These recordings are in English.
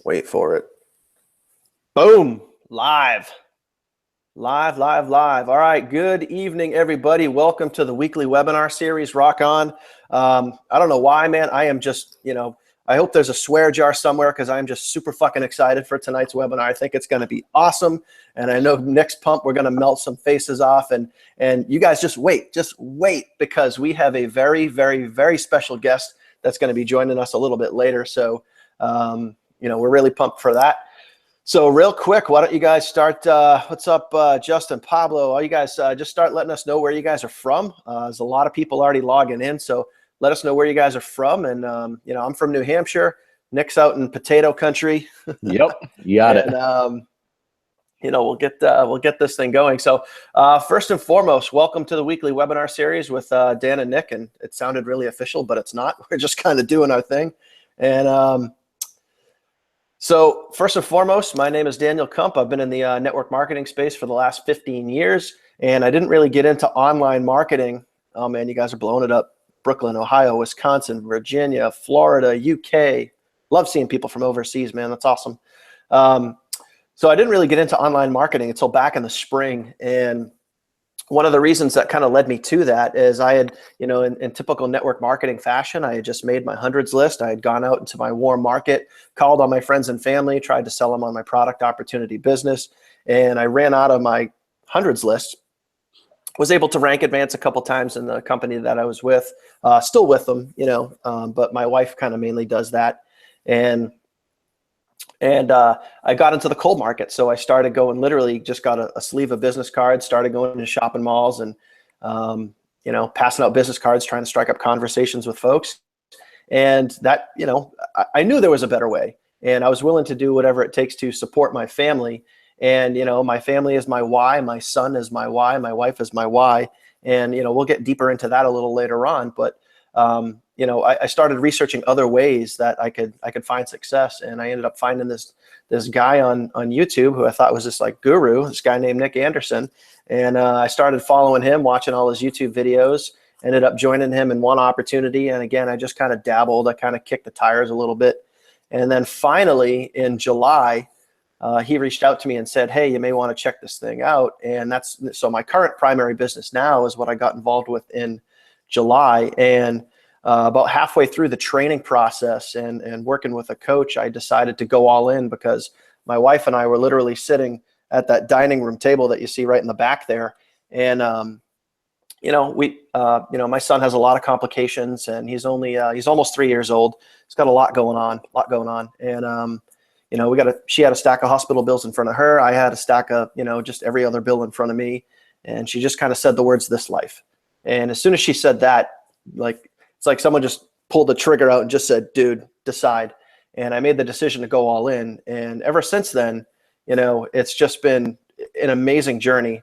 Wait for it. Boom. Live. Live. All right. Good evening, everybody. Welcome to the weekly webinar series, Rock On. I don't know why, man. I am just, I hope there's a swear jar somewhere because I'm just super fucking excited for tonight's webinar. I think it's going to be awesome. And I know next pump, we're going to melt some faces off. And you guys just wait because we have a very, very, very special guest that's going to be joining us a little bit later. So, we're really pumped for that. So real quick, why don't you guys start, what's up, Justin, Pablo, all you guys just start letting us know where you guys are from. There's a lot of people already logging in, so let us know where you guys are from. And, I'm from New Hampshire. Nick's out in potato country. Yep, you got it. We'll get this thing going. So first and foremost, welcome to the weekly webinar series with Dan and Nick. And it sounded really official, but it's not. We're just kind of doing our thing. And so first and foremost, my name is Daniel Kump. I've been in the network marketing space for the last 15 years, and I didn't really get into online marketing. Oh man, you guys are blowing it up. Brooklyn, Ohio, Wisconsin, Virginia, Florida, UK. Love seeing people from overseas, man. That's awesome. So I didn't really get into online marketing until back in the spring. And one of the reasons that kind of led me to that is I had, in typical network marketing fashion, I had just made my hundreds list. I had gone out into my warm market, called on my friends and family, tried to sell them on my product opportunity business. And I ran out of my hundreds list, was able to rank advance a couple times in the company that I was with, still with them, but my wife kind of mainly does that. And I got into the cold market. So I started going, literally just got a sleeve of business cards, started going to shopping malls and, passing out business cards, trying to strike up conversations with folks. And that, I knew there was a better way, and I was willing to do whatever it takes to support my family. And, my family is my why, my son is my why, my wife is my why. And, we'll get deeper into that a little later on. But, I started researching other ways that I could find success. And I ended up finding this guy on YouTube who I thought was this like guru, this guy named Nick Anderson. And I started following him, watching all his YouTube videos, ended up joining him in one opportunity. And again, I just kind of dabbled. I kind of kicked the tires a little bit. And then finally in July, he reached out to me and said, hey, you may want to check this thing out. And so my current primary business now is what I got involved with in July. And about halfway through the training process and working with a coach, I decided to go all in because my wife and I were literally sitting at that dining room table that you see right in the back there. And, my son has a lot of complications, and he's almost 3 years old. He's got a lot going on. And, she had a stack of hospital bills in front of her. I had a stack of, just every other bill in front of me. And she just kind of said the words, "This life." And as soon as she said that, it's like someone just pulled the trigger out and just said, "Dude, decide." And I made the decision to go all in. And ever since then, it's just been an amazing journey.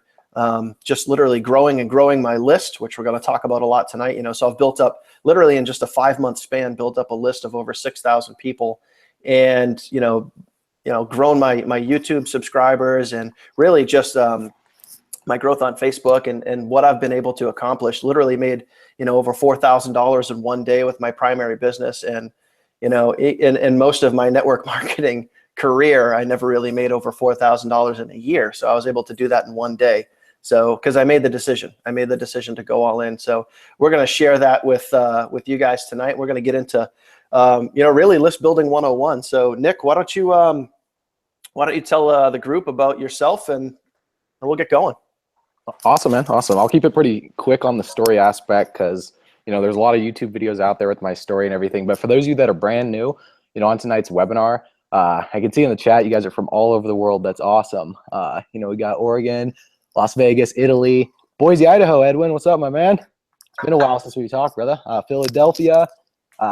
Just literally growing my list, which we're going to talk about a lot tonight. So I've built up literally in just a 5-month span, built up a list of over 6,000 people, and grown my YouTube subscribers, and really just my growth on Facebook and what I've been able to accomplish. Literally made over $4,000 in one day with my primary business, and in most of my network marketing career, I never really made over $4,000 in a year. So I was able to do that in one day. So because I made the decision to go all in. So we're going to share that with you guys tonight. We're going to get into really list building 101. So Nick, why don't you tell the group about yourself and we'll get going. Awesome, man. Awesome. I'll keep it pretty quick on the story aspect because, there's a lot of YouTube videos out there with my story and everything. But for those of you that are brand new, on tonight's webinar, I can see in the chat, you guys are from all over the world. That's awesome. We got Oregon, Las Vegas, Italy, Boise, Idaho. Edwin, what's up, my man? It's been a while since we talked, brother. Philadelphia.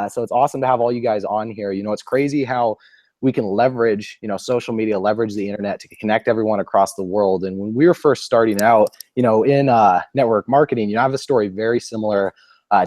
So it's awesome to have all you guys on here. It's crazy how we can leverage, social media, leverage the internet to connect everyone across the world. And when we were first starting out, in network marketing, I have a story very similar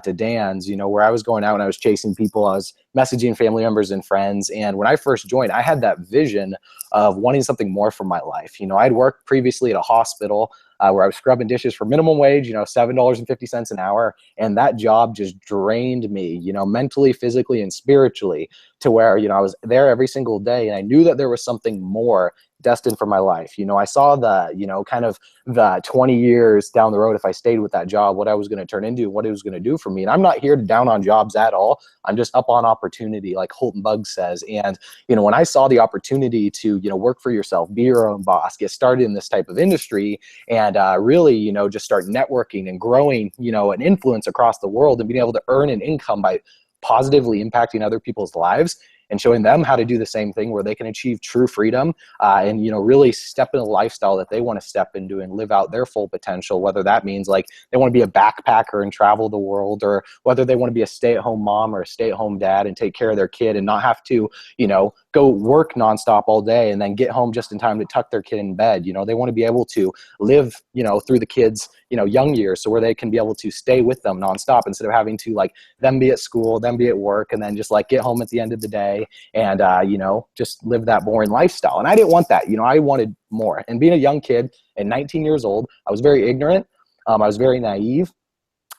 to Dan's, where I was going out and I was chasing people. I was messaging family members and friends. And when I first joined, I had that vision of wanting something more from my life. You know, I'd worked previously at a hospital where I was scrubbing dishes for minimum wage, you know, $7.50 an hour. And that job just drained me, you know, mentally, physically, and spiritually, to where, you know, I was there every single day and I knew that there was something more destined for my life. You know, I saw the, you know, kind of the 20 years down the road, if I stayed with that job, what I was going to turn into, what it was going to do for me. And I'm not here to down on jobs at all. I'm just up on opportunity, like Holton Buggs says. And, you know, when I saw the opportunity to, you know, work for yourself, be your own boss, get started in this type of industry, and really, you know, just start networking and growing, you know, an influence across the world and being able to earn an income by positively impacting other people's lives and showing them how to do the same thing where they can achieve true freedom and, you know, really step in a lifestyle that they want to step into and live out their full potential, whether that means like they want to be a backpacker and travel the world, or whether they want to be a stay-at-home mom or a stay-at-home dad and take care of their kid and not have to, you know, go work nonstop all day and then get home just in time to tuck their kid in bed. You know, they want to be able to live, you know, through the kids, you know, young years, so where they can be able to stay with them nonstop instead of having to like them be at school, them be at work, and then just like get home at the end of the day and, you know, just live that boring lifestyle. And I didn't want that. You know, I wanted more. And being a young kid at 19 years old, I was very ignorant. I was very naive.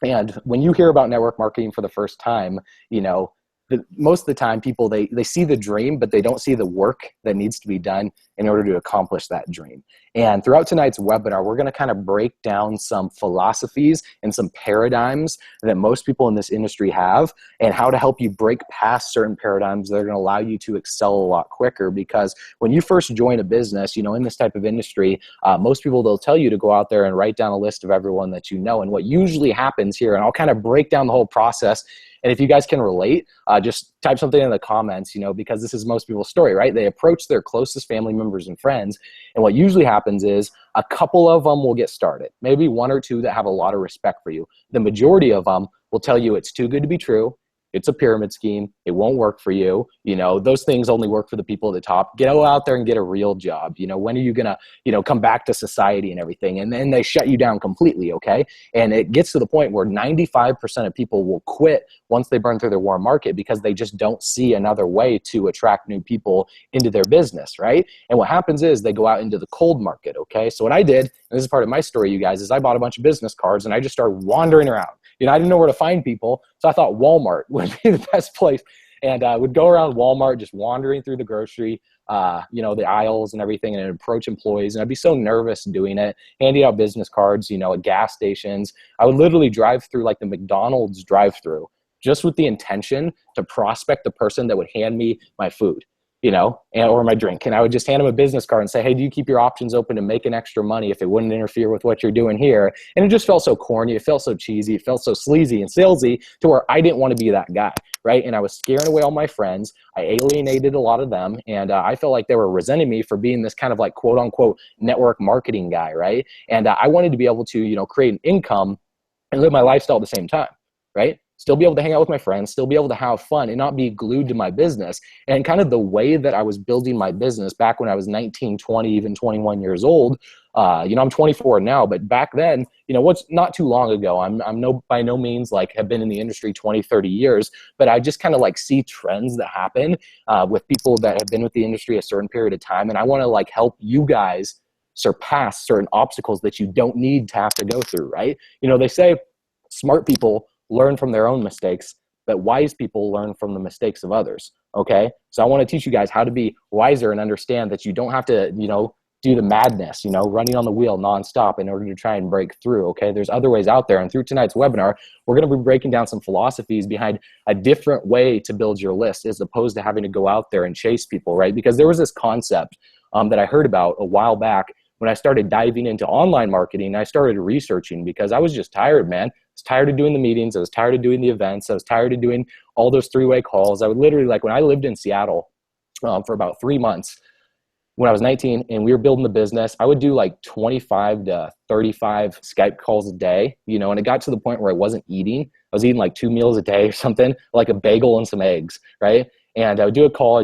And when you hear about network marketing for the first time, you know, most of the time people, they see the dream, but they don't see the work that needs to be done in order to accomplish that dream. And throughout tonight's webinar, we're going to kind of break down some philosophies and some paradigms that most people in this industry have, and how to help you break past certain paradigms that are going to allow you to excel a lot quicker. Because when you first join a business, you know, in this type of industry, most people, they'll tell you to go out there and write down a list of everyone that you know. And what usually happens here, and I'll kind of break down the whole process, and if you guys can relate, just type something in the comments, you know, because this is most people's story, right? They approach their closest family members and friends, and what usually happens is a couple of them will get started, maybe one or two that have a lot of respect for you. The majority of them will tell you it's too good to be true. It's a pyramid scheme. It won't work for you. You know, those things only work for the people at the top. Go out there and get a real job. You know, when are you going to, you know, come back to society and everything? And then they shut you down completely, okay? And it gets to the point where 95% of people will quit once they burn through their warm market, because they just don't see another way to attract new people into their business, right? And what happens is they go out into the cold market, okay? So what I did, and this is part of my story, you guys, is I bought a bunch of business cards and I just started wandering around. You know, I didn't know where to find people, so I thought Walmart would be the best place. And I would go around Walmart, just wandering through the grocery, you know, the aisles and everything, and I'd approach employees. And I'd be so nervous doing it, handing out business cards, you know, at gas stations. I would literally drive through like the McDonald's drive-through just with the intention to prospect the person that would hand me my food, you know, or my drink. And I would just hand them a business card and say, hey, do you keep your options open to making extra money if it wouldn't interfere with what you're doing here? And it just felt so corny. It felt so cheesy. It felt so sleazy and salesy, to where I didn't want to be that guy, right? And I was scaring away all my friends. I alienated a lot of them. And I felt like they were resenting me for being this kind of like quote unquote network marketing guy, right? And I wanted to be able to, you know, create an income and live my lifestyle at the same time, right? Still be able to hang out with my friends, still be able to have fun and not be glued to my business. And kind of the way that I was building my business back when I was 19, 20, even 21 years old, you know, I'm 24 now, but back then, you know, what's not too long ago, I'm by no means like have been in the industry 20, 30 years, but I just kind of like see trends that happen with people that have been with the industry a certain period of time. And I want to like help you guys surpass certain obstacles that you don't need to have to go through, right? You know, they say smart people learn from their own mistakes, but wise people learn from the mistakes of others, okay? So I want to teach you guys how to be wiser and understand that you don't have to, you know, do the madness, you know, running on the wheel nonstop in order to try and break through, okay? There's other ways out there. And through tonight's webinar, we're going to be breaking down some philosophies behind a different way to build your list, as opposed to having to go out there and chase people, right? Because there was this concept that I heard about a while back when I started diving into online marketing. I started researching because I was just tired, man. I was tired of doing the meetings. I was tired of doing the events. I was tired of doing all those three-way calls. I would literally, like when I lived in Seattle for about 3 months when I was 19 and we were building the business, I would do like 25 to 35 Skype calls a day, you know, and it got to the point where I wasn't eating. I was eating like 2 meals a day or something, like a bagel and some eggs, right? And I would do a call,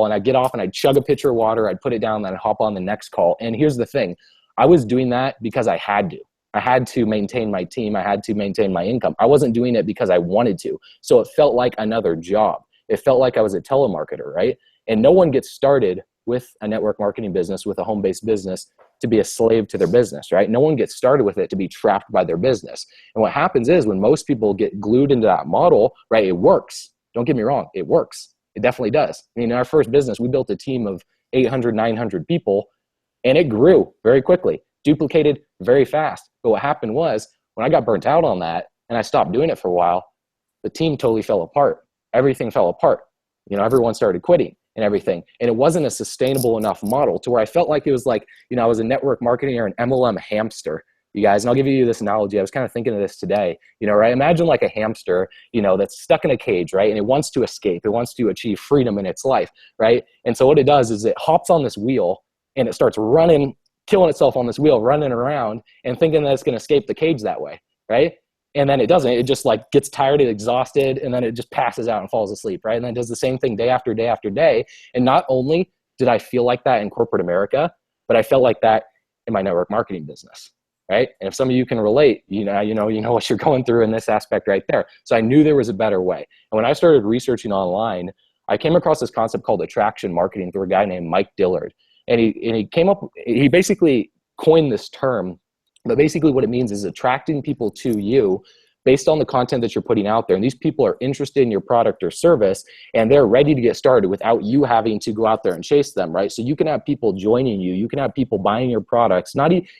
and I'd get off and I'd chug a pitcher of water, I'd put it down, then I'd hop on the next call. And here's the thing, I was doing that because I had to. I had to maintain my team. I had to maintain my income. I wasn't doing it because I wanted to. So it felt like another job. it felt like I was a telemarketer, right? And no one gets started with a network marketing business, with a home-based business, to be a slave to their business, right? No one gets started with it to be trapped by their business. And what happens is when most people get glued into that model, right, it works. Don't get me wrong, it works. It definitely does. I mean, in our first business, we built a team of 800, 900 people, and it grew very quickly, duplicated very fast. But what happened was when I got burnt out on that and I stopped doing it for a while, the team totally fell apart. Everything fell apart. You know, everyone started quitting and everything. And it wasn't a sustainable enough model to where I felt like it was like, you know, I was a network marketing or an MLM hamster, you guys. And I'll give you this analogy. I was kind of thinking of this today, you know, right? Imagine like a hamster, you know, that's stuck in a cage, right? And it wants to escape. It wants to achieve freedom in its life, right? And so what it does is it hops on this wheel and it starts running, killing itself on this wheel, running around and thinking that it's going to escape the cage that way, right? And then it doesn't. It just like gets tired and exhausted, and then it just passes out and falls asleep, right? And then it does the same thing day after day after day. And not only did I feel like that in corporate America, but I felt like that in my network marketing business, right? And if some of you can relate, you know what you're going through in this aspect right there. So I knew there was a better way. And when I started researching online, I came across this concept called attraction marketing through a guy named Mike Dillard. And he basically coined this term. But basically what it means is attracting people to you based on the content that you're putting out there. And these people are interested in your product or service, and they're ready to get started without you having to go out there and chase them, right? So you can have people joining you. You can have people buying your products.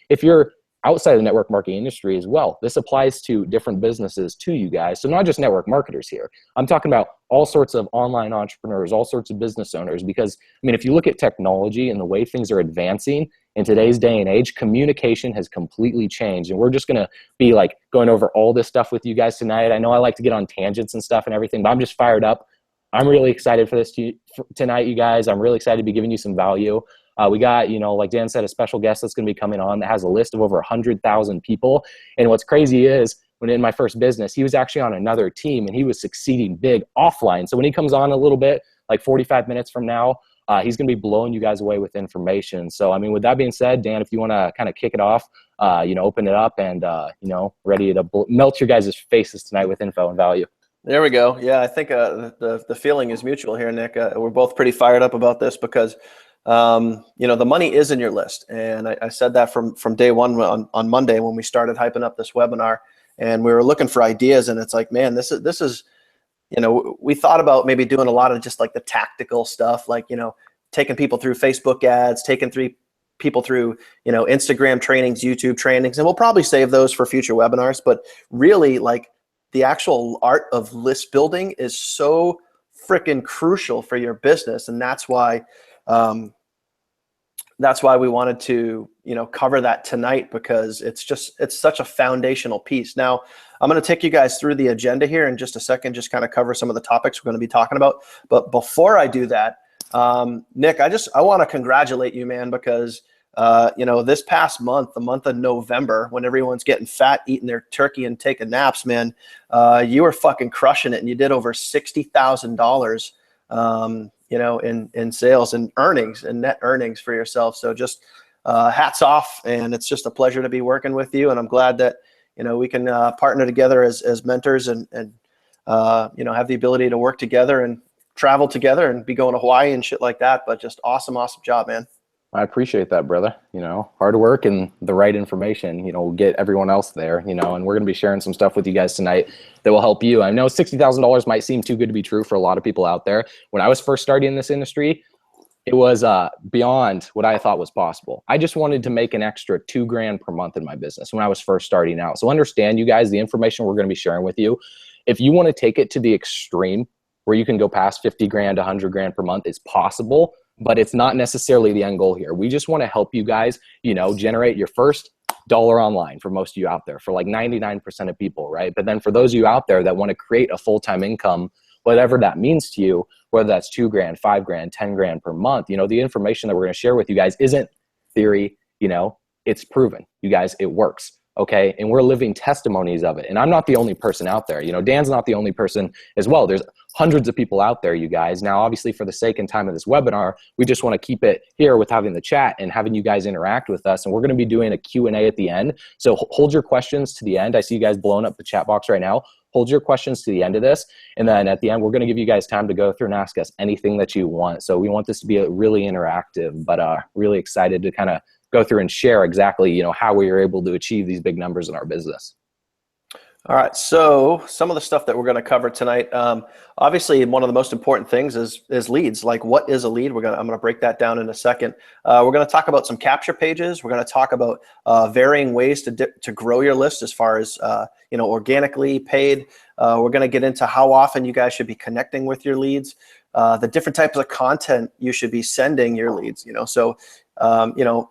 If you're outside of the network marketing industry as well. This applies to different businesses too, you guys. So not just network marketers here. I'm talking about all sorts of online entrepreneurs, all sorts of business owners, because I mean, if you look at technology and the way things are advancing in today's day and age, communication has completely changed. And we're just going to be like going over all this stuff with you guys tonight. I know I like to get on tangents and stuff and everything, but I'm just fired up. I'm really excited for this tonight, you guys. I'm really excited to be giving you some value. We got, like Dan said, a special guest that's going to be coming on that has a list of over 100,000 people. And what's crazy is when in my first business, he was actually on another team and he was succeeding big offline. So when he comes on a little bit, like 45 minutes from now, he's going to be blowing you guys away with information. So, I mean, with that being said, Dan, if you want to kind of kick it off, open it up and, ready to melt your guys' faces tonight with info and value. There we go. Yeah, I think the feeling is mutual here, Nick. We're both pretty fired up about this because the money is in your list. And I said that from day one on Monday when we started hyping up this webinar, and we were looking for ideas. And it's like, man, this is, we thought about maybe doing a lot of just like the tactical stuff, like, taking people through Facebook ads, taking people through, Instagram trainings, YouTube trainings, and we'll probably save those for future webinars. But really, like, the actual art of list building is so freaking crucial for your business. And that's why we wanted to, cover that tonight, because it's such a foundational piece. Now, I'm going to take you guys through the agenda here in just a second, just kind of cover some of the topics we're going to be talking about. But before I do that, Nick, I want to congratulate you, man, because this past month, the month of November, when everyone's getting fat, eating their turkey and taking naps, man, you were fucking crushing it, and you did over $60,000, in sales and earnings and net earnings for yourself. So just hats off, and it's just a pleasure to be working with you. And I'm glad that we can partner together as mentors and have the ability to work together and travel together and be going to Hawaii and shit like that. But just awesome job, man. I appreciate that, brother. Hard work and the right information, will get everyone else there, and we're going to be sharing some stuff with you guys tonight that will help you. I know $60,000 might seem too good to be true for a lot of people out there. When I was first starting in this industry, it was beyond what I thought was possible. I just wanted to make an extra $2,000 per month in my business when I was first starting out. So understand, you guys, the information we're going to be sharing with you, if you want to take it to the extreme where you can go past $50,000, $100,000 per month, it's possible. But it's not necessarily the end goal here. We just want to help you guys, generate your first dollar online for most of you out there, for like 99% of people, right? But then for those of you out there that want to create a full-time income, whatever that means to you, whether that's $2,000, $5,000, $10,000 per month, the information that we're going to share with you guys isn't theory, it's proven. You guys, it works. Okay. And we're living testimonies of it. And I'm not the only person out there. Dan's not the only person as well. There's hundreds of people out there, you guys. Now, obviously, for the sake and time of this webinar, we just want to keep it here with having the chat and having you guys interact with us. And we're going to be doing a Q&A at the end. So hold your questions to the end. I see you guys blowing up the chat box right now. hold your questions to the end of this. And then at the end, we're going to give you guys time to go through and ask us anything that you want. So we want this to be a really interactive, but really excited to kind of go through and share exactly, you know, how we are able to achieve these big numbers in our business. All right, so some of the stuff that we're going to cover tonight, obviously one of the most important things is leads. Like, what is a lead? I'm going to break that down in a second. We're going to talk about some capture pages. We're going to talk about varying ways to grow your list as far as you know, organically, paid. We're going to get into how often you guys should be connecting with your leads, the different types of content you should be sending your leads. You know, so you know,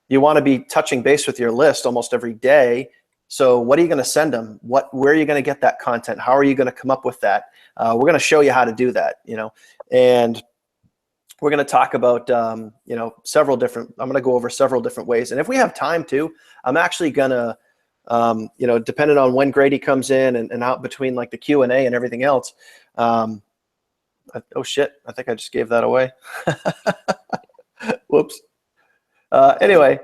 you want to be touching base with your list almost every day. So what are you going to send them? Where are you going to get that content? How are you going to come up with that? We're going to show you how to do that, you know, and we're going to talk about, you know, I'm going to go over several different ways. And if we have time to, I'm actually going to, you know, depending on when Grady comes in and out between like the Q&A and everything else. Oh shit, I think I just gave that away. Whoops. Anyway,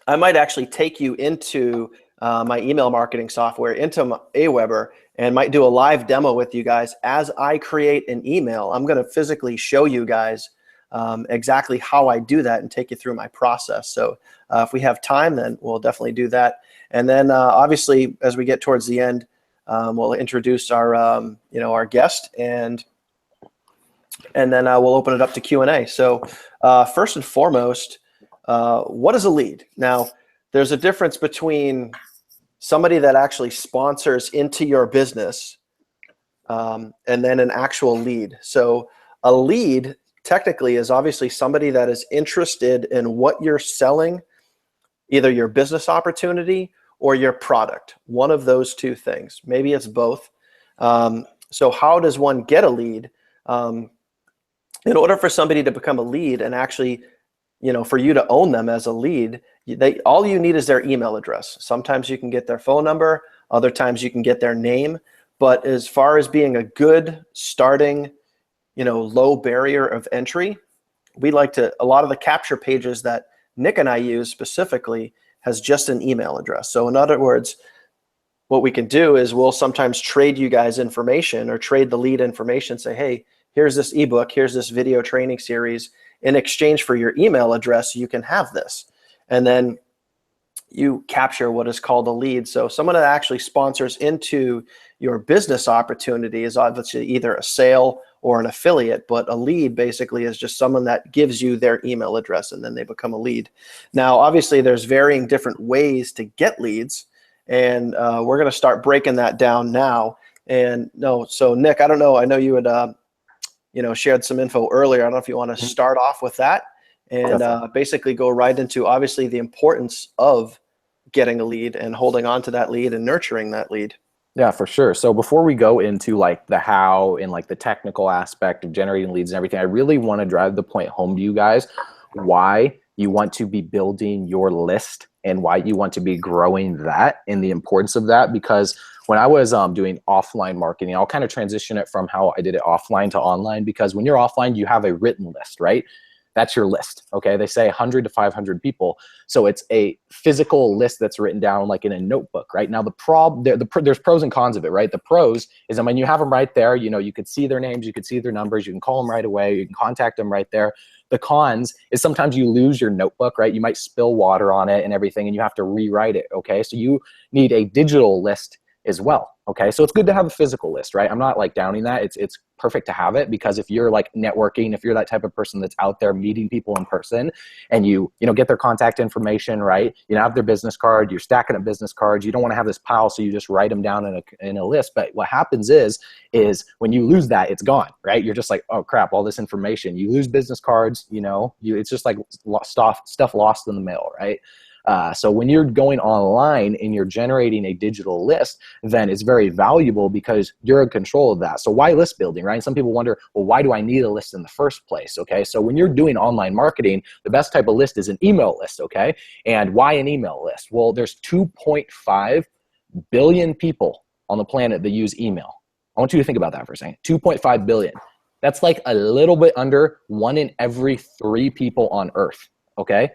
I might actually take you into my email marketing software, into Aweber, and might do a live demo with you guys as I create an email. I'm going to physically show you guys exactly how I do that and take you through my process. So if we have time, then we'll definitely do that. And then obviously, as we get towards the end, we'll introduce our you know, our guest, and then we'll open it up to Q&A. So first and foremost, what is a lead? Now, there's a difference between somebody that actually sponsors into your business and then an actual lead. So a lead technically is obviously somebody that is interested in what you're selling, either your business opportunity or your product, one of those two things. Maybe it's both. So how does one get a lead? In order for somebody to become a lead and actually, you know, for you to own them as a lead, all you need is their email address. Sometimes you can get their phone number, other times you can get their name. But as far as being a good starting, you know, low barrier of entry, a lot of the capture pages that Nick and I use specifically has just an email address. So in other words, what we can do is we'll sometimes trade you guys information or trade the lead information, say, hey, here's this ebook, here's this video training series. In exchange for your email address, you can have this. And then you capture what is called a lead. So someone that actually sponsors into your business opportunity is obviously either a sale or an affiliate, but a lead basically is just someone that gives you their email address and then they become a lead. Now, obviously there's varying different ways to get leads, and we're going to start breaking that down now. And so Nick, I don't know, I know you had you know, shared some info earlier. I don't know if you want to start off with that and basically go right into obviously the importance of getting a lead and holding on to that lead and nurturing that lead. Yeah, for sure. So before we go into like the how and like the technical aspect of generating leads and everything, I really want to drive the point home to you guys why you want to be building your list and why you want to be growing that and the importance of that. Because when I was doing offline marketing, I'll kind of transition it from how I did it offline to online, because when you're offline, you have a written list, right? That's your list, okay? They say 100 to 500 people. So it's a physical list that's written down like in a notebook, right? Now, there's pros and cons of it, right? The pros is that when you have them right there, you know, you could see their names, you could see their numbers, you can call them right away, you can contact them right there. The cons is sometimes you lose your notebook, right? You might spill water on it and everything, and you have to rewrite it, okay? So you need a digital list as well, okay? So it's good to have a physical list, right? I'm not like downing that. It's perfect to have it, because if you're like networking, if you're that type of person that's out there meeting people in person and you know, get their contact information, right? You have their business card, you're stacking up business cards. You don't want to have this pile, so you just write them down in a list. But what happens is when you lose that, it's gone, right? You're just like, oh crap, all this information. You lose business cards, you know, it's just like stuff lost in the mail, right? So when you're going online and you're generating a digital list, then it's very valuable because you're in control of that. So why list building, right? And some people wonder, well, why do I need a list in the first place? Okay, so when you're doing online marketing, the best type of list is an email list, okay? And why an email list? Well, there's 2.5 billion people on the planet that use email. I want you to think about that for a second. 2.5 billion. That's like a little bit under 1 in every 3 people on Earth, okay?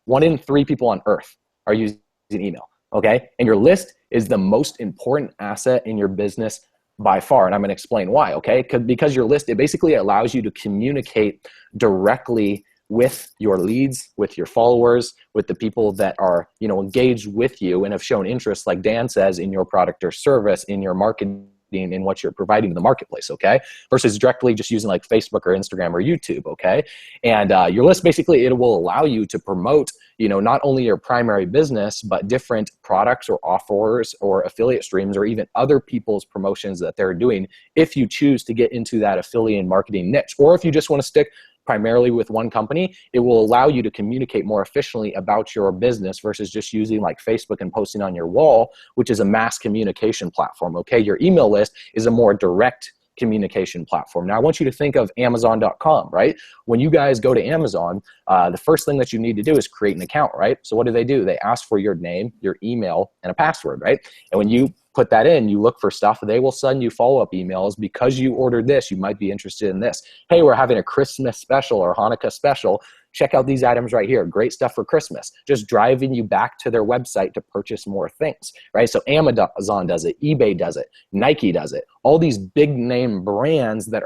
1 in 3 people on Earth are using email, okay? And your list is the most important asset in your business by far. And I'm going to explain why, okay? Because your list, it basically allows you to communicate directly with your leads, with your followers, with the people that are, engaged with you and have shown interest, like Dan says, in your product or service, in your marketing, in what you're providing to the marketplace, okay? Versus directly just using like Facebook or Instagram or YouTube, okay? And your list, basically, it will allow you to promote, not only your primary business, but different products or offers or affiliate streams or even other people's promotions that they're doing if you choose to get into that affiliate marketing niche. Or if you just want to stick primarily with one company, it will allow you to communicate more efficiently about your business versus just using like Facebook and posting on your wall, which is a mass communication platform, okay? Your email list is a more direct communication platform. Now, I want you to think of Amazon.com, right? When you guys go to Amazon, the first thing that you need to do is create an account, right? So what do? They ask for your name, your email, and a password, right? And when you put that in, you look for stuff, they will send you follow-up emails because you ordered this, you might be interested in this. Hey, we're having a Christmas special or Hanukkah special. Check out these items right here. Great stuff for Christmas. Just driving you back to their website to purchase more things, right? So Amazon does it, eBay does it, Nike does it. All these big name brands that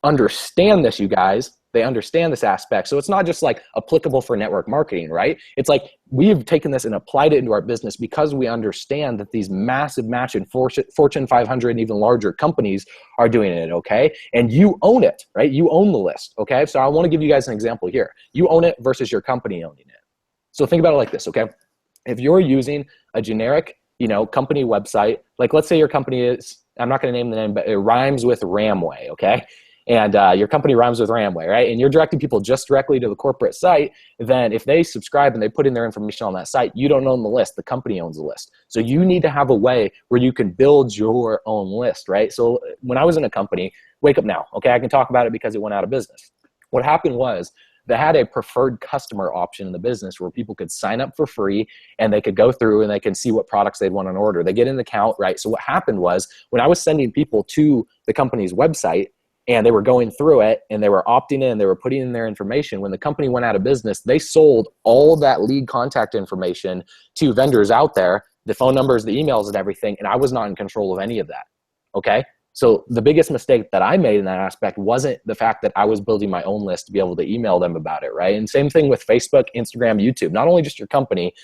understand this, you guys, they understand this aspect. So it's not just like applicable for network marketing, right? It's like we've taken this and applied it into our business because we understand that these massive Fortune 500 and even larger companies are doing it, okay? And you own it, right? You own the list, okay? So I want to give you guys an example here. You own it versus your company owning it. So think about it like this, okay? If you're using a generic, company website, like let's say your company is, I'm not going to name the name, but it rhymes with Ramway, okay? And your company rhymes with Ramway, right? And you're directing people just directly to the corporate site, then if they subscribe and they put in their information on that site, you don't own the list, the company owns the list. So you need to have a way where you can build your own list, right? So when I was in a company, Wake Up Now, okay, I can talk about it because it went out of business. What happened was they had a preferred customer option in the business where people could sign up for free and they could go through and they can see what products they'd want on order. They get an account, right? So what happened was when I was sending people to the company's website, and they were going through it and they were opting in, they were putting in their information. When the company went out of business, they sold all that lead contact information to vendors out there, the phone numbers, the emails and everything. And I was not in control of any of that. Okay. So the biggest mistake that I made in that aspect wasn't the fact that I was building my own list to be able to email them about it. Right. And same thing with Facebook, Instagram, YouTube, not only just your company.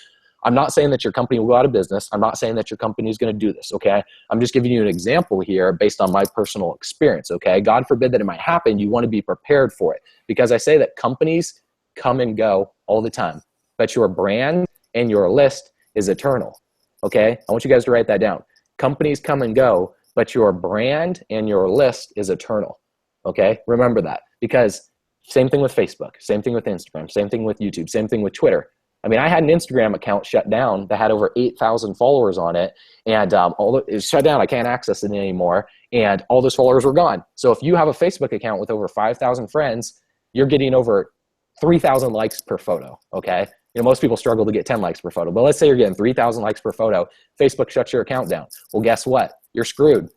I'm not saying that your company will go out of business. I'm not saying that your company is going to do this, okay? I'm just giving you an example here based on my personal experience, okay? God forbid that it might happen. You want to be prepared for it because I say that companies come and go all the time, but your brand and your list is eternal, okay? I want you guys to write that down. Companies come and go, but your brand and your list is eternal, okay? Remember that because same thing with Facebook, same thing with Instagram, same thing with YouTube, same thing with Twitter. I mean, I had an Instagram account shut down that had over 8,000 followers on it, and it's shut down. I can't access it anymore, and all those followers were gone. So if you have a Facebook account with over 5,000 friends, you're getting over 3,000 likes per photo, okay? Most people struggle to get 10 likes per photo, but let's say you're getting 3,000 likes per photo. Facebook shuts your account down. Well, guess what? You're screwed.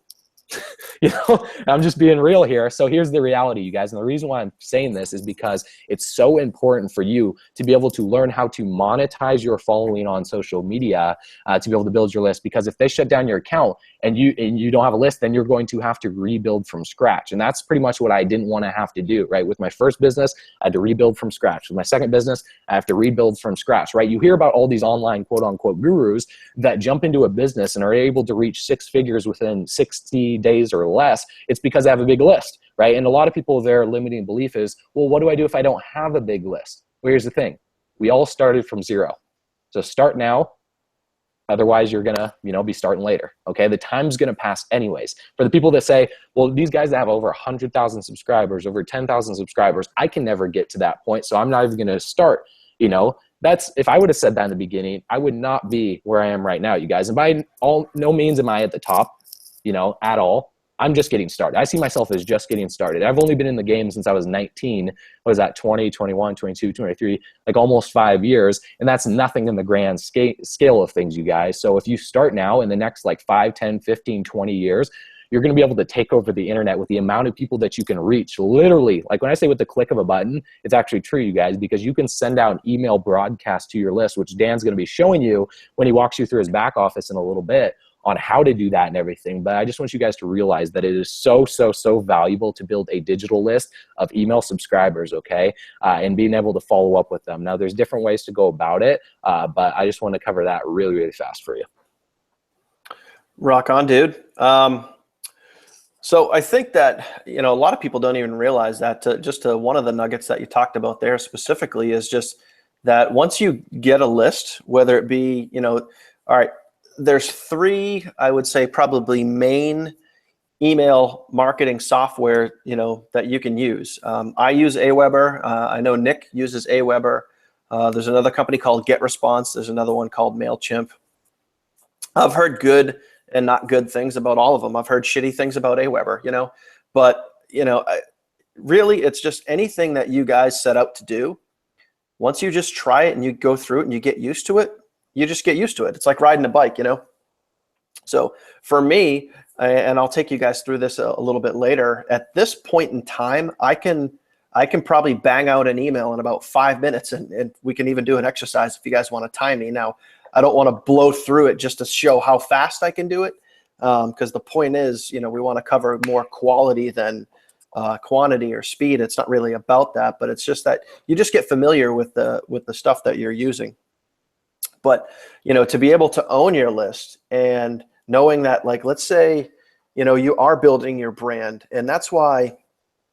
I'm just being real here. So here's the reality, you guys. And the reason why I'm saying this is because it's so important for you to be able to learn how to monetize your following on social media to be able to build your list. Because if they shut down your account and you don't have a list, then you're going to have to rebuild from scratch. And that's pretty much what I didn't want to have to do, right? With my first business, I had to rebuild from scratch. With my second business, I have to rebuild from scratch, right? You hear about all these online quote unquote gurus that jump into a business and are able to reach 6 figures within 60 days or less. It's because they have a big list, right? And a lot of people, their limiting belief is, well, what do I do if I don't have a big list? Well, here's the thing. We all started from zero. So start now. Otherwise, you're going to, be starting later. Okay. The time's going to pass anyways. For the people that say, well, these guys that have over 100,000 subscribers, over 10,000 subscribers, I can never get to that point. So I'm not even going to start, That's, if I would have said that in the beginning, I would not be where I am right now, you guys. And by no means am I at the top, at all. I'm just getting started. I see myself as just getting started. I've only been in the game since I was 19. What was that, 20, 21, 22, 23, like almost 5 years. And that's nothing in the grand scale of things, you guys. So if you start now in the next like 5, 10, 15, 20 years, you're going to be able to take over the internet with the amount of people that you can reach. Literally, like when I say with the click of a button, it's actually true, you guys, because you can send out an email broadcast to your list, which Dan's going to be showing you when he walks you through his back office in a little bit on how to do that and everything. But I just want you guys to realize that it is so, so, so valuable to build a digital list of email subscribers, okay? And being able to follow up with them. Now, there's different ways to go about it, but I just want to cover that really, really fast for you. Rock on, dude. So I think that, a lot of people don't even realize that one of the nuggets that you talked about there specifically is just that once you get a list, whether it be, all right, there's three, I would say, probably main email marketing software, that you can use. I use Aweber. I know Nick uses Aweber. There's another company called GetResponse. There's another one called MailChimp. I've heard good and not good things about all of them. I've heard shitty things about Aweber, but really it's just anything that you guys set out to do. Once you just try it and you go through it and you get used to it, you just get used to it. It's like riding a bike, So for me, and I'll take you guys through this a little bit later, at this point in time, I can probably bang out an email in about 5 minutes, and we can even do an exercise if you guys want to time me. Now, I don't want to blow through it just to show how fast I can do it, because the point is, we want to cover more quality than quantity or speed. It's not really about that, but it's just that you just get familiar with the stuff that you're using. But, to be able to own your list and knowing that, like, let's say, you are building your brand, and that's why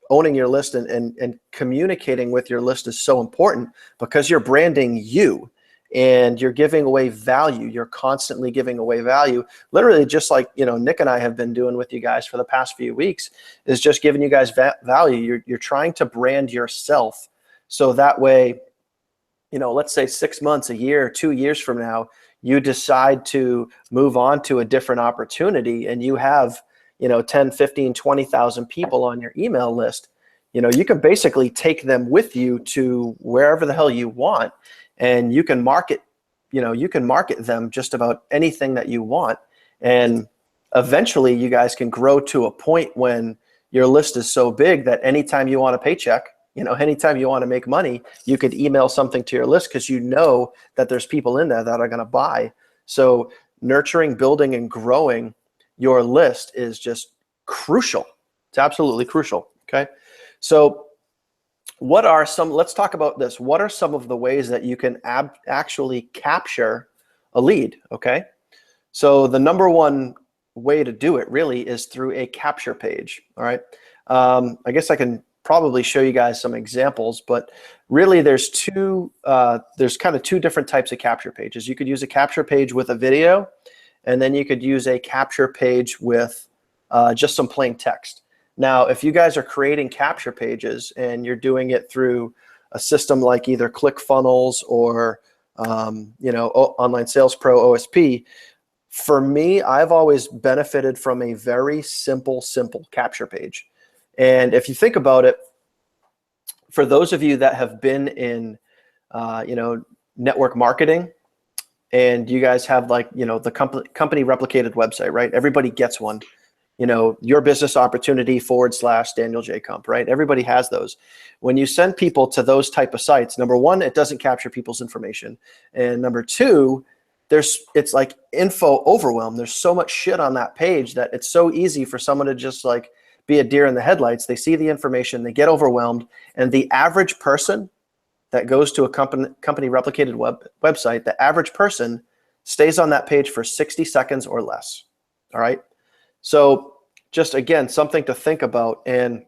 owning your list and communicating with your list is so important, because you're branding you and you're giving away value. You're constantly giving away value. Literally, just like, Nick and I have been doing with you guys for the past few weeks, is just giving you guys value. You're trying to brand yourself. So that way, let's say 6 months, a year, 2 years from now, you decide to move on to a different opportunity and you have, 10, 15, 20,000 people on your email list. You can basically take them with you to wherever the hell you want, and you can market them just about anything that you want. And eventually you guys can grow to a point when your list is so big that anytime you want a paycheck, anytime you want to make money, you could email something to your list because that there's people in there that are going to buy. So nurturing, building, and growing your list is just crucial. It's absolutely crucial. Okay. So let's talk about this. What are some of the ways that you can actually capture a lead? Okay. So the number one way to do it really is through a capture page. All right. I guess I can probably show you guys some examples, but really there's kind of two different types of capture pages. You could use a capture page with a video, and then you could use a capture page with just some plain text. Now, if you guys are creating capture pages and you're doing it through a system like either ClickFunnels or Online Sales Pro, OSP, for me, I've always benefited from a very simple capture page. And if you think about it, for those of you that have been in, network marketing, and you guys have the company replicated website, right? Everybody gets one. Your business opportunity / Daniel J. Kump, right? Everybody has those. When you send people to those type of sites, number one, it doesn't capture people's information. And number two, it's like info overwhelm. There's so much shit on that page that it's so easy for someone to just be a deer in the headlights. They see the information, they get overwhelmed, and the average person that goes to a company replicated website, the average person stays on that page for 60 seconds or less. All right. So just again, something to think about. And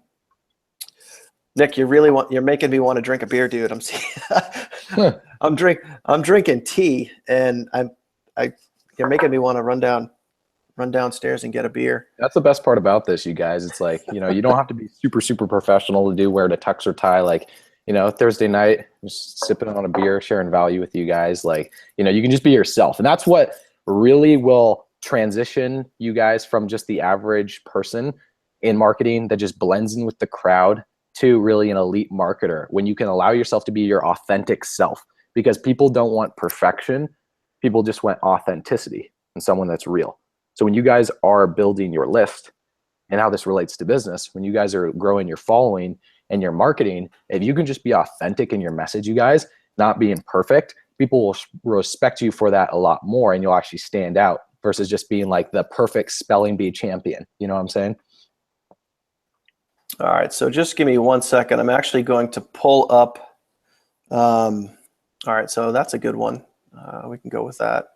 Nick, you're making me want to drink a beer, dude. I'm drinking tea, and you're making me want to run downstairs and get a beer. That's the best part about this, you guys. It's like, you don't have to be super professional to wear the tux or tie. Thursday night, just sipping on a beer, sharing value with you guys. You can just be yourself. And that's what really will transition you guys from just the average person in marketing that just blends in with the crowd to really an elite marketer, when you can allow yourself to be your authentic self, because people don't want perfection. People just want authenticity and someone that's real. So when you guys are building your list, and how this relates to business. When you guys are growing your following and your marketing, if you can just be authentic in your message, you guys, not being perfect, people will respect you for that a lot more, and you'll actually stand out versus just being like the perfect spelling bee champion. You know what I'm saying? All right, so just give me 1 second. I'm actually going to pull up. All right, so that's a good one. We can go with that.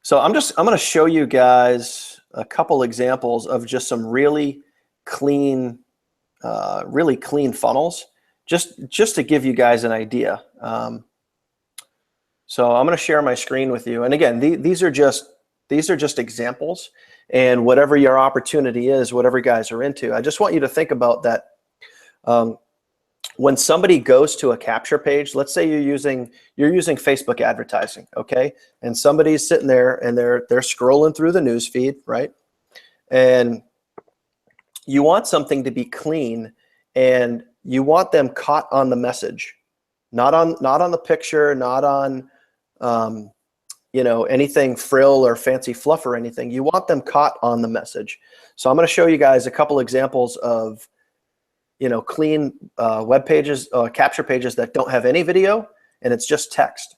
So I'm going to show you guys a couple examples of just some really clean funnels, just to give you guys an idea. So I'm going to share my screen with you. And again, these are just examples, and whatever your opportunity is, whatever you guys are into, I just want you to think about that. When somebody goes to a capture page, let's say you're using Facebook advertising, okay? And somebody's sitting there and they're scrolling through the news feed, right? And you want something to be clean, and you want them caught on the message, not on the picture, not on anything frill or fancy fluff or anything. You want them caught on the message. So I'm going to show you guys a couple examples of clean web pages, capture pages that don't have any video, and it's just text.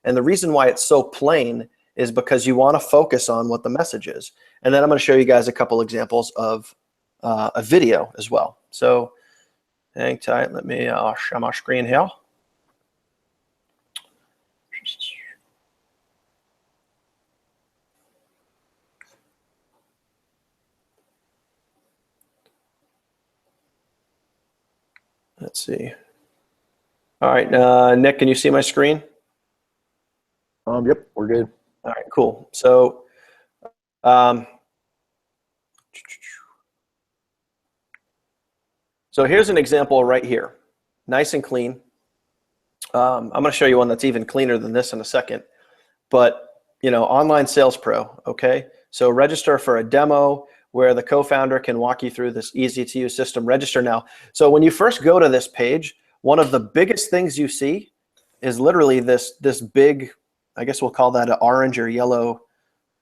And the reason why it's so plain is because you want to focus on what the message is. And then I'm going to show you guys a couple examples of a video as well. So hang tight. Let me share my screen here. Let's see. All right, Nick, can you see my screen? Yep, we're good. All right, cool. So, so here's an example right here, nice and clean. I'm going to show you one that's even cleaner than this in a second. But Online Sales Pro, okay? So register for a demo where the co-founder can walk you through this easy-to-use system. Register now. So when you first go to this page, one of the biggest things you see is literally this big, I guess we'll call that an orange or yellow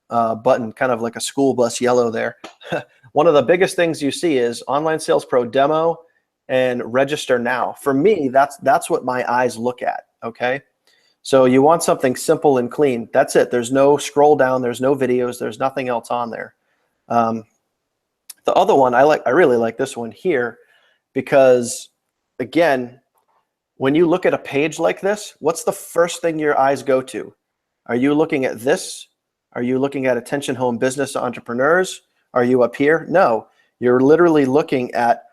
button, kind of like a school bus yellow there. One of the biggest things you see is Online Sales Pro demo and register now. For me, that's what my eyes look at, okay? So you want something simple and clean. That's it. There's no scroll down. There's no videos. There's nothing else on there. The other one, I really like this one here because, again, when you look at a page like this, what's the first thing your eyes go to? Are you looking at this? Are you looking at Attention Home Business Entrepreneurs? Are you up here? No, you're literally looking at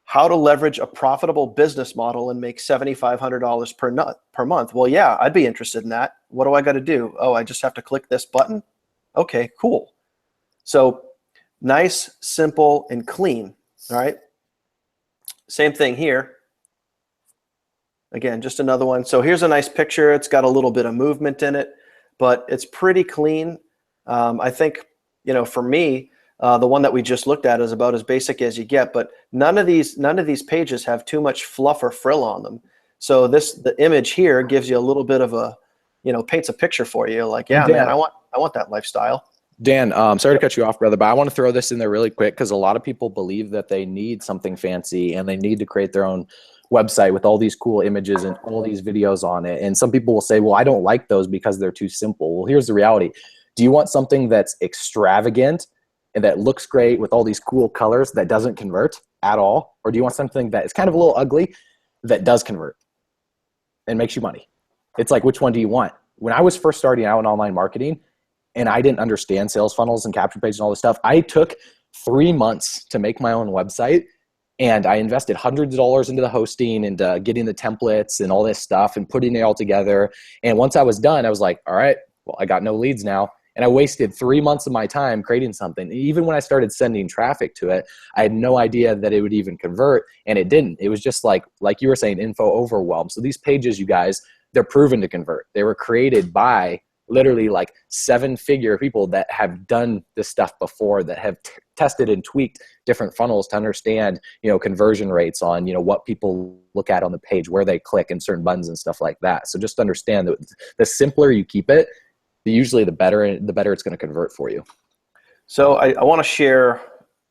how to leverage a profitable business model and make $7,500 per month. Well, yeah, I'd be interested in that. What do I got to do? Oh, I just have to click this button? Okay, cool. So nice, simple, and clean, all right? Same thing here. Again, just another one. So here's a nice picture. It's got a little bit of movement in it, but it's pretty clean. I think, for me, the one that we just looked at is about as basic as you get, but none of these pages have too much fluff or frill on them. So the image here gives you a little bit of a, paints a picture for you. Like, yeah, man, I want that lifestyle. Dan, sorry to cut you off, brother, but I want to throw this in there really quick because a lot of people believe that they need something fancy and they need to create their own website with all these cool images and all these videos on it. And some people will say, well, I don't like those because they're too simple. Well, here's the reality. Do you want something that's extravagant and that looks great with all these cool colors that doesn't convert at all? Or do you want something that is kind of a little ugly that does convert and makes you money? It's like, which one do you want? When I was first starting out in online marketing and I didn't understand sales funnels and capture pages and all this stuff, I took 3 months to make my own website. And I invested hundreds of dollars into the hosting and getting the templates and all this stuff and putting it all together. And once I was done, I was like, all right, well, I got no leads now. And I wasted 3 months of my time creating something. Even when I started sending traffic to it, I had no idea that it would even convert, and it didn't. It was just like you were saying, info overwhelm. So these pages, you guys, they're proven to convert. They were created by literally like 7-figure people that have done this stuff before, that have tested and tweaked different funnels to understand, conversion rates on, what people look at on the page, where they click and certain buttons and stuff like that. So just understand that the simpler you keep it, usually the better it's going to convert for you. So I want to share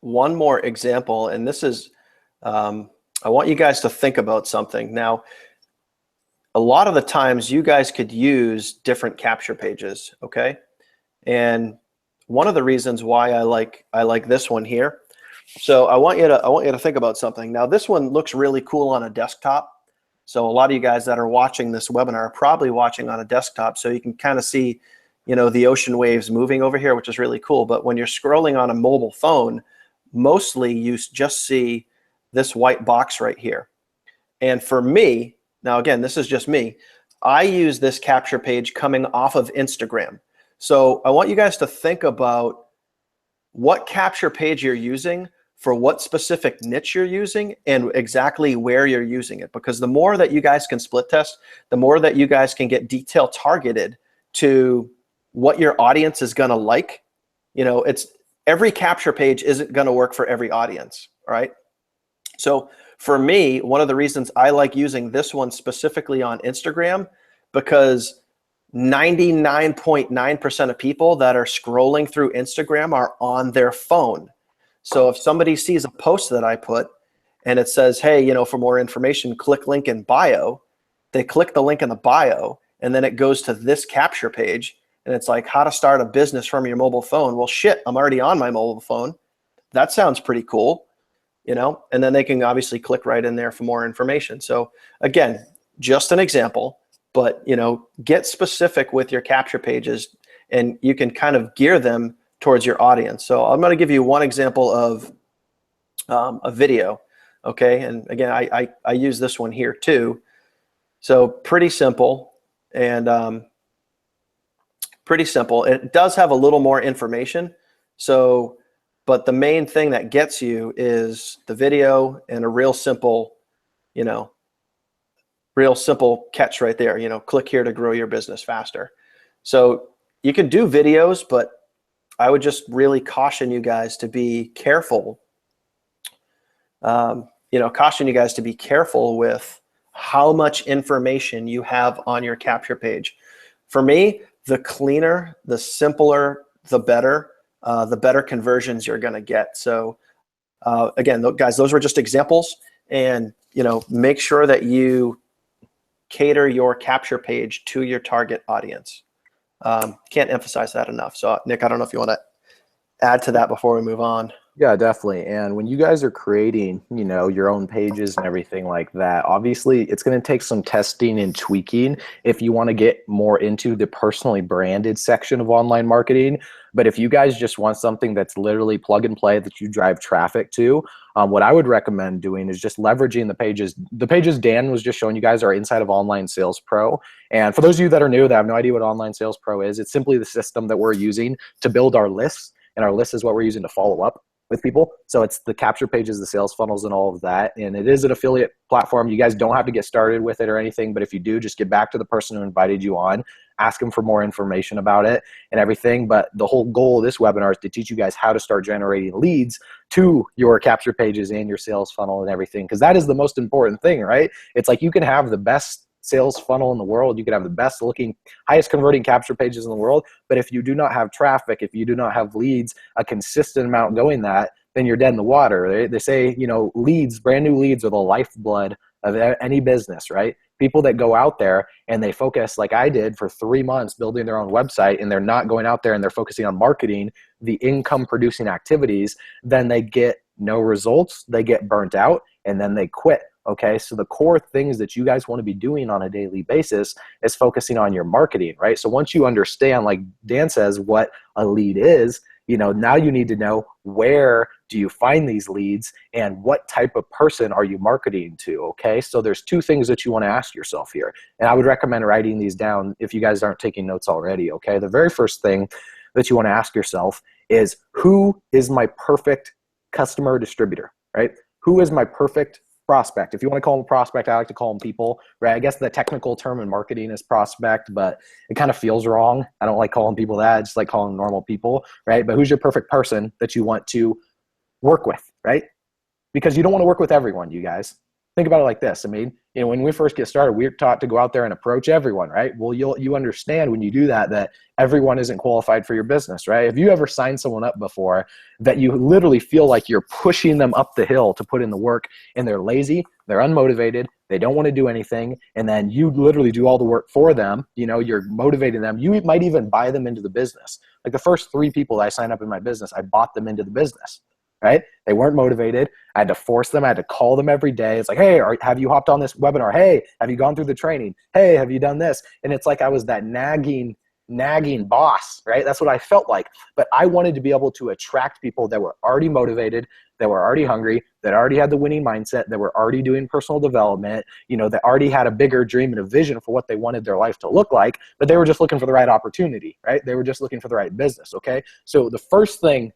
one more example, and this is, I want you guys to think about something. Now, a lot of the times you guys could use different capture pages, okay? And one of the reasons why I like this one here. So I want you to think about something. Now, this one looks really cool on a desktop. So a lot of you guys that are watching this webinar are probably watching on a desktop, so you can kind of see, you know, the ocean waves moving over here, which is really cool. But when you're scrolling on a mobile phone, mostly you just see this white box right here. And for me, now again, this is just me, I use this capture page coming off of Instagram. So I want you guys to think about what capture page you're using for what specific niche you're using and exactly where you're using it. Because the more that you guys can split test, the more that you guys can get detail targeted to what your audience is gonna like. You know, every capture page isn't gonna work for every audience, all right? So for me, one of the reasons I like using this one specifically on Instagram, because 99.9% of people that are scrolling through Instagram are on their phone. So if somebody sees a post that I put and it says, hey, you know, for more information, click link in bio, they click the link in the bio, and then it goes to this capture page, and it's like how to start a business from your mobile phone. Well, shit, I'm already on my mobile phone. That sounds pretty cool, you know, and then they can obviously click right in there for more information. So again, just an example, but, you know, get specific with your capture pages and you can kind of gear them towards your audience. So I'm going to give you one example of a video, okay? And again, I use this one here too. So pretty simple and pretty simple. It does have a little more information. So, but the main thing that gets you is the video and a real simple, you know, real simple catch right there, you know, click here to grow your business faster. So you can do videos, but I would just really caution you guys to be careful. You know, caution you guys to be careful with how much information you have on your capture page. For me, the cleaner, the simpler, the better conversions you're going to get. So again, guys, those were just examples, and you know, make sure that you cater your capture page to your target audience. Can't emphasize that enough. So Nick, I don't know if you want to add to that before we move on. Yeah, definitely. And when you guys are creating, you know, your own pages and everything like that, obviously it's going to take some testing and tweaking if you want to get more into the personally branded section of online marketing. But if you guys just want something that's literally plug and play that you drive traffic to, what I would recommend doing is just leveraging the pages. The pages Dan was just showing you guys are inside of Online Sales Pro. And for those of you that are new that have no idea what Online Sales Pro is, it's simply the system that we're using to build our lists. And our list is what we're using to follow up with people. So it's the capture pages, the sales funnels, and all of that. And it is an affiliate platform. You guys don't have to get started with it or anything, but if you do, just get back to the person who invited you on, ask them for more information about it and everything. But the whole goal of this webinar is to teach you guys how to start generating leads to your capture pages and your sales funnel and everything, because that is the most important thing, right? It's like you can have the best sales funnel in the world, you can have the best looking, highest converting capture pages in the world, but if you do not have traffic, if you do not have leads, a consistent amount going that, then you're dead in the water. They say, you know, leads, brand new leads are the lifeblood of any business, right? People that go out there and they focus like I did for 3 months building their own website, and they're not going out there and they're focusing on marketing the income producing activities, then they get no results, they get burnt out, and then they quit. Okay, so the core things that you guys want to be doing on a daily basis is focusing on your marketing, right? So once you understand, like Dan says, what a lead is, you know, now you need to know where do you find these leads and what type of person are you marketing to, okay? So there's two things that you want to ask yourself here. And I would recommend writing these down if you guys aren't taking notes already, okay? The very first thing that you want to ask yourself is, who is my perfect customer distributor, right? Who is my perfect prospect? If you want to call them prospect, I like to call them people, right? I guess the technical term in marketing is prospect, but it kind of feels wrong. I don't like calling people that. I just like calling them normal people, right? But who's your perfect person that you want to work with, right? Because you don't want to work with everyone, you guys. Think about it like this. I mean, when we first get started, we're taught to go out there and approach everyone, right? Well, you understand when you do that everyone isn't qualified for your business, right? Have you ever signed someone up before that you literally feel like you're pushing them up the hill to put in the work, and they're lazy, they're unmotivated, they don't want to do anything, and then you literally do all the work for them, you're motivating them. You might even buy them into the business. Like the first 3 people that I signed up in my business, I bought them into the business. Right? They weren't motivated. I had to force them. I had to call them every day. It's like, hey, have you hopped on this webinar? Hey, have you gone through the training? Hey, have you done this? And it's like I was that nagging boss, right? That's what I felt like. But I wanted to be able to attract people that were already motivated, that were already hungry, that already had the winning mindset, that were already doing personal development, that already had a bigger dream and a vision for what they wanted their life to look like, but they were just looking for the right opportunity, right? They were just looking for the right business, okay? So the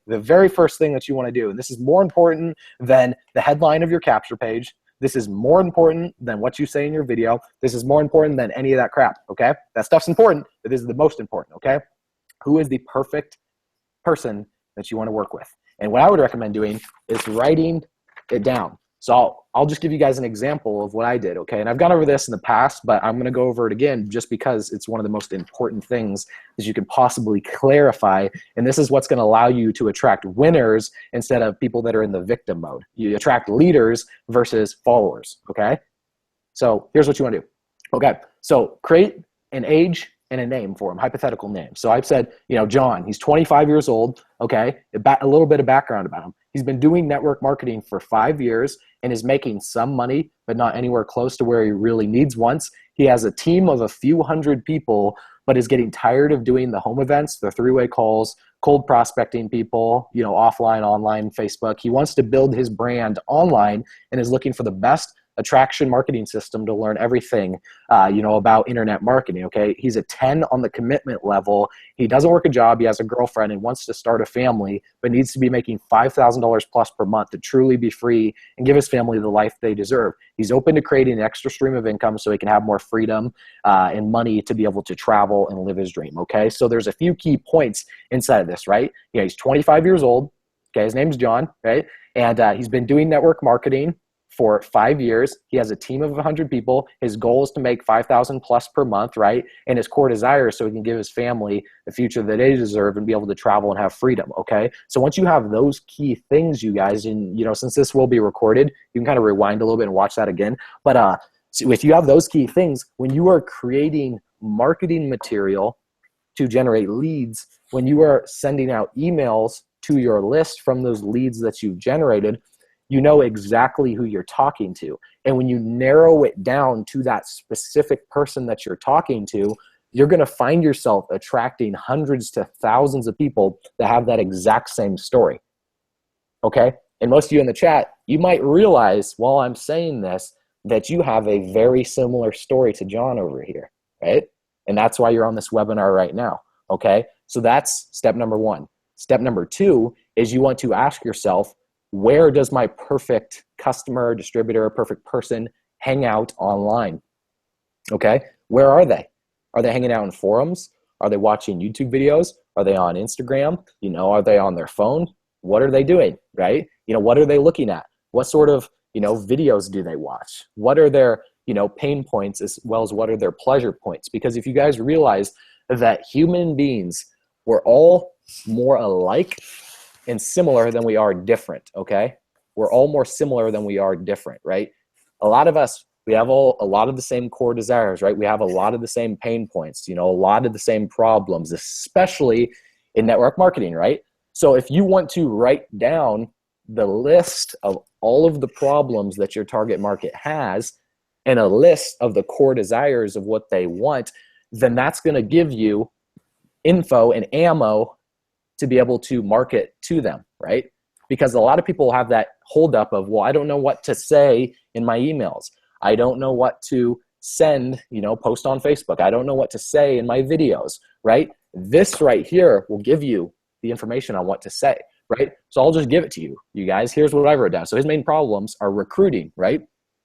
very first thing that you want to do, and this is more important than the headline of your capture page, this is more important than what you say in your video, this is more important than any of that crap, okay? That stuff's important, but this is the most important, okay? Who is the perfect person that you want to work with? And what I would recommend doing is writing it down. So I'll just give you guys an example of what I did, okay? And I've gone over this in the past, but I'm going to go over it again just because it's one of the most important things that you can possibly clarify. And this is what's going to allow you to attract winners instead of people that are in the victim mode. You attract leaders versus followers, okay? So here's what you want to do. Okay, so create an age and a name for him, hypothetical name. So I've said, John, he's 25 years old, okay? A little bit of background about him. He's been doing network marketing for 5 years and is making some money, but not anywhere close to where he really needs once. He has a team of a few hundred people, but is getting tired of doing the home events, the 3-way calls, cold prospecting people, offline, online, Facebook. He wants to build his brand online and is looking for the best attraction marketing system to learn everything, about internet marketing, okay? He's a 10 on the commitment level. He doesn't work a job. He has a girlfriend and wants to start a family, but needs to be making $5,000 plus per month to truly be free and give his family the life they deserve. He's open to creating an extra stream of income so he can have more freedom and money to be able to travel and live his dream, okay? So there's a few key points inside of this, right? He's 25 years old, okay? His name's John, right? And he's been doing network marketing for 5 years. He has a team of 100 people. His goal is to make 5,000 plus per month, right? And his core desire is so he can give his family the future that they deserve and be able to travel and have freedom, okay? So once you have those key things, you guys, and since this will be recorded, you can kind of rewind a little bit and watch that again. But so if you have those key things, when you are creating marketing material to generate leads, when you are sending out emails to your list from those leads that you've generated, you know exactly who you're talking to. And when you narrow it down to that specific person that you're talking to, you're going to find yourself attracting hundreds to thousands of people that have that exact same story. Okay? And most of you in the chat, you might realize while I'm saying this that you have a very similar story to John over here, right? And that's why you're on this webinar right now. Okay? So that's step number 1. Step number 2 is you want to ask yourself, where does my perfect customer, distributor, perfect person hang out online? Okay, where are they? Are they hanging out in forums? Are they watching YouTube videos? Are they on Instagram? Are they on their phone? What are they doing, right? What are they looking at? What sort of, videos do they watch? What are their, pain points as well as what are their pleasure points? Because if you guys realize that human beings, we're all more alike and similar than we are different, okay? We're all more similar than we are different, right? A lot of us, we have a lot of the same core desires, right? We have a lot of the same pain points, a lot of the same problems, especially in network marketing, right? So if you want to write down the list of all of the problems that your target market has and a list of the core desires of what they want, then that's going to give you info and ammo to be able to market to them, right? Because a lot of people have that holdup of, well, I don't know what to say in my emails. I don't know what to send, post on Facebook. I don't know what to say in my videos, right? This right here will give you the information on what to say, right? So I'll just give it to you. You guys, here's what I wrote down. So his main problems are recruiting, right?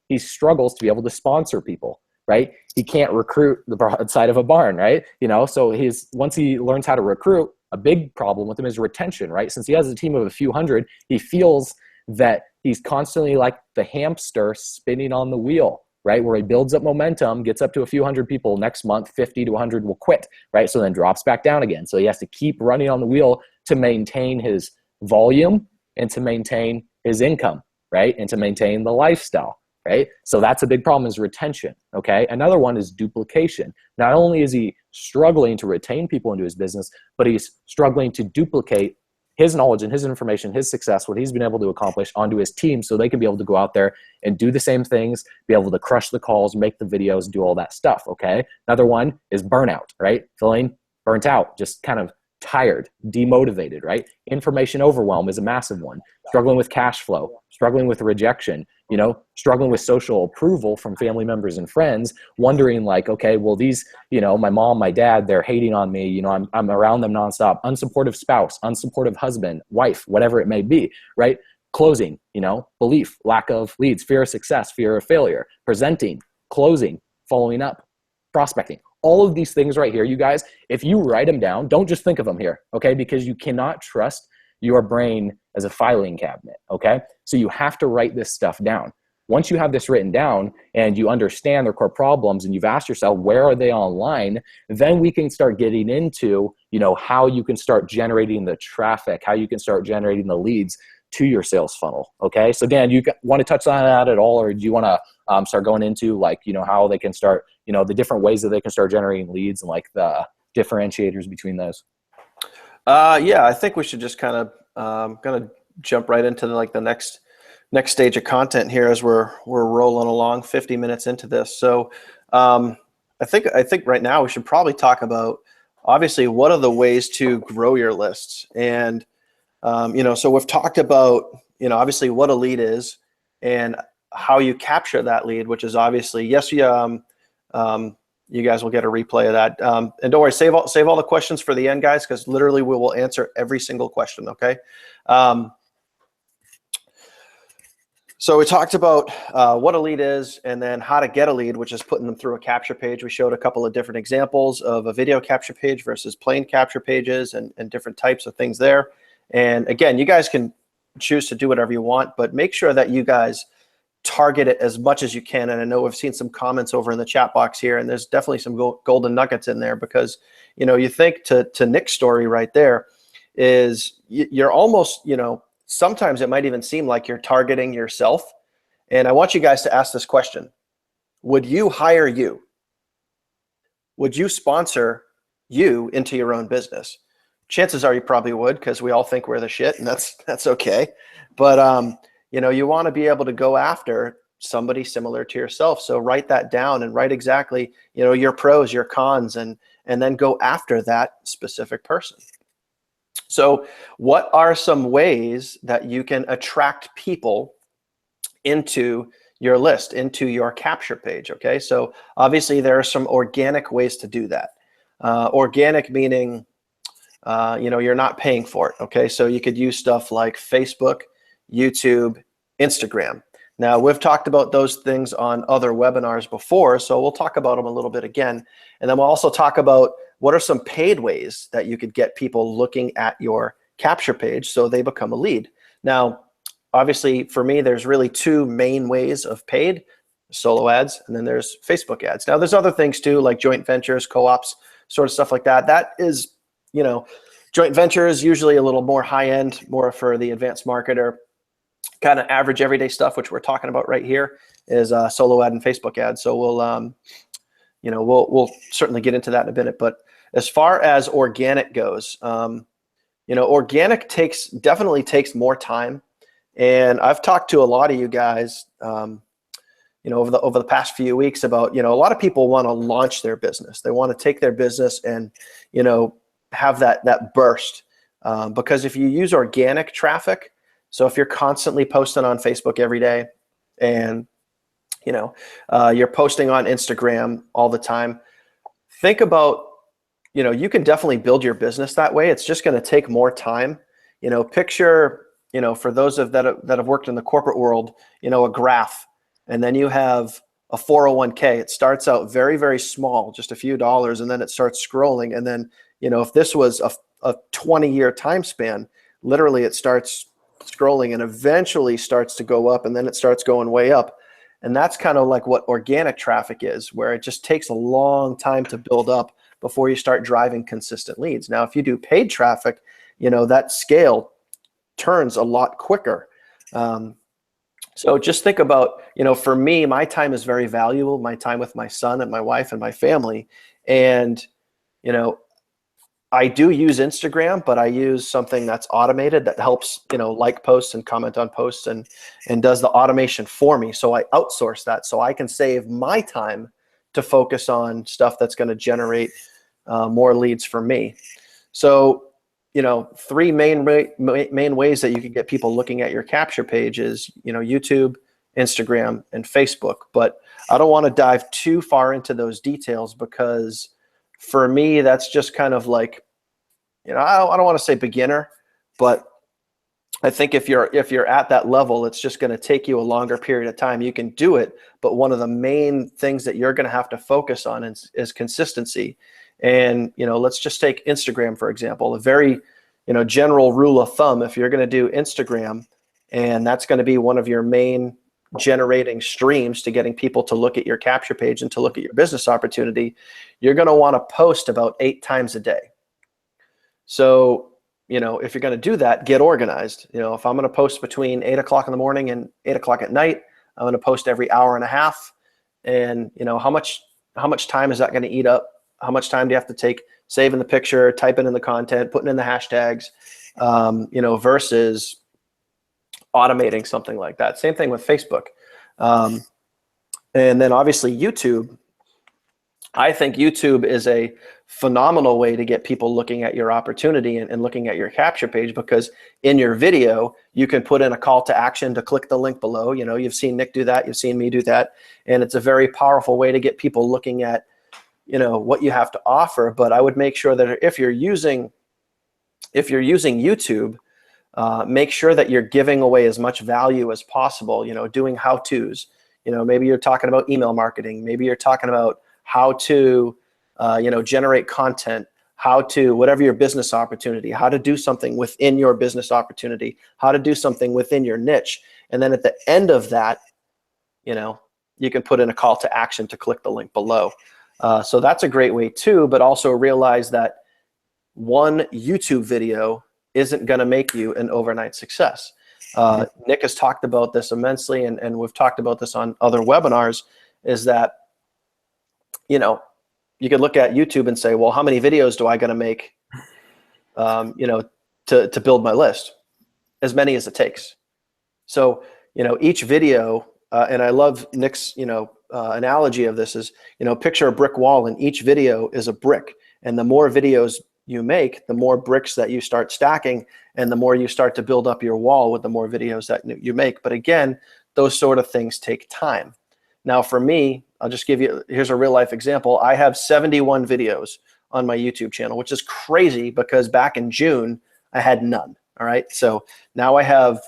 He struggles to be able to sponsor people, right? He can't recruit the broadside of a barn, right? So once he learns how to recruit, a big problem with him is retention, right? Since he has a team of a few hundred, he feels that he's constantly like the hamster spinning on the wheel, right? Where he builds up momentum, gets up to a few hundred people. Next month, 50 to 100 will quit, right? So then drops back down again. So he has to keep running on the wheel to maintain his volume and to maintain his income, right? And to maintain the lifestyle, right? So that's a big problem, is retention, okay? Another one is duplication. Not only is he struggling to retain people into his business, but he's struggling to duplicate his knowledge and his information, his success, what he's been able to accomplish onto his team, so they can be able to go out there and do the same things, be able to crush the calls, make the videos, do all that stuff, okay? Another one is burnout, right? Feeling burnt out, just kind of tired, demotivated, right? Information overwhelm is a massive one. Struggling with cash flow, struggling with rejection, struggling with social approval from family members and friends, wondering like, okay, well, these, my mom, my dad, they're hating on me, I'm around them nonstop. Unsupportive spouse, unsupportive husband, wife, whatever it may be, right? Closing, belief, lack of leads, fear of success, fear of failure, presenting, closing, following up, prospecting. All of these things right here, you guys, if you write them down, don't just think of them here, okay? Because you cannot trust your brain as a filing cabinet, okay? So you have to write this stuff down. Once you have this written down and you understand their core problems and you've asked yourself, where are they online? Then we can start getting into, how you can start generating the traffic, how you can start generating the leads to your sales funnel, okay? So Dan, you want to touch on that at all, or do you want to start going into like, how they can start, the different ways that they can start generating leads and like the differentiators between those? Yeah, I think we should just kind of jump right into the next stage of content here as we're rolling along 50 minutes into this. So I think right now we should probably talk about, obviously, what are the ways to grow your lists. And so we've talked about, obviously what a lead is and how you capture that lead, which is obviously, yes, you guys will get a replay of that. And don't worry, save all the questions for the end, guys, because literally we will answer every single question, okay? So we talked about what a lead is and then how to get a lead, which is putting them through a capture page. We showed a couple of different examples of a video capture page versus plain capture pages and different types of things there. And again, you guys can choose to do whatever you want, but make sure that you guys target it as much as you can. And I know we've seen some comments over in the chat box here, and there's definitely some golden nuggets in there, because, you think to Nick's story right there is you're almost, sometimes it might even seem like you're targeting yourself. And I want you guys to ask this question. Would you hire you? Would you sponsor you into your own business? Chances are you probably would, because we all think we're the shit, and that's okay. But you want to be able to go after somebody similar to yourself. So write that down and write exactly, your pros, your cons, and then go after that specific person. So what are some ways that you can attract people into your list, into your capture page? Okay, so obviously there are some organic ways to do that. Organic meaning, you're not paying for it. Okay, so you could use stuff like Facebook, YouTube, Instagram. Now, we've talked about those things on other webinars before, so we'll talk about them a little bit again. And then we'll also talk about what are some paid ways that you could get people looking at your capture page so they become a lead. Now, obviously, for me, there's really two main ways of paid: solo ads, and then there's Facebook ads. Now, there's other things too, like joint ventures, co-ops, sort of stuff like that. That is, joint ventures, usually a little more high-end, more for the advanced marketer. Kind of average everyday stuff, which we're talking about right here, is solo ad and Facebook ads. So we'll certainly get into that in a minute. But as far as organic goes, organic definitely takes more time. And I've talked to a lot of you guys, over the past few weeks about, a lot of people want to launch their business. They want to take their business and, have that burst. Because if you use organic traffic, so if you're constantly posting on Facebook every day and, you're posting on Instagram all the time, think about, you can definitely build your business that way. It's just going to take more time. Picture, for those that have worked in the corporate world, a graph, and then you have a 401k. It starts out very, very small, just a few dollars, and then it starts scrolling. And then, if this was a 20-year time span, literally it starts scrolling and eventually starts to go up, and then it starts going way up. And that's kind of like what organic traffic is, where it just takes a long time to build up before you start driving consistent leads. Now, if you do paid traffic, that scale turns a lot quicker. So just think about, for me, my time is very valuable, my time with my son and my wife and my family. And, I do use Instagram, but I use something that's automated that helps, like posts and comment on posts and does the automation for me. So I outsource that so I can save my time to focus on stuff that's going to generate more leads for me. So, three main ways that you can get people looking at your capture page is, YouTube, Instagram, and Facebook. But I don't want to dive too far into those details because for me, that's just kind of like, I don't want to say beginner, but I think if you're at that level, it's just going to take you a longer period of time. You can do it, but one of the main things that you're going to have to focus on is consistency. And, let's just take Instagram, for example, a very, general rule of thumb. If you're going to do Instagram and that's going to be one of your main generating streams to getting people to look at your capture page and to look at your business opportunity, you're going to want to post about 8 times a day. So, if you're going to do that, get organized. If I'm going to post between 8 o'clock in the morning and 8 o'clock at night, I'm going to post every hour and a half. And, how much time is that going to eat up? How much time do you have to take saving the picture, typing in the content, putting in the hashtags, versus automating something like that? Same thing with Facebook. And then obviously YouTube. I think YouTube is a phenomenal way to get people looking at your opportunity and looking at your capture page, because in your video, you can put in a call to action to click the link below. You've seen Nick do that. You've seen me do that. And it's a very powerful way to get people looking at, what you have to offer. But I would make sure that if you're using YouTube, make sure that you're giving away as much value as possible, doing how-tos. Maybe you're talking about email marketing. Maybe you're talking about how to, generate content, how to, whatever your business opportunity, how to do something within your business opportunity, how to do something within your niche. And then at the end of that, you can put in a call to action to click the link below. So that's a great way too, but also realize that one YouTube video isn't going to make you an overnight success. Nick has talked about this immensely, and we've talked about this on other webinars, is that, you could look at YouTube and say, well, how many videos do I got to make, to build my list? As many as it takes. So, each video, and I love Nick's, analogy of this is, picture a brick wall, and each video is a brick. And the more videos you make, the more bricks that you start stacking, and the more you start to build up your wall with the more videos that you make. But again, those sort of things take time. Now for me, I'll just give you, here's a real life example. I have 71 videos on my YouTube channel, which is crazy because back in June, I had none. All right. So now I have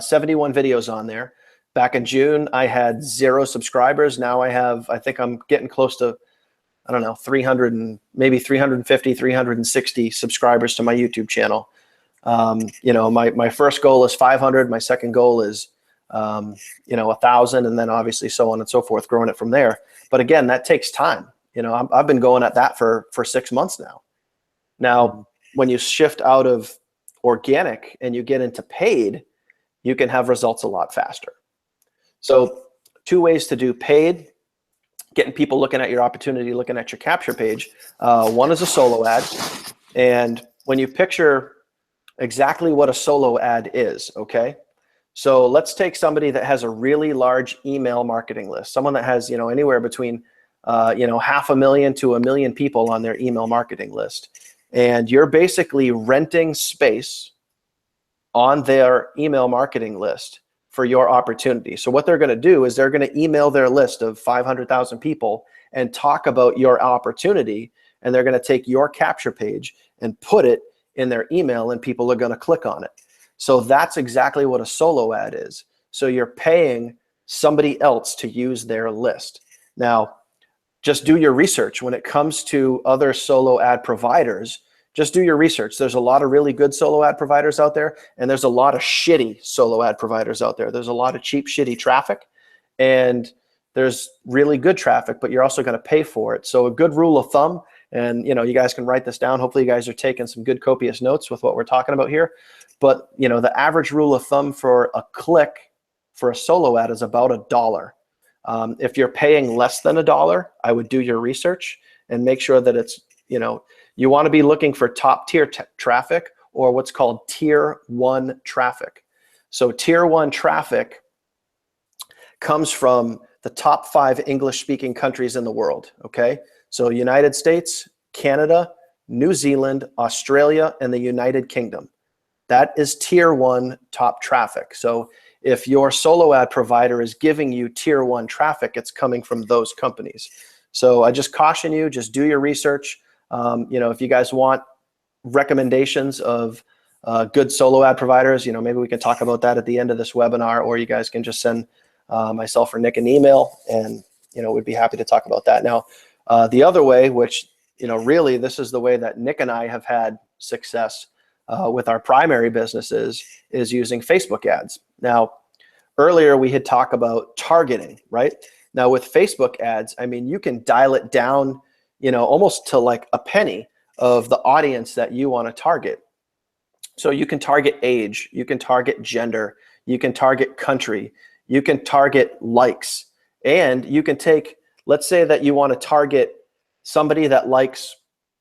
71 videos on there. Back in June, I had 0 subscribers. Now I think I'm getting close to, I don't know, 300 and maybe 350, 360 subscribers to my YouTube channel. My first goal is 500. My second goal is, 1,000, and then obviously so on and so forth, growing it from there. But again, that takes time. I've been going at that for 6 months now. Now, when you shift out of organic and you get into paid, you can have results a lot faster. So 2 ways to do paid, getting people looking at your opportunity, looking at your capture page. One is a solo ad. And when you picture exactly what a solo ad is, okay? So let's take somebody that has a really large email marketing list, someone that has, anywhere between, 500,000 to 1 million people on their email marketing list. And you're basically renting space on their email marketing list for your opportunity. So what they're going to do is they're going to email their list of 500,000 people and talk about your opportunity. And they're going to take your capture page and put it in their email, and people are going to click on it. So that's exactly what a solo ad is. So you're paying somebody else to use their list. Now, just do your research. When it comes to other solo ad providers, just do your research. There's a lot of really good solo ad providers out there, and there's a lot of shitty solo ad providers out there. There's a lot of cheap, shitty traffic. and there's really good traffic, but you're also going to pay for it. So a good rule of thumb, and you guys can write this down. Hopefully you guys are taking some good copious notes with what we're talking about here. But the average rule of thumb for a click for a solo ad is about $1. If you're paying less than $1, I would do your research and make sure that it's, you want to be looking for top tier traffic, or what's called tier 1 traffic. So tier 1 traffic comes from the top 5 English speaking countries in the world. Okay. So United States, Canada, New Zealand, Australia, and the United Kingdom. That is tier 1 top traffic. So if your solo ad provider is giving you tier 1 traffic, it's coming from those companies. So I just caution you, just do your research. If you guys want recommendations of good solo ad providers, maybe we can talk about that at the end of this webinar, or you guys can just send myself or Nick an email, and we'd be happy to talk about that. Now, the other way, which really this is the way that Nick and I have had success with our primary businesses, is using Facebook ads. Now, earlier we had talked about targeting, right? Now with Facebook ads, I mean, you can dial it down, almost to like a penny of the audience that you want to target. So you can target age, you can target gender, you can target country, you can target likes, and you can take, let's say that you want to target somebody that likes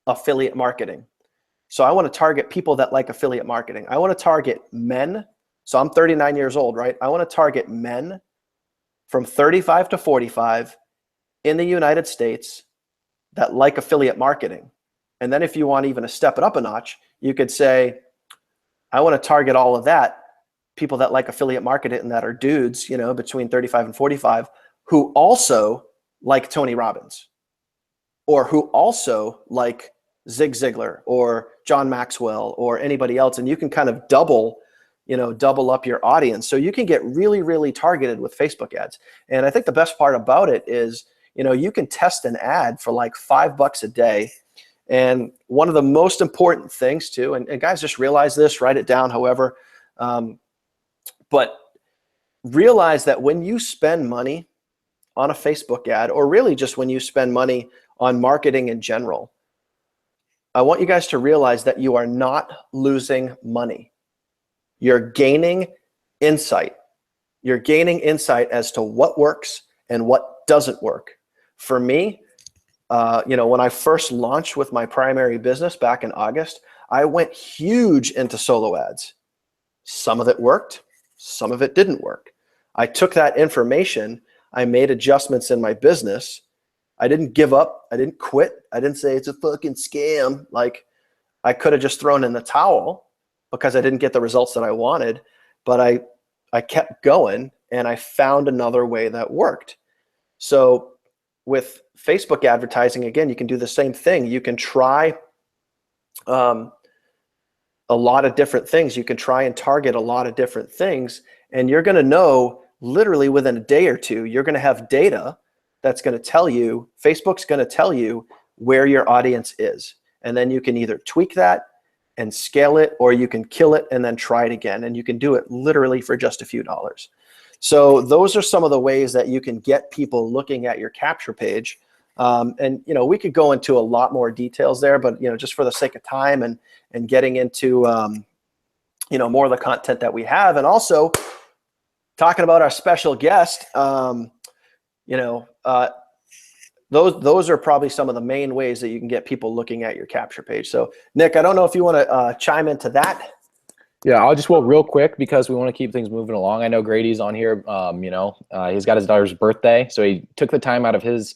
affiliate marketing. So I want to target people that like affiliate marketing. I want to target men. So I'm 39 years old, right? I want to target men from 35 to 45 in the United States that like affiliate marketing. And then if you want even to step it up a notch, you could say, I want to target all of that, people that like affiliate marketing and that are dudes, between 35 and 45, who also like Tony Robbins, or who also like Zig Ziglar or John Maxwell or anybody else. And you can kind of double up your audience. So you can get really, really targeted with Facebook ads. And I think the best part about it is, you can test an ad for like $5 a day. And one of the most important things too, and guys, just realize this, write it down, however, but realize that when you spend money on a Facebook ad, or really just when you spend money on marketing in general, I want you guys to realize that you are not losing money. You're gaining insight. You're gaining insight as to what works and what doesn't work. For me, when I first launched with my primary business back in August, I went huge into solo ads. Some of it worked, some of it didn't work. I took that information, I made adjustments in my business. I didn't give up. I didn't quit. I didn't say it's a fucking scam. Like, I could have just thrown in the towel because I didn't get the results that I wanted, but I kept going and I found another way that worked. So with Facebook advertising, again, you can do the same thing. You can try a lot of different things. You can try and target a lot of different things, and you're going to know literally within a day or two, you're going to have data that's going to tell you, Facebook's going to tell you where your audience is. And then you can either tweak that and scale it, or you can kill it and then try it again. And you can do it literally for just a few dollars. So those are some of the ways that you can get people looking at your capture page. And we could go into a lot more details there, but just for the sake of time and getting into more of the content that we have, and also talking about our special guest, those are probably some of the main ways that you can get people looking at your capture page. So Nick, I don't know if you want to chime into that. Yeah, I'll just real quick because we want to keep things moving along. I know Grady's on here. He's got his daughter's birthday, so he took the time out of his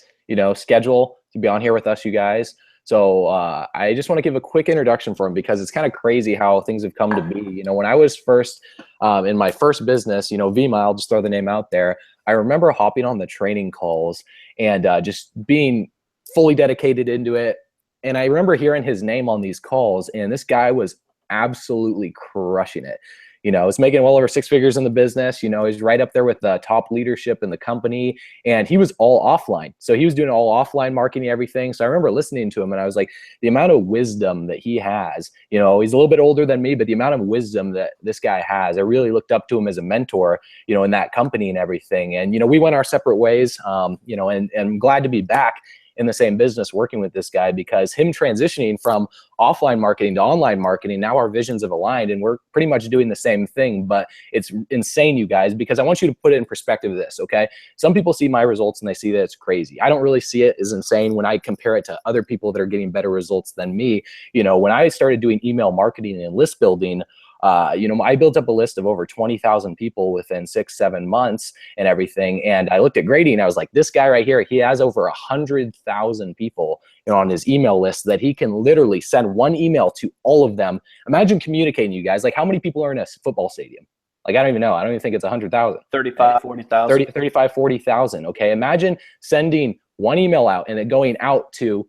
schedule to be on here with us, you guys. So I just want to give a quick introduction for him because it's kind of crazy how things have come to be. When I was first in my first business, VMA, I'll just throw the name out there. I remember hopping on the training calls and just being fully dedicated into it. And I remember hearing his name on these calls, and this guy was absolutely crushing it. is making well over 6 figures in the business. He's right up there with the top leadership in the company, and he was all offline. So he was doing all offline marketing, everything. So I remember listening to him and I was like, the amount of wisdom that he has, he's a little bit older than me, but the amount of wisdom that this guy has, I really looked up to him as a mentor, in that company and everything. And, we went our separate ways, and I'm glad to be back in the same business working with this guy, because him transitioning from offline marketing to online marketing, now our visions have aligned and we're pretty much doing the same thing. But it's insane, you guys, because I want you to put it in perspective of this, okay? Some people see my results and they see that it's crazy. I don't really see it as insane when I compare it to other people that are getting better results than me. When I started doing email marketing and list building, I built up a list of over 20,000 people within 6-7 months and everything. And I looked at Grady and I was like, this guy right here, he has over 100,000 people on his email list that he can literally send one email to all of them. Imagine communicating, you guys, like how many people are in a football stadium? Like, I don't even know. I don't even think it's 100,000. 35, 40,000. 35, 40,000. Okay. Imagine sending one email out and it going out to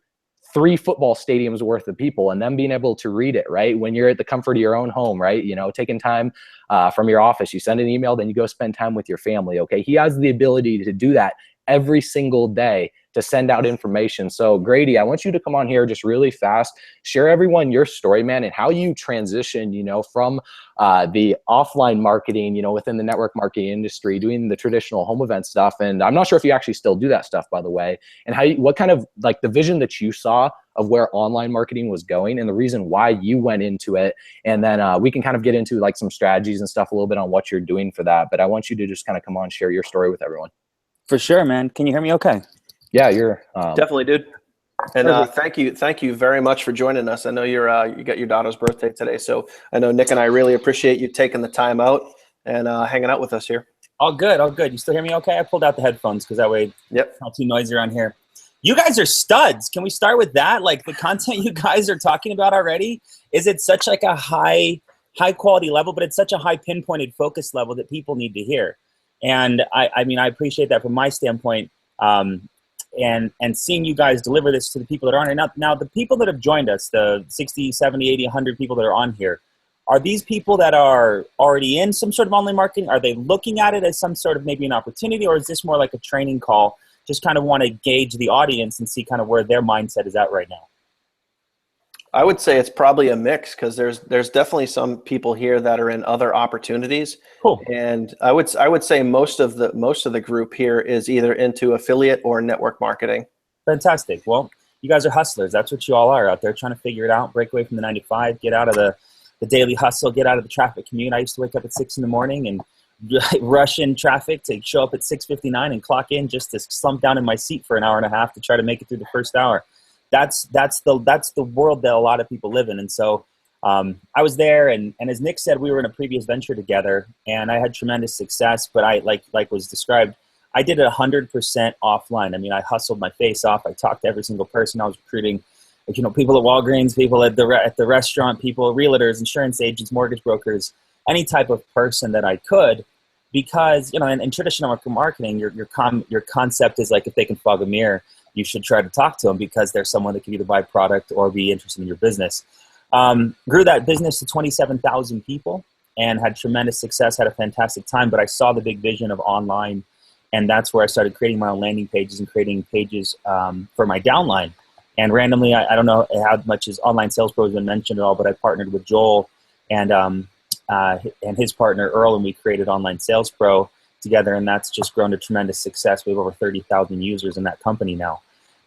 3 football stadiums worth of people and them being able to read it, right? When you're at the comfort of your own home, right? Taking time from your office, you send an email, then you go spend time with your family, okay? He has the ability to do that every single day to send out information. So Grady, I want you to come on here just really fast, share everyone your story, man, and how you transition, from the offline marketing, within the network marketing industry, doing the traditional home event stuff. And I'm not sure if you actually still do that stuff, by the way, and what kind of like the vision that you saw of where online marketing was going and the reason why you went into it. And then we can kind of get into like some strategies and stuff a little bit on what you're doing for that. But I want you to just kind of come on, share your story with everyone. For sure, man. Can you hear me okay? Yeah, you're definitely, dude. And thank you very much for joining us. I know you got your daughter's birthday today, so I know Nick and I really appreciate you taking the time out and hanging out with us here. All good, all good. You still hear me okay? I pulled out the headphones because that way it's not too noisy around here. You guys are studs. Can we start with that? Like the content you guys are talking about already, is it such like a high quality level, but it's such a high pinpointed focus level that people need to hear. And I mean, I appreciate that from my standpoint. And seeing you guys deliver this to the people that aren't. Now, the people that have joined us, the 60, 70, 80, 100 people that are on here, are these people that are already in some sort of online marketing? Are they looking at it as some sort of maybe an opportunity, or is this more like a training call? Just kind of want to gauge the audience and see kind of where their mindset is at right now. I would say it's probably a mix, because there's definitely some people here that are in other opportunities. Cool. And I would say most of the group here is either into affiliate or network marketing. Fantastic. Well, you guys are hustlers. That's what you all are out there, trying to figure it out, break away from the 9 to 5, get out of the daily hustle, get out of the traffic commute. I used to wake up at 6 in the morning and rush in traffic to show up at 6:59 and clock in just to slump down in my seat for an hour and a half to try to make it through the first hour. That's the world that a lot of people live in. And so I was there, and as Nick said, we were in a previous venture together, and I had tremendous success, but I, like was described, I did it 100% offline. I mean, I hustled my face off. I talked to every single person. I was recruiting, people at Walgreens, people at the restaurant, people, realtors, insurance agents, mortgage brokers, any type of person that I could, because, in traditional marketing, your concept is like, if they can fog a mirror, you should try to talk to them because they're someone that can either buy product or be interested in your business. Grew that business to 27,000 people and had tremendous success, had a fantastic time, but I saw the big vision of online, and that's where I started creating my own landing pages and creating pages for my downline. And randomly, I don't know how much his Online Sales Pro has been mentioned at all, but I partnered with Joel and his partner Earl, and we created Online Sales Pro together, and that's just grown to tremendous success. We have over 30,000 users in that company now,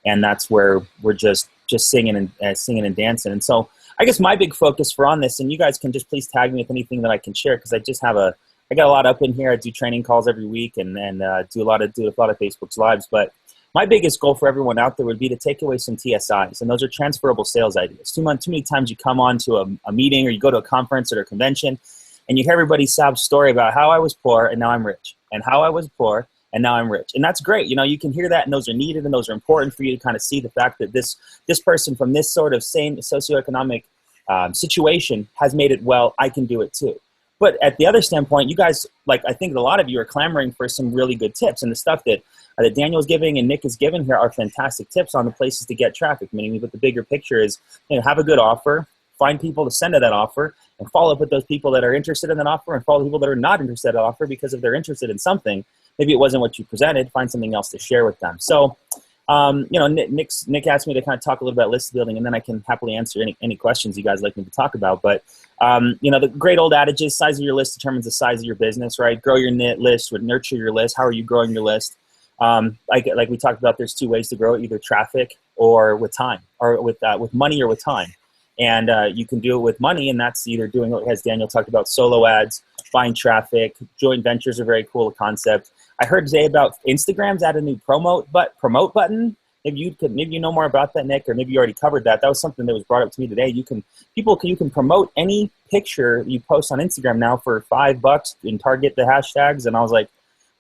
and that's where we're just singing and dancing. And so I guess my big focus for on this, and you guys can just please tag me with anything that I can share, because I got a lot up in here. I do training calls every week and do a lot of Facebook's lives. But my biggest goal for everyone out there would be to take away some TSIs, and those are transferable sales ideas. Too many times you come on to a meeting, or you go to a conference or a convention, and you hear everybody sob story about how I was poor and now I'm rich, and how I was poor and now I'm rich. And that's great. You can hear that, and those are needed, and those are important for you to kind of see the fact that this person from this sort of same socioeconomic situation has made it well. I can do it too. But at the other standpoint, you guys, I think a lot of you are clamoring for some really good tips, and the stuff that Daniel's giving and Nick is giving here are fantastic tips on the places to get traffic. Meaning, but the bigger picture is, have a good offer, find people to send to that offer, and follow up with those people that are interested in that offer, and follow people that are not interested in that offer, because if they're interested in something, maybe it wasn't what you presented, find something else to share with them. So, Nick asked me to kind of talk a little bit about list building, and then I can happily answer any questions you guys like me to talk about. But, the great old adage is size of your list determines the size of your business, right? Grow your list would nurture your list. How are you growing your list? Like we talked about, there's two ways to grow it, either traffic or with time, or with money or with time. And you can do it with money, and that's either doing what, as Daniel talked about, solo ads, buying traffic. Joint ventures are very cool concept. I heard today about Instagram's add a new promote button. Maybe you know more about that, Nick, or maybe you already covered that. That was something that was brought up to me today. You can promote any picture you post on Instagram now for $5 and target the hashtags. And I was like,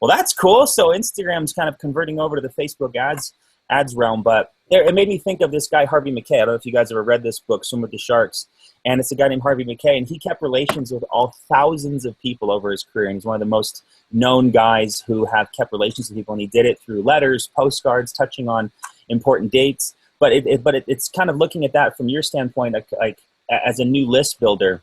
well, that's cool. So Instagram's kind of converting over to the Facebook ads realm. But it made me think of this guy, Harvey Mackay. I don't know if you guys ever read this book, Swim with the Sharks. And it's a guy named Harvey Mackay, and he kept relations with all thousands of people over his career. And he's one of the most known guys who have kept relations with people, and he did it through letters, postcards, touching on important dates. But it's kind of looking at that from your standpoint, like as a new list builder.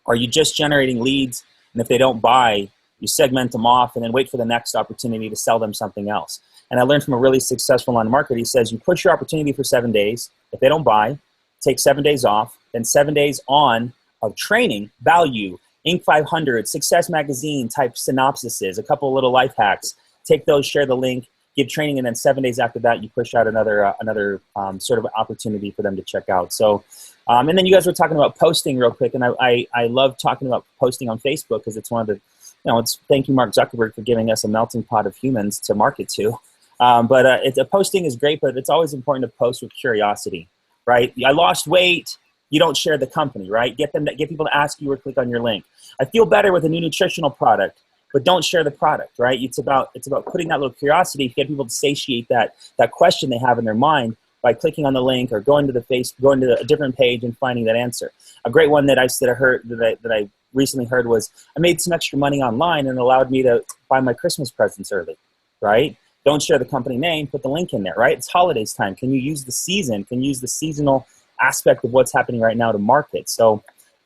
Are you just generating leads, and if they don't buy, you segment them off and then wait for the next opportunity to sell them something else? And I learned from a really successful online marketer, he says you push your opportunity for 7 days. If they don't buy, take 7 days off, then 7 days on of training, value, Inc. 500, Success Magazine type synopsises, a couple of little life hacks. Take those, share the link, give training, and then 7 days after that, you push out another sort of opportunity for them to check out. So, and then you guys were talking about posting real quick, and I love talking about posting on Facebook because it's one of the, thank you, Mark Zuckerberg, for giving us a melting pot of humans to market to. Posting is great, but it's always important to post with curiosity, right? I lost weight. You don't share the company, right? Get people to ask you or click on your link. I feel better with a new nutritional product, but don't share the product, right? It's about putting that little curiosity, get people to satiate that question they have in their mind by clicking on the link or going to a different page and finding that answer. A great one that I recently heard was, I made some extra money online and it allowed me to buy my Christmas presents early, right? Don't share the company name, put the link in there, right? It's holidays time. Can you use the season? Can you use the seasonal aspect of what's happening right now to market? So,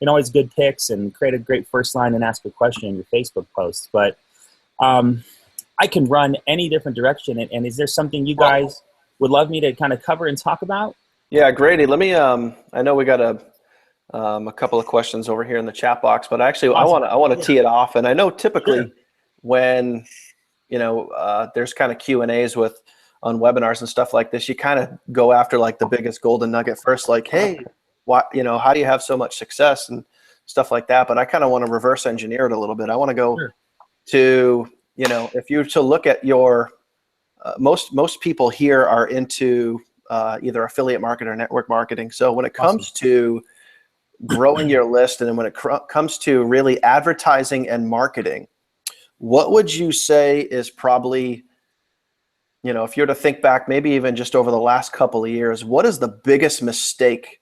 always good picks and create a great first line and ask a question in your Facebook posts. But I can run any different direction. And is there something you guys would love me to kind of cover and talk about? Yeah, Grady, let me, I know we got a couple of questions over here in the chat box, but actually awesome. I want to tee it off. And I know typically when, there's kind of Q&As on webinars and stuff like this, you kind of go after like the biggest golden nugget first, like, hey, how do you have so much success and stuff like that? But I kind of want to reverse engineer it a little bit. I want to go to, if you were to look at your, most people here are into either affiliate marketing or network marketing. So when it comes to growing your list, and then when it comes to really advertising and marketing, what would you say is probably, if you were to think back, maybe even just over the last couple of years, what is the biggest mistake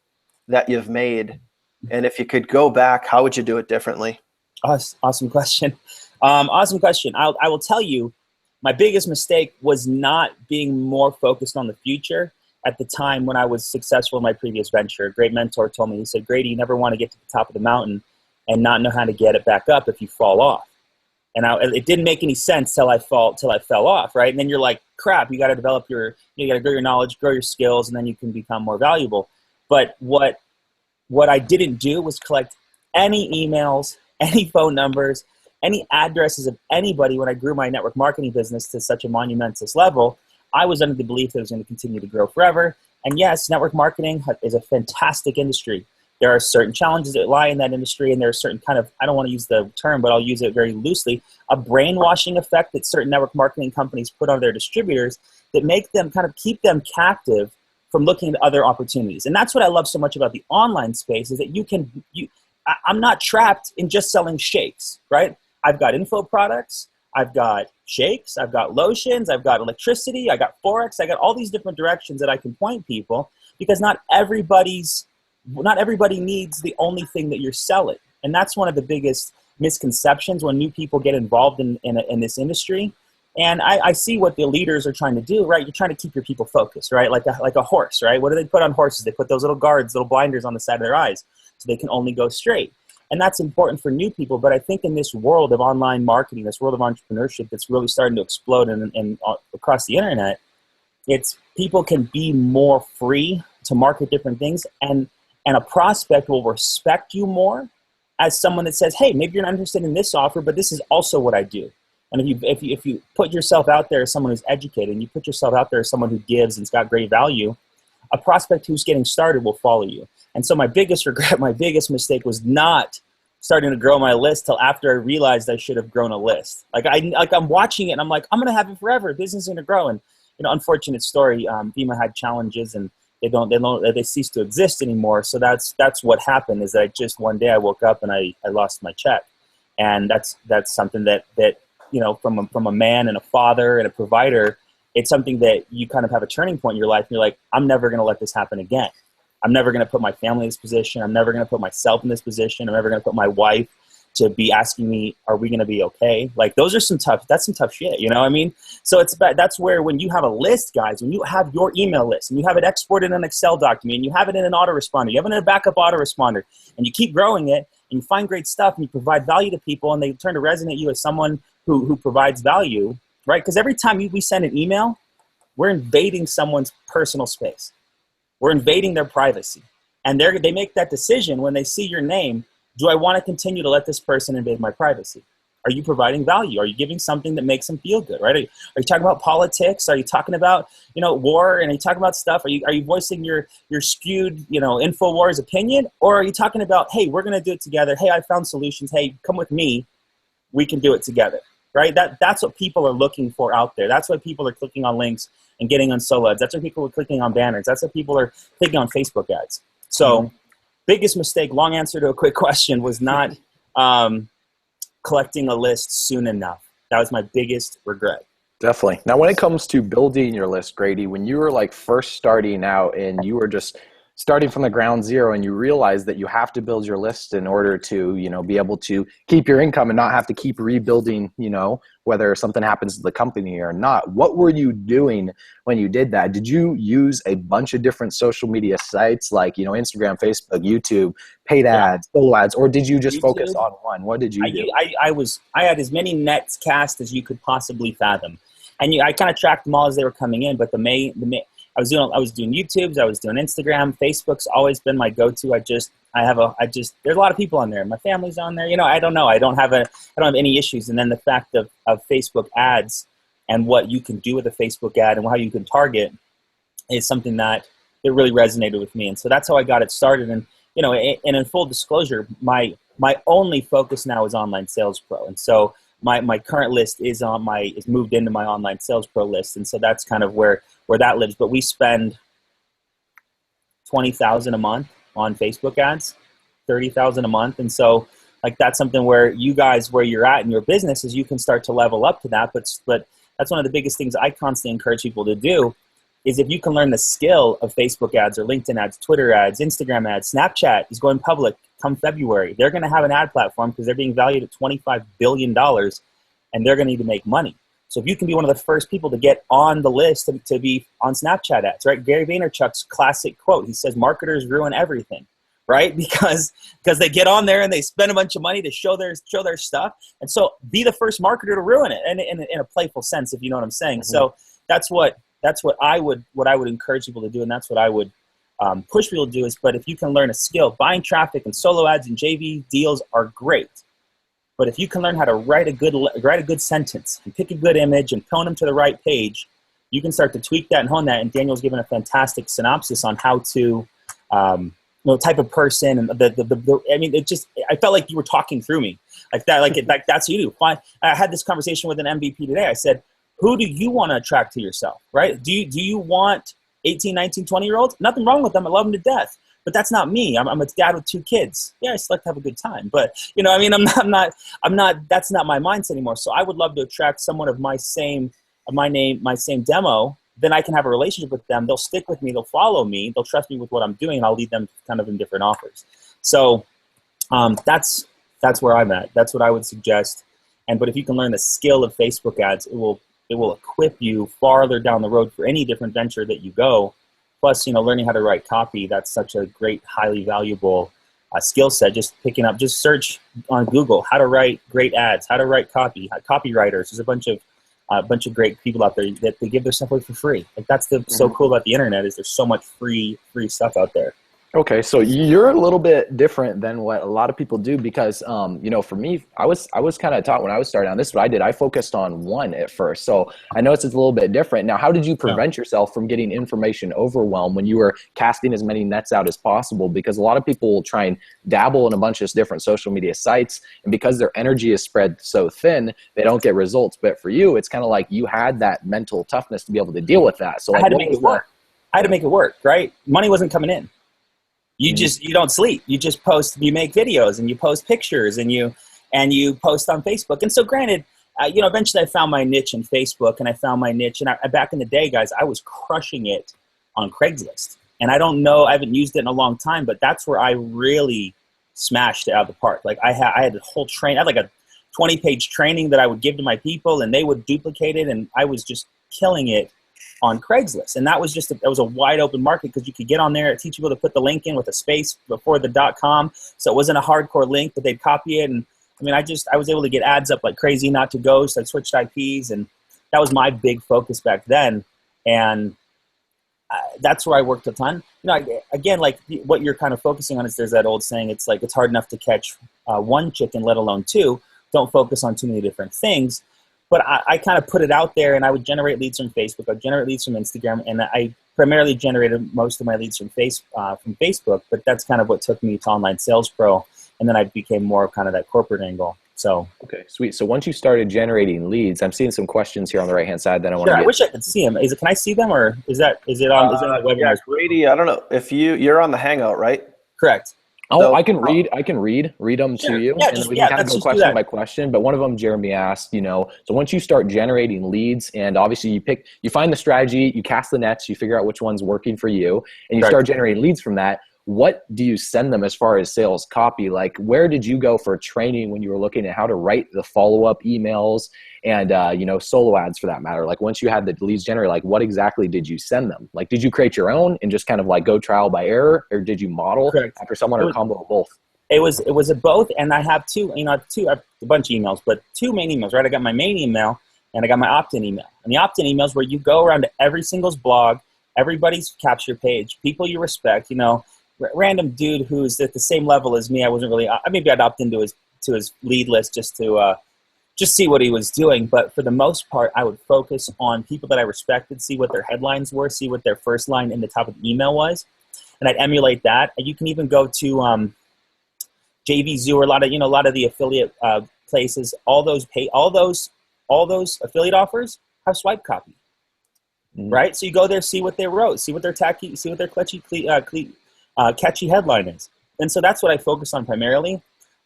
that you've made? And if you could go back, how would you do it differently? Awesome question. Awesome question. I will tell you, my biggest mistake was not being more focused on the future at the time when I was successful in my previous venture. A great mentor told me, he said, Grady, you never want to get to the top of the mountain and not know how to get it back up if you fall off. And it didn't make any sense till I fell off, right? And then you're like, crap, you got to develop you got to grow your knowledge, grow your skills, and then you can become more valuable. But what I didn't do was collect any emails, any phone numbers, any addresses of anybody when I grew my network marketing business to such a monumentous level. I was under the belief that it was going to continue to grow forever. And yes, network marketing is a fantastic industry. There are certain challenges that lie in that industry, and there are certain kind of, I don't want to use the term, but I'll use it very loosely, a brainwashing effect that certain network marketing companies put on their distributors that make them kind of keep them captive from looking at other opportunities. And that's what I love so much about the online space, is that I'm not trapped in just selling shakes, right? I've got info products, I've got shakes, I've got lotions, I've got electricity, I got Forex, I got all these different directions that I can point people, because not everybody needs the only thing that you're selling. And that's one of the biggest misconceptions when new people get involved in this industry. And I see what the leaders are trying to do, right? You're trying to keep your people focused, right? Like a horse, right? What do they put on horses? They put those little guards, little blinders on the side of their eyes so they can only go straight. And that's important for new people. But I think in this world of online marketing, this world of entrepreneurship that's really starting to explode and across the internet, it's people can be more free to market different things, and a prospect will respect you more as someone that says, hey, maybe you're not interested in this offer, but this is also what I do. And if you put yourself out there as someone who's educated, and you put yourself out there as someone who gives and's got great value, a prospect who's getting started will follow you. And so my biggest regret, my biggest mistake was not starting to grow my list till after I realized I should have grown a list. I'm watching it and I'm like, I'm gonna have it forever. Business is gonna grow. And unfortunate story. Vima had challenges and they cease to exist anymore. So that's what happened. Is that just one day I woke up and I lost my check, and that's something that from a man and a father and a provider, it's something that you kind of have a turning point in your life. And you're like, I'm never going to let this happen again. I'm never going to put my family in this position. I'm never going to put myself in this position. I'm never going to put my wife to be asking me, are we going to be okay? Like, that's some tough shit, you know what I mean? So that's where, when you have a list, guys, when you have your email list and you have it exported in an Excel document, and you have it in an autoresponder, you have it in a backup autoresponder, and you keep growing it, and you find great stuff, and you provide value to people, and they turn to resonate you as someone who provides value, right? Because every time we send an email, we're invading someone's personal space. We're invading their privacy. And they make that decision when they see your name. Do I want to continue to let this person invade my privacy? Are you providing value? Are you giving something that makes them feel good, right? Are you talking about politics? Are you talking about, war? And are you talking about stuff? Are you voicing your skewed, InfoWars opinion? Or are you talking about, hey, we're going to do it together. Hey, I found solutions. Hey, come with me. We can do it together, right? That's what people are looking for out there. That's why people are clicking on links and getting on solo ads. That's why people are clicking on banners. That's why people are clicking on Facebook ads. So biggest mistake, long answer to a quick question, was not collecting a list soon enough. That was my biggest regret. Definitely. Now, when it comes to building your list, Grady, when you were first starting out and you were just starting from the ground zero and you realize that you have to build your list in order to, be able to keep your income and not have to keep rebuilding, whether something happens to the company or not. What were you doing when you did that? Did you use a bunch of different social media sites like, Instagram, Facebook, YouTube, paid ads, solo ads, or did you just focus on one? What did you do? I had as many nets cast as you could possibly fathom. And I kind of tracked them all as they were coming in, but I was doing YouTubes, I was doing Instagram, Facebook's always been my go-to. There's a lot of people on there. My family's on there. I don't know. I don't have any issues. And then the fact of Facebook ads and what you can do with a Facebook ad and how you can target is something that it really resonated with me. And so that's how I got it started. And, and in full disclosure, my only focus now is Online Sales Pro. And so my current list is moved into my Online Sales Pro list. And so that's kind of where that lives. But we spend $20,000 a month on Facebook ads, $30,000 a month. And so that's something where you guys, where you're at in your business, is you can start to level up to that. But that's one of the biggest things I constantly encourage people to do, is if you can learn the skill of Facebook ads or LinkedIn ads, Twitter ads, Instagram ads. Snapchat is going public come February. They're going to have an ad platform because they're being valued at $25 billion, and they're going to need to make money. So if you can be one of the first people to get on the list to be on Snapchat ads, right? Gary Vaynerchuk's classic quote, he says, marketers ruin everything, right? Because they get on there and they spend a bunch of money to show their stuff. And so be the first marketer to ruin it, and in a playful sense, if you know what I'm saying. Mm-hmm. So that's what I would encourage people to do, and that's what I would push people to do is, but if you can learn a skill, buying traffic and solo ads and JV deals are great. But if you can learn how to write a good sentence and pick a good image and tone them to the right page, you can start to tweak that and hone that. And Daniel's given a fantastic synopsis on how to, type of person and I felt like you were talking through me like that. That's what you do. I had this conversation with an MVP today. I said, who do you want to attract to yourself, right? Do you want 18, 19, 20-year-olds? Nothing wrong with them. I love them to death. But that's not me. I'm a dad with 2 kids. Yeah, I still like to have a good time. But I'm not. That's not my mindset anymore. So I would love to attract someone of my same demo. Then I can have a relationship with them. They'll stick with me. They'll follow me. They'll trust me with what I'm doing, and I'll lead them kind of in different offers. So that's where I'm at. That's what I would suggest. But if you can learn the skill of Facebook ads, it will equip you farther down the road for any different venture that you go. Plus, learning how to write copy, that's such a great, highly valuable skill set, just picking up, just search on Google, how to write great ads, how to write copy, copywriters. There's a bunch of great people out there that they give their stuff away for free. Like that's the so cool about the internet is there's so much free stuff out there. Okay, so you're a little bit different than what a lot of people do because, you know, for me, I was kind of taught when I was starting on this, what I did, I focused on one at first. So I know it's a little bit different. Now, how did you prevent yourself from getting information overwhelmed when you were casting as many nets out as possible? Because a lot of people will try and dabble in a bunch of different social media sites, and because their energy is spread so thin, they don't get results. But for you, it's kind of like you had that mental toughness to be able to deal with that. So like, I had to make it work. I had to make it work, right? Money wasn't coming in. You don't sleep. You just post, you make videos and you post pictures and you post on Facebook. And so granted, you know, eventually I found my niche in Facebook and I found my niche. And back in the day, guys, I was crushing it on Craigslist. And I don't know, I haven't used it in a long time, but that's where I really smashed it out of the park. Like I had a whole I had like a 20-page training that I would give to my people and they would duplicate it. And I was just killing it on Craigslist. And that was just, it was a wide open market because you could get on there, teach people to put the link in with a space before the .com. So it wasn't a hardcore link, but they'd copy it. And I mean, I was able to get ads up like crazy, not to go. So I switched IPs and that was my big focus back then. And that's where I worked a ton. You know, again, like what you're kind of focusing on is there's that old saying, it's like, it's hard enough to catch one chicken, let alone two. Don't focus on too many different things. But I kind of put it out there and I would generate leads from Facebook. I'd generate leads from Instagram. And I primarily generated most of my leads from Facebook. But that's kind of what took me to Online Sales Pro. And then I became more kind of that corporate angle. So okay, sweet. So once you started generating leads, I'm seeing some questions here on the right-hand side that I want to I wish I could see them. Can I see them or is it on the webinar? Yeah, Grady, I don't know if you're on the Hangout, right? Correct. Oh, So, I can read them to you, Yeah, and then we can kind of go question by question. But one of them, Jeremy asked, you know, so once you start generating leads, and obviously you find the strategy, you cast the nets, you figure out which one's working for you, and you start generating leads from that. What do you send them as far as sales copy? Like, where did you go for training when you were looking at how to write the follow-up emails and, you know, solo ads for that matter? Like, once you had the leads generated, like, what exactly did you send them? Like, did you create your own and just kind of like go trial by error, or did you model after someone or a combo of both? It was a both, and I have I have a bunch of emails, but two main emails, right? I got my main email and I got my opt-in email. And the opt-in email is where you go around to every single's blog, everybody's capture page, people you respect, you know, random dude who's at the same level as me. I wasn't really, maybe I'd opt into his lead list just to see what he was doing. But for the most part, I would focus on people that I respected, see what their headlines were, see what their first line in the top of the email was. And I'd emulate that. And you can even go to JVZoo or a lot of the affiliate places. All those affiliate offers have swipe copy, right? So you go there, see what they wrote, see what their tacky, see what their catchy headline is. And so that's what I focus on primarily.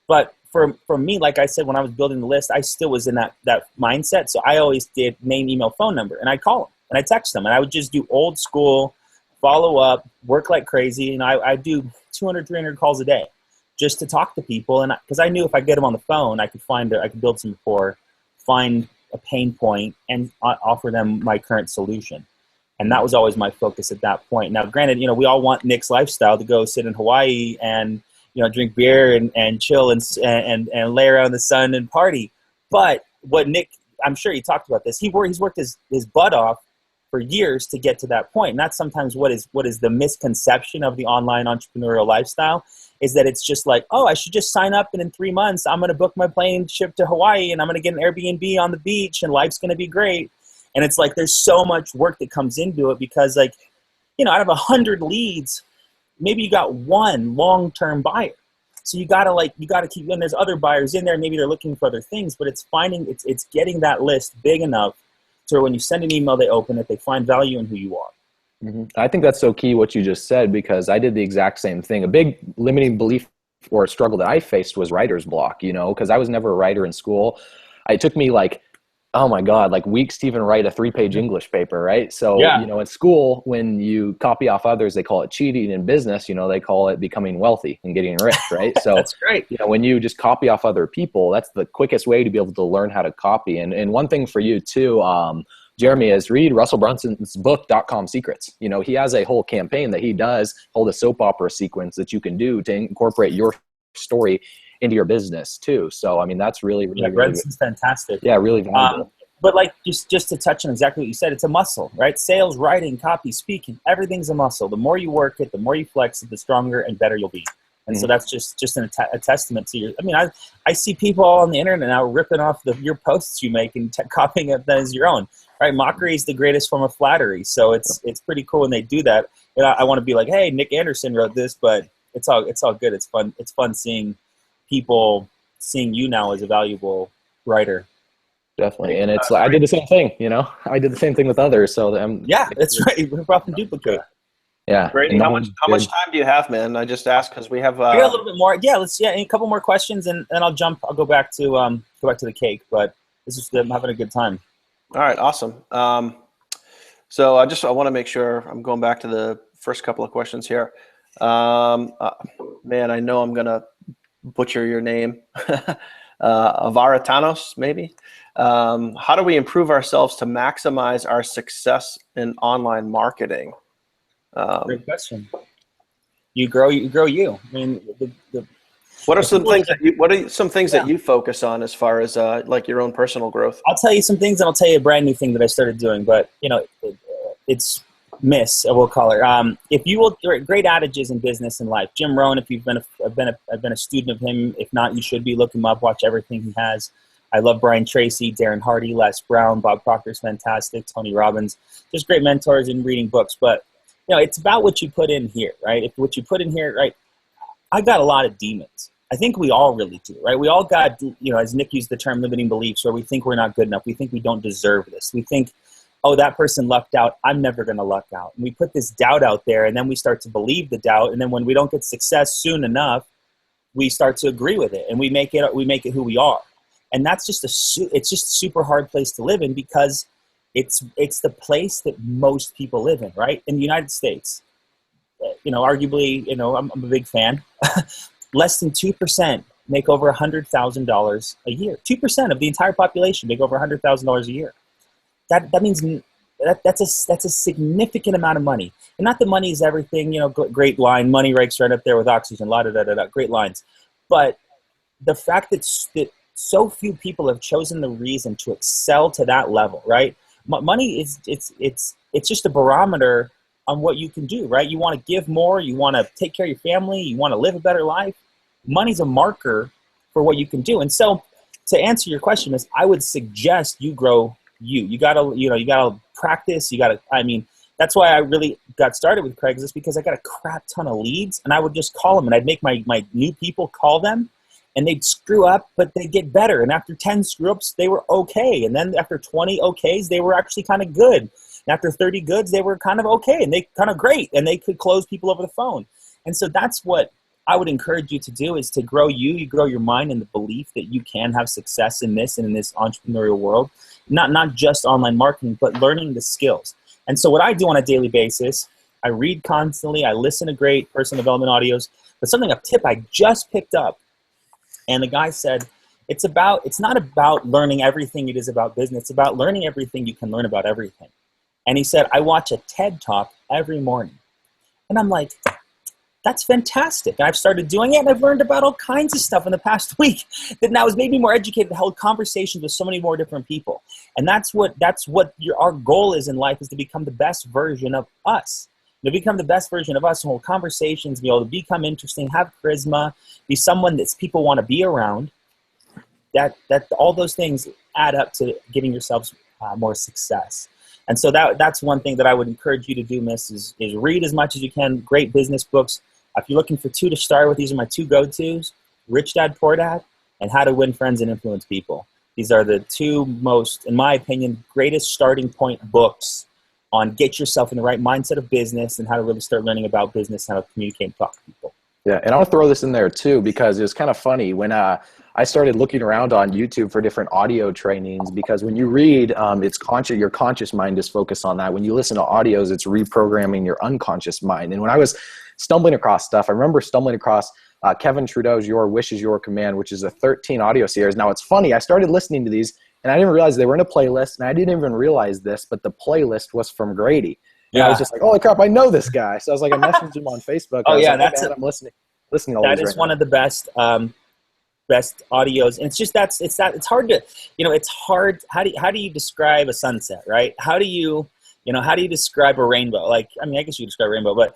But for me, like I said, when I was building the list, I still was in that mindset. So I always did name, email, phone number, and I'd call them and I'd text them, and I would just do old school follow up, work like crazy. And I do 200, 300 calls a day just to talk to people. And because I knew if I get them on the phone, I could build some rapport, find a pain point, and offer them my current solution. And that was always my focus at that point. Now, granted, you know, we all want Nick's lifestyle to go sit in Hawaii and, you know, drink beer and chill and lay around in the sun and party. But what Nick, I'm sure he talked about this, he's worked his butt off for years to get to that point. And that's sometimes what is the misconception of the online entrepreneurial lifestyle, is that it's just like, oh, I should just sign up and in 3 months I'm going to book my plane trip to Hawaii and I'm going to get an Airbnb on the beach and life's going to be great. And it's like there's so much work that comes into it because, like, you know, out of 100 leads, maybe you got one long-term buyer. So you gotta keep, and there's other buyers in there, maybe they're looking for other things, but it's getting that list big enough so when you send an email, they open it, they find value in who you are. Mm-hmm. I think that's so key what you just said, because I did the exact same thing. A big limiting belief or struggle that I faced was writer's block, you know, because I was never a writer in school. It took me like, oh my God, like weeks to even write a 3-page English paper, right? So, you know, in school, when you copy off others, they call it cheating. In business, you know, they call it becoming wealthy and getting rich, right? So that's great. You know, when you just copy off other people, that's the quickest way to be able to learn how to copy. And one thing for you too, Jeremy, is read Russell Brunson's book, .com Secrets. You know, he has a whole campaign that he does, hold a soap opera sequence that you can do to incorporate your story into your business too. So, I mean, that's really, really, Brunson's fantastic. Yeah, really valuable. But like, just to touch on exactly what you said, it's a muscle, right? Sales, writing, copy, speaking, everything's a muscle. The more you work it, the more you flex it, the stronger and better you'll be. And so that's just a testament to your, I mean, I see people all on the internet now ripping off your posts you make and copying it as your own, right? Mockery is the greatest form of flattery. So it's pretty cool when they do that. And I want to be like, hey, Nick Anderson wrote this, but it's all good. It's fun. It's fun seeing people seeing you now as a valuable writer. Definitely. And it's, I did the same thing, you know, I did the same thing with others. So yeah, that's right. Rip off and duplicate. Yeah. Grady, how much time do you have, man? I just asked because we have a little bit more. Yeah, a couple more questions, and I'll go back to the cake. But I'm having a good time. All right, awesome. So I want to make sure I'm going back to the first couple of questions here. Man, I know I'm gonna butcher your name. Avaratanos, maybe. How do we improve ourselves to maximize our success in online marketing? Great question. You grow you. I mean, what are some things that you focus on as far as like your own personal growth? I'll tell you some things, and I'll tell you a brand new thing that I started doing. But you know, it's Miss, I will call her. If you will, great adages in business and life. Jim Rohn, if you've been a student of him. If not, you should be. Look him up. Watch everything he has. I love Brian Tracy, Darren Hardy, Les Brown, Bob Proctor's fantastic, Tony Robbins. Just great mentors in reading books, but. You know, it's about what you put in here, right? If what you put in here, right? I got a lot of demons. I think we all really do, right? We all got, you know, as Nick used the term, limiting beliefs, where we think we're not good enough. We think we don't deserve this. We think, oh, that person lucked out. I'm never going to luck out. And we put this doubt out there, and then we start to believe the doubt. And then when we don't get success soon enough, we start to agree with it, and we make it who we are. And that's just it's just a super hard place to live in, because it's the place that most people live in, right? In the United States, you know, arguably, you know, I'm a big fan. Less than 2% make over $100,000 a year. 2% of the entire population make over $100,000 a year. That means that's a significant amount of money. And not that money is everything. You know, great line. Money ranks right up there with oxygen. Great lines. But the fact that so few people have chosen the reason to excel to that level, right? Money is it's just a barometer on what you can do, right? You want to give more, you want to take care of your family, you want to live a better life. Money's a marker for what you can do. And so to answer your question is, I would suggest you grow you. You gotta practice, that's why I really got started with Craigslist, because I got a crap ton of leads, and I would just call them, and I'd make my new people call them. And they'd screw up, but they'd get better. And after 10 screw-ups, they were okay. And then after 20 okays, they were actually kind of good. And after 30 goods, they were kind of okay. And they kind of great. And they could close people over the phone. And so that's what I would encourage you to do, is to grow you. You grow your mind in the belief that you can have success in this and in this entrepreneurial world. Not just online marketing, but learning the skills. And so what I do on a daily basis, I read constantly. I listen to great personal development audios. But a tip I just picked up, and the guy said, it's not about learning everything it is about business. It's about learning everything you can learn about everything. And he said, I watch a TED Talk every morning. And I'm like, that's fantastic. And I've started doing it, and I've learned about all kinds of stuff in the past week that now has made me more educated, held conversations with so many more different people. And that's what our goal is in life, is to become the best version of us. To become the best version of us and hold conversations, be able to become interesting, have charisma, be someone that people want to be around. That all those things add up to giving yourselves more success. And so that's one thing that I would encourage you to do, Miss, is read as much as you can. Great business books. If you're looking for two to start with, these are my two go-tos: Rich Dad, Poor Dad, and How to Win Friends and Influence People. These are the two most, in my opinion, greatest starting point books on get yourself in the right mindset of business and how to really start learning about business and how to communicate and talk to people. Yeah, and I want to throw this in there too, because it was kind of funny when I started looking around on YouTube for different audio trainings, because when you read, it's conscious, your conscious mind is focused on that. When you listen to audios, it's reprogramming your unconscious mind. And when I was stumbling across stuff, I remember stumbling across Kevin Trudeau's Your Wish is Your Command, which is a 13 audio series. Now it's funny, I started listening to these, and I didn't realize they were in a playlist, and I didn't even realize this, but the playlist was from Grady. And I was just like, holy crap, I know this guy. So I was like, I messaged him on Facebook. Oh yeah, like, I'm listening to all that these is right one now. of the best audios. And it's just it's hard to, it's hard. How do you describe a sunset, right? How do you describe a rainbow? Like, I mean, I guess you describe a rainbow, but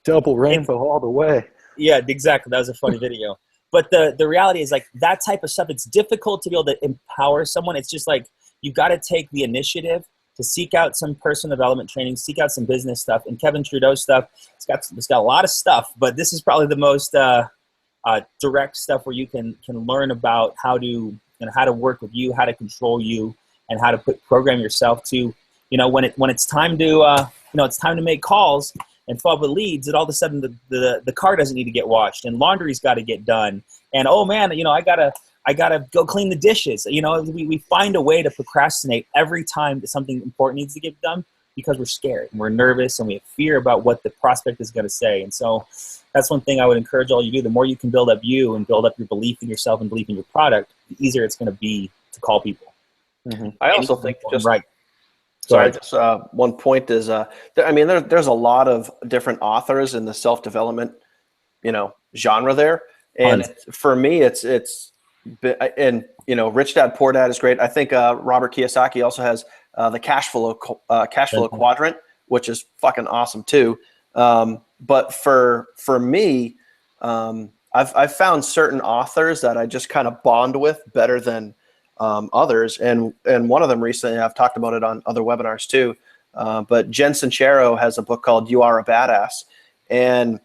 double rainbow all the way. yeah, exactly. That was a funny video. But the reality is, like, that type of stuff, it's difficult to be able to empower someone. It's just like, you've got to take the initiative to seek out some personal development training, seek out some business stuff. And Kevin Trudeau's stuff, it's got a lot of stuff, but this is probably the most direct stuff where you can learn about how to work with you, how to control you, and how to program yourself to, when it's time to it's time to make calls and follow up with leads, and all of a sudden the car doesn't need to get washed, and laundry's got to get done, and oh man, I gotta go clean the dishes. We find a way to procrastinate every time that something important needs to get done, because we're scared and we're nervous and we have fear about what the prospect is going to say. And so that's one thing I would encourage all you to do. The more you can build up you and build up your belief in yourself and belief in your product, the easier it's going to be to call people. Mm-hmm. I also think just right. Sorry, just one point is, there's a lot of different authors in the self-development, genre there. And for me, it's Rich Dad, Poor Dad is great. I think Robert Kiyosaki also has the cash flow quadrant, which is fucking awesome too. But for me, I've found certain authors that I just kind of bond with better than others, and one of them recently, I've talked about it on other webinars too, but Jen Sincero has a book called You Are a Badass, and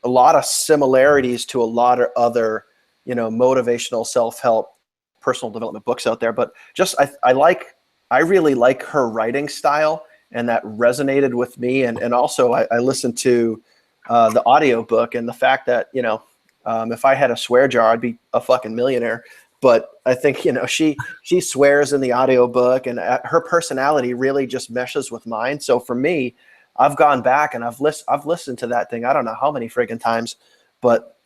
a lot of similarities to a lot of other motivational self-help personal development books out there. But just I really like her writing style, and that resonated with me. And also I listened to the audio book, and the fact that if I had a swear jar, I'd be a fucking millionaire. But I think, she swears in the audiobook, and her personality really just meshes with mine. So for me, I've gone back and I've listened to that thing I don't know how many friggin' times. But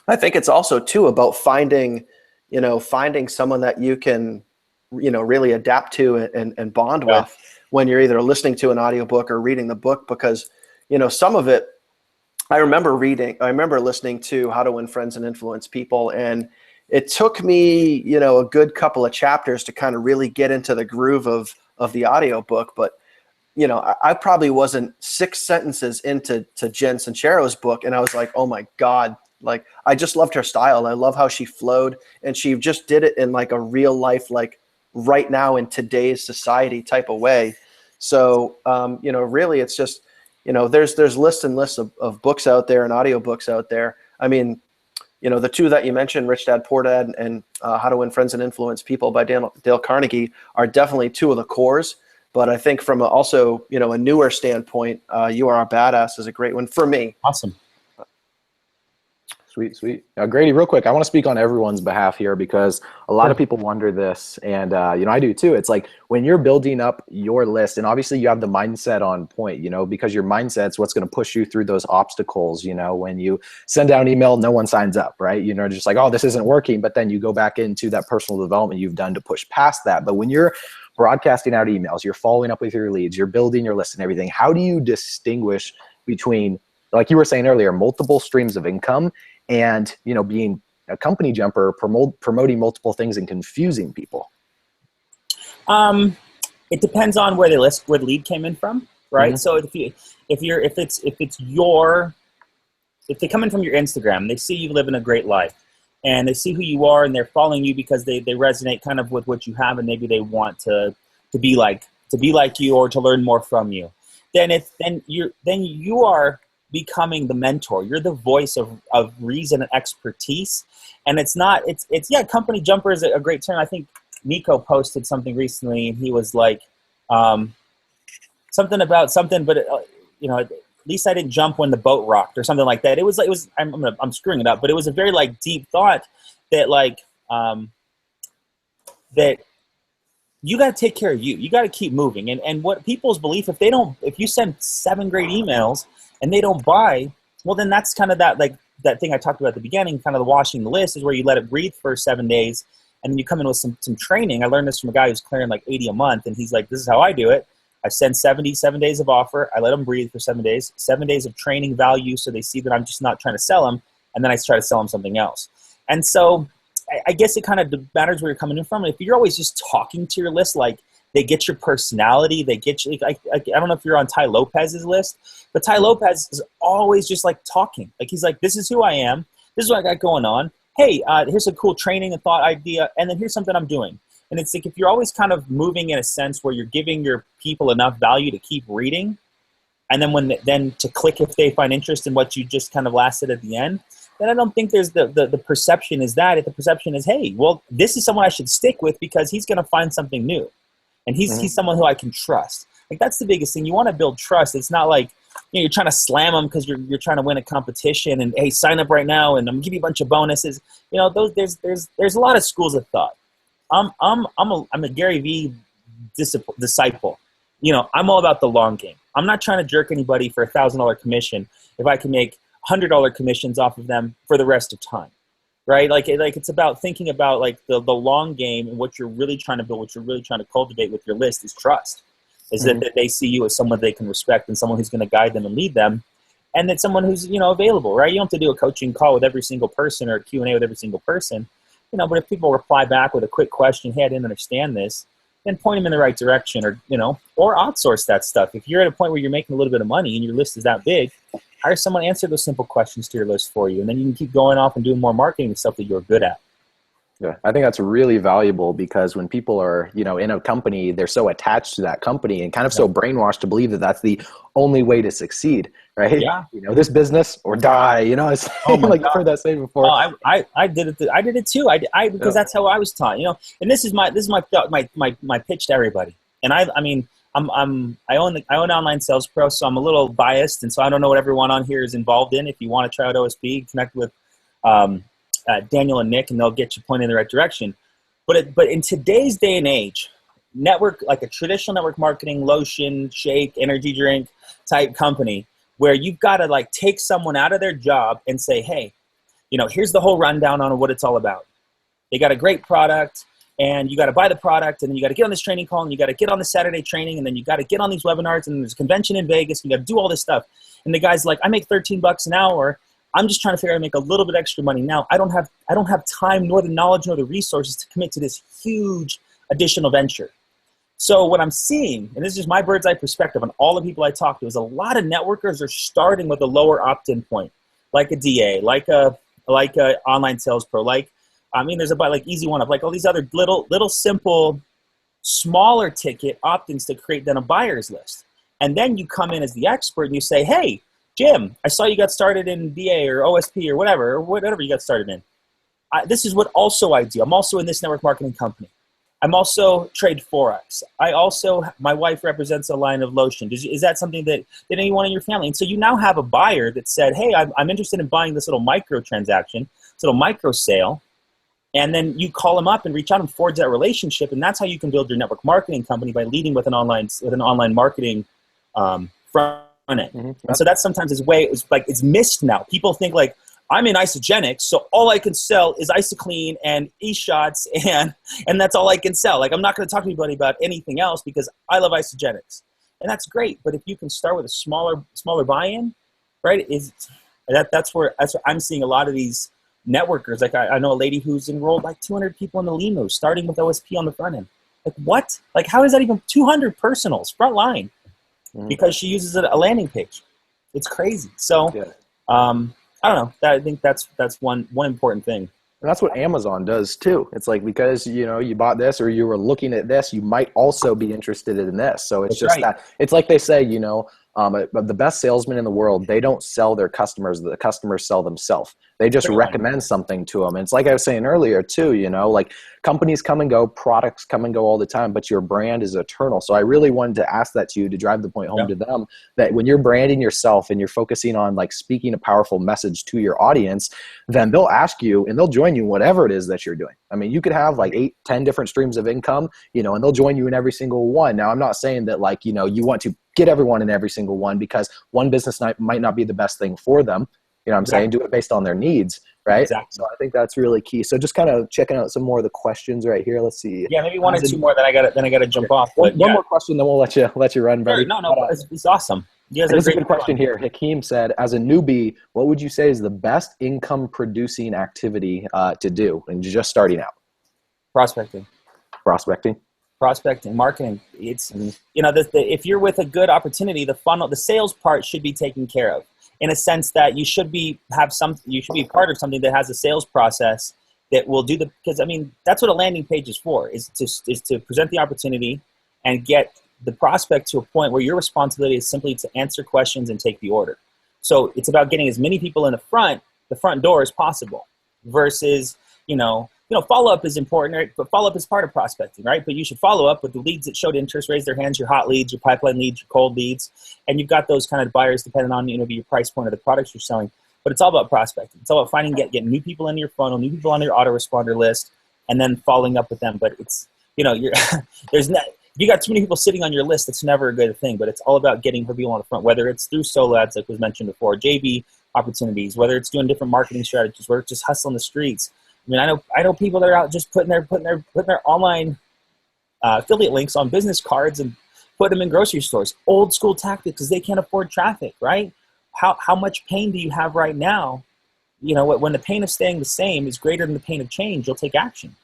I think it's also too about finding someone that you can, really adapt to and bond with when you're either listening to an audiobook or reading the book. Because, some of it, I remember listening to How to Win Friends and Influence People, and it took me, a good couple of chapters to kind of really get into the groove of the audiobook. But, I probably wasn't 6 sentences into Jen Sincero's book, and I was like, oh my God, like, I just loved her style. I love how she flowed, and she just did it in like a real life, like right now in today's society type of way. So, really it's just, there's lists and lists of books out there and audiobooks out there. I mean, the two that you mentioned, Rich Dad, Poor Dad, and How to Win Friends and Influence People by Dale Carnegie, are definitely two of the cores. But I think from a newer standpoint, You Are a Badass is a great one for me. Awesome. Sweet. Now, Grady, real quick, I want to speak on everyone's behalf here, because a lot of people wonder this, and I do too. It's like, when you're building up your list, and obviously you have the mindset on point, because your mindset's what's going to push you through those obstacles. When you send out an email, no one signs up, right? Just like, oh, this isn't working, but then you go back into that personal development you've done to push past that. But when you're broadcasting out emails, you're following up with your leads, you're building your list and everything, how do you distinguish between, like you were saying earlier, multiple streams of income and, being a company jumper, promoting multiple things and confusing people? It depends on where the lead came in from, right? Mm-hmm. So if they come in from your Instagram, they see you living a great life, and they see who you are, and they're following you because they resonate kind of with what you have, and maybe they want to be like you, or to learn more from you, then you are becoming the mentor. You're the voice of reason and expertise. And it's company jumper is a great term. I think Nico posted something recently, and he was like, something about something, but at least I didn't jump when the boat rocked, or something like that. I'm screwing it up, but it was a very like deep thought that that you got to take care of you. You got to keep moving. And what people's belief, if you send 7 great emails and they don't buy, well, then that's kind of that thing I talked about at the beginning, kind of the washing the list, is where you let it breathe for 7 days, and then you come in with some training. I learned this from a guy who's clearing like 80 a month, and he's like, this is how I do it. I send 77 days of offer. I let them breathe for 7 days, 7 days of training value so they see that I'm just not trying to sell them, and then I try to sell them something else. And so I guess it kind of matters where you're coming in from. If you're always just talking to your list, like they get your personality, they get you. I don't know if you're on Ty Lopez's list, but Ty Lopez is always just like talking. Like he's like, this is who I am. This is what I got going on. Hey, here's a cool training and thought idea, and then here's something I'm doing. And it's like if you're always kind of moving in a sense where you're giving your people enough value to keep reading, and then then to click if they find interest in what you just kind of lasted at the end, then I don't think there's the perception is that. If the perception is, hey, well, this is someone I should stick with because he's going to find something new, and he's someone who I can trust. Like that's the biggest thing. You want to build trust. It's not like you're trying to slam them because you're trying to win a competition and hey, sign up right now and I'm gonna give you a bunch of bonuses. There's a lot of schools of thought. I'm a Gary Vee disciple. I'm all about the long game. I'm not trying to jerk anybody for $1,000 commission if I can make $100 commissions off of them for the rest of time, right? Like it's about thinking about like the long game, and what you're really trying to build, what you're really trying to cultivate with your list is trust. Is that they see you as someone they can respect and someone who's going to guide them and lead them, and that someone who's available, right? You don't have to do a coaching call with every single person or a Q&A with every single person, but if people reply back with a quick question, hey, I didn't understand this, then point them in the right direction, or outsource that stuff. If you're at a point where you're making a little bit of money and your list is that big, hire someone to answer those simple questions to your list for you, and then you can keep going off and doing more marketing stuff that you're good at. Yeah, I think that's really valuable because when people are, in a company, they're so attached to that company and kind of so brainwashed to believe that that's the only way to succeed, right? Yeah. This business or die, it's like you've heard that saying before. Oh, I did it. I did it too. Because that's how I was taught, and this is my pitch to everybody. And I own Online Sales Pro, so I'm a little biased. And so I don't know what everyone on here is involved in. If you want to try out OSP, connect with, Daniel and Nick, and they'll get you pointed in the right direction. But in today's day and age, network, like a traditional network marketing, lotion, shake, energy drink type company, where you've got to like take someone out of their job and say, hey, here's the whole rundown on what it's all about. They got a great product, and you got to buy the product, and then you got to get on this training call, and you got to get on the Saturday training, and then you got to get on these webinars, and there's a convention in Vegas, and you got to do all this stuff. And the guy's like, I make $13 an hour. I'm just trying to figure out how to make a little bit extra money now. I don't have time, nor the knowledge, nor the resources to commit to this huge additional venture. So what I'm seeing, and this is just my bird's eye perspective on all the people I talk to, is a lot of networkers are starting with a lower opt-in point, like a DA, like a Online Sales Pro, there's about like Easy One Up, like all these other little simple, smaller ticket opt-ins to create then a buyer's list. And then you come in as the expert and you say, hey, Jim, I saw you got started in BA or OSP or whatever you got started in. This is what also I do. I'm also in this network marketing company. I'm also trade Forex. My wife represents a line of lotion. Is that something that anyone in your family? And so you now have a buyer that said, hey, I'm interested in buying this little micro transaction, this little micro sale. And then you call them up and reach out and forge that relationship. And that's how you can build your network marketing company, by leading with an online marketing front end. And so that's sometimes it's missed now. People think like, I'm in isogenics, so all I can sell is IsoClean and eShots, and that's all I can sell. Like, I'm not going to talk to anybody about anything else because I love isogenics. And that's great, but if you can start with a smaller buy-in, right, that's where I'm seeing a lot of these networkers. Like, I know a lady who's enrolled like 200 people in the Limo, starting with OSP on the front end. Like, what? Like, how is that even 200 personals, front line? Because she uses a landing page. It's crazy. So, I don't know. I think that's one important thing. And that's what Amazon does too. It's like, because, you bought this or you were looking at this, you might also be interested in this. So it's just that it's like they say, the best salesmen in the world, they don't sell their customers. The customers sell themselves. They just recommend something to them. And it's like I was saying earlier too, like companies come and go, products come and go all the time, but your brand is eternal. So I really wanted to ask that to you, to drive the point home to them, that when you're branding yourself and you're focusing on like speaking a powerful message to your audience, then they'll ask you and they'll join you whatever it is that you're doing. I mean, you could have like 8-10 different streams of income, and they'll join you in every single one. Now, I'm not saying that like, you want to get everyone in every single one, because one business might not be the best thing for them. You know what I'm saying? Do it based on their needs, right? Exactly. So I think that's really key. So just kind of checking out some more of the questions right here. Let's see. Yeah, maybe one or two more. Then I got to jump off. But One more question, then we'll let you run, buddy. Sure. No, it's awesome. You guys This is a great good question here. Hakeem said, as a newbie, what would you say is the best income producing activity to do and just starting out? Prospecting, marketing. It's, you know, if you're with a good opportunity, the funnel, the sales part should be taken care of, in a sense that you should be part of something that has a sales process that will do because I mean, that's what a landing page is for, is to present the opportunity and get the prospect to a point where your responsibility is simply to answer questions and take the order. So it's about getting as many people in the front door as possible, versus, follow-up is important, right? But follow-up is part of prospecting, right? But you should follow up with the leads that showed interest, raise their hands, your hot leads, your pipeline leads, your cold leads, and you've got those kind of buyers depending on, your price point of the products you're selling. But it's all about prospecting. It's all about getting new people into your funnel, new people on your autoresponder list, and then following up with them. But it's, if you got too many people sitting on your list, it's never a good thing. But it's all about getting people on the front, whether it's through solo ads, like was mentioned before, JV opportunities, whether it's doing different marketing strategies, whether it's just hustling the streets. I mean, I know people that are out just putting their online affiliate links on business cards and put them in grocery stores. Old school tactic, because they can't afford traffic, right? How much pain do you have right now? When the pain of staying the same is greater than the pain of change, you'll take action,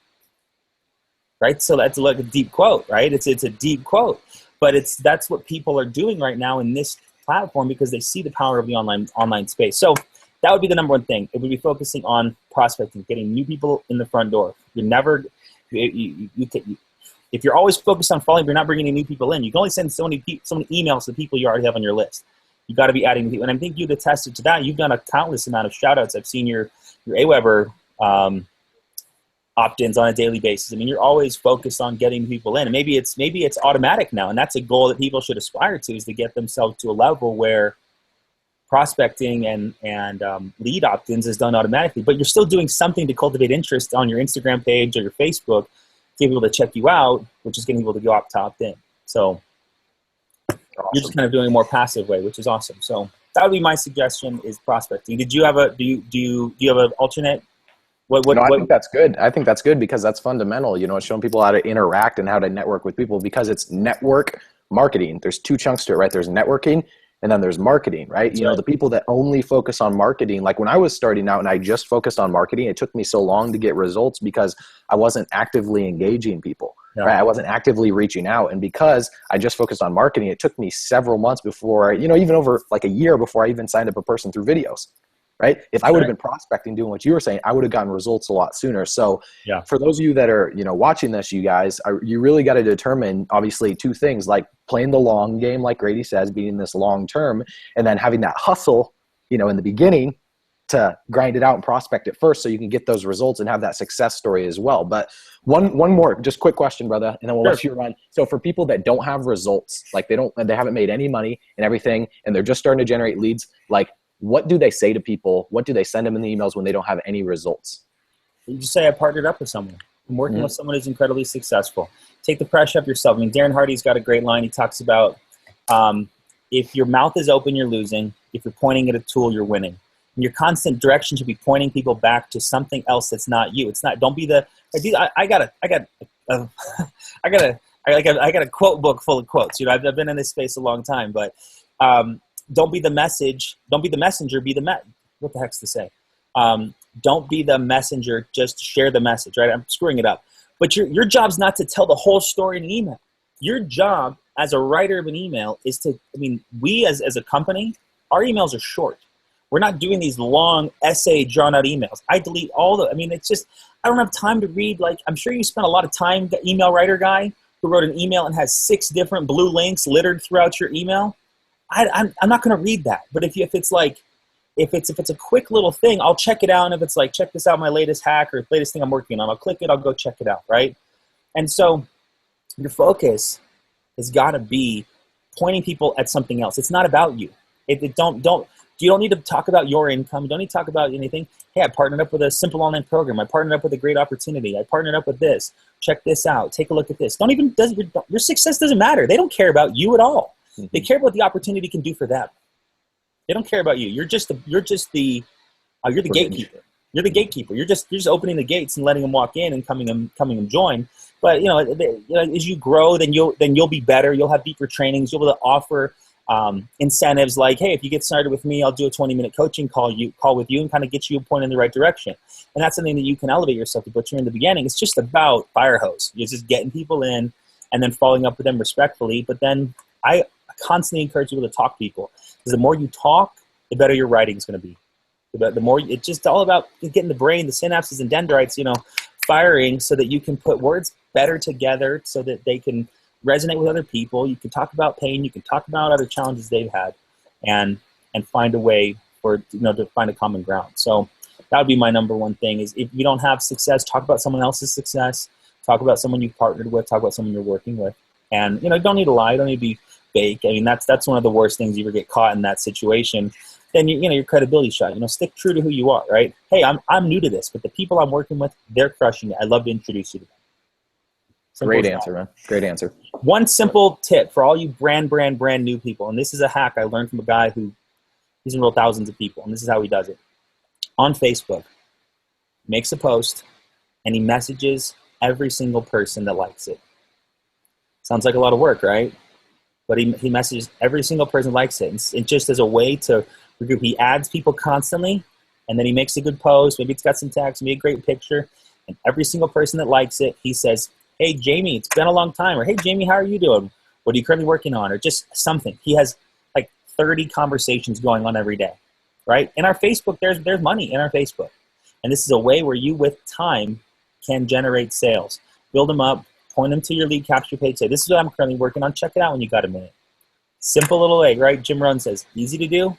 right? So that's like a deep quote, right? It's a deep quote, but that's what people are doing right now in this platform, because they see the power of the online space. So that would be the number one thing. It would be focusing on prospecting, getting new people in the front door. If you're always focused on following, you're not bringing any new people in. You can only send so many emails to the people you already have on your list. You got to be adding people. And I think you've attested to that. You've done a countless amount of shout outs. I've seen your Aweber opt-ins on a daily basis. I mean, you're always focused on getting people in. And maybe it's automatic now. And that's a goal that people should aspire to, is to get themselves to a level where prospecting and lead opt-ins is done automatically. But you're still doing something to cultivate interest on your Instagram page or your Facebook, to get people to check you out, which is getting people to go opt in. So awesome. You're just kind of doing a more passive way, which is awesome. So that would be my suggestion, is prospecting. Do you have an alternate? I think that's good. I think that's good, because that's fundamental. It's showing people how to interact and how to network with people, because it's network marketing. There's two chunks to it, right? There's networking, and then there's marketing, right? The people that only focus on marketing, like when I was starting out and I just focused on marketing, it took me so long to get results because I wasn't actively engaging people, right? I wasn't actively reaching out. And because I just focused on marketing, it took me several months before, even over like a year before I even signed up a person through videos, right? If I would have been prospecting, doing what you were saying, I would have gotten results a lot sooner. So for those of you that are, watching this, you guys, you really got to determine, obviously, two things, like playing the long game, like Grady says, being this long term, and then having that hustle, in the beginning to grind it out and prospect it first, so you can get those results and have that success story as well. But one more, just quick question, brother, and then we'll let you run. So for people that don't have results, like they haven't made any money and everything, and they're just starting to generate leads, like, what do they say to people? What do they send them in the emails when they don't have any results? You just say, I partnered up with someone. I'm working with someone who's incredibly successful. Take the pressure off yourself. I mean, Darren Hardy's got a great line. He talks about, if your mouth is open, you're losing. If you're pointing at a tool, you're winning. And your constant direction should be pointing people back to something else that's not you. It's not, don't be the, I got a quote book full of quotes. I've been in this space a long time, but, don't be the message. Don't be the messenger. What the heck's to say? Don't be the messenger. Just share the message, right? I'm screwing it up. But your job's not to tell the whole story in an email. Your job as a writer of an email is to, we as a company, our emails are short. We're not doing these long essay drawn out emails. I delete it's just, I don't have time to read. Like, I'm sure you spent a lot of time, the email writer guy who wrote an email and has 6 different blue links littered throughout your email. I'm not going to read that. But if it's a quick little thing, I'll check it out. And if it's like, check this out, my latest hack or latest thing I'm working on, I'll click it, I'll go check it out, right? And so your focus has got to be pointing people at something else. It's not about you. You don't need to talk about your income. You don't need to talk about anything. Hey, I partnered up with a simple online program. I partnered up with a great opportunity. I partnered up with this. Check this out. Take a look at this. Your success doesn't matter. They don't care about you at all. They care about what the opportunity can do for them. They don't care about you. You're just the You're the gatekeeper. You're the gatekeeper. You're just opening the gates and letting them walk in and coming and join. But as you grow, then you'll be better. You'll have deeper trainings. You'll be able to offer incentives like, hey, if you get started with me, I'll do a 20-minute coaching call with you and kind of get you a point in the right direction. And that's something that you can elevate yourself to. But you're in the beginning, it's just about fire hose. You're just getting people in and then following up with them respectfully. But then I constantly encourage people to talk to people, because the more you talk, the better your writing is going to be. The more it's just all about getting the brain, the synapses and dendrites, firing, so that you can put words better together so that they can resonate with other people. You can talk about pain. You can talk about other challenges they've had, and find a way to find a common ground. So that would be my number one thing is, if you don't have success, talk about someone else's success. Talk about someone you've partnered with. Talk about someone you're working with. And, you don't need to lie. You don't need to be fake. I mean, that's one of the worst things. You ever get caught in that situation, then your credibility shot. Stick true to who you are, right? Hey, I'm new to this, but the people I'm working with, they're crushing it. I'd love to introduce you to them. Great answer, man. Great answer. One simple tip for all you brand new people, and this is a hack I learned from a guy he's enrolled thousands of people, and this is how he does it. On Facebook, makes a post, and he messages every single person that likes it. Sounds like a lot of work, right? But he messages every single person that likes it. And just as a way to regroup, he adds people constantly, and then he makes a good post. Maybe it's got some text, maybe a great picture. And every single person that likes it, he says, hey, Jamie, it's been a long time. Or, hey, Jamie, how are you doing? What are you currently working on? Or just something. He has like 30 conversations going on every day, right? In our Facebook, there's money in our Facebook. And this is a way where you, with time, can generate sales. Build them up, point them to your lead capture page, say, this is what I'm currently working on. Check it out when you got a minute. Simple little way, right? Jim Rohn says, easy to do,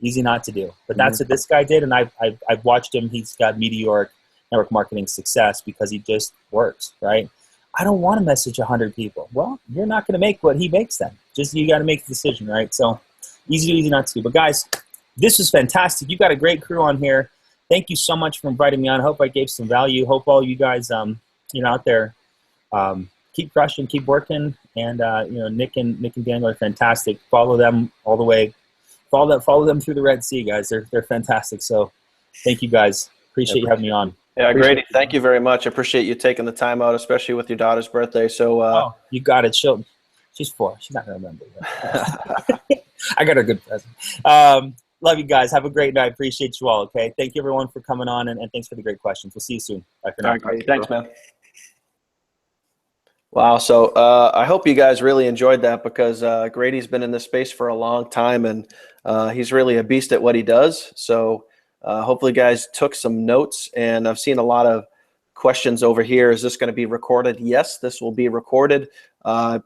easy not to do. But that's what this guy did, and I've watched him. He's got meteoric network marketing success because he just works, right? I don't want to message 100 people. Well, you're not going to make what he makes then. Just you got to make the decision, right? So easy to do, easy not to do. But guys, this was fantastic. You've got a great crew on here. Thank you so much for inviting me on. I hope I gave some value. Hope all you guys, out there, keep crushing, keep working. And Nick and Daniel are fantastic. Follow them all the way. Follow them through the Red Sea, guys. They're fantastic. So thank you guys. Appreciate you having me on. Yeah, Grady, thank you very much. I appreciate you taking the time out, especially with your daughter's birthday. So you got it. She's 4. She's not gonna remember. I got her a good present. Love you guys. Have a great night. Appreciate you all. Okay. Thank you everyone for coming on, and thanks for the great questions. We'll see you soon. Bye for now. All right, Grady. Thanks, man. Wow. So I hope you guys really enjoyed that, because Grady's been in this space for a long time, and he's really a beast at what he does. So hopefully you guys took some notes, and I've seen a lot of questions over here. Is this going to be recorded? Yes, this will be recorded.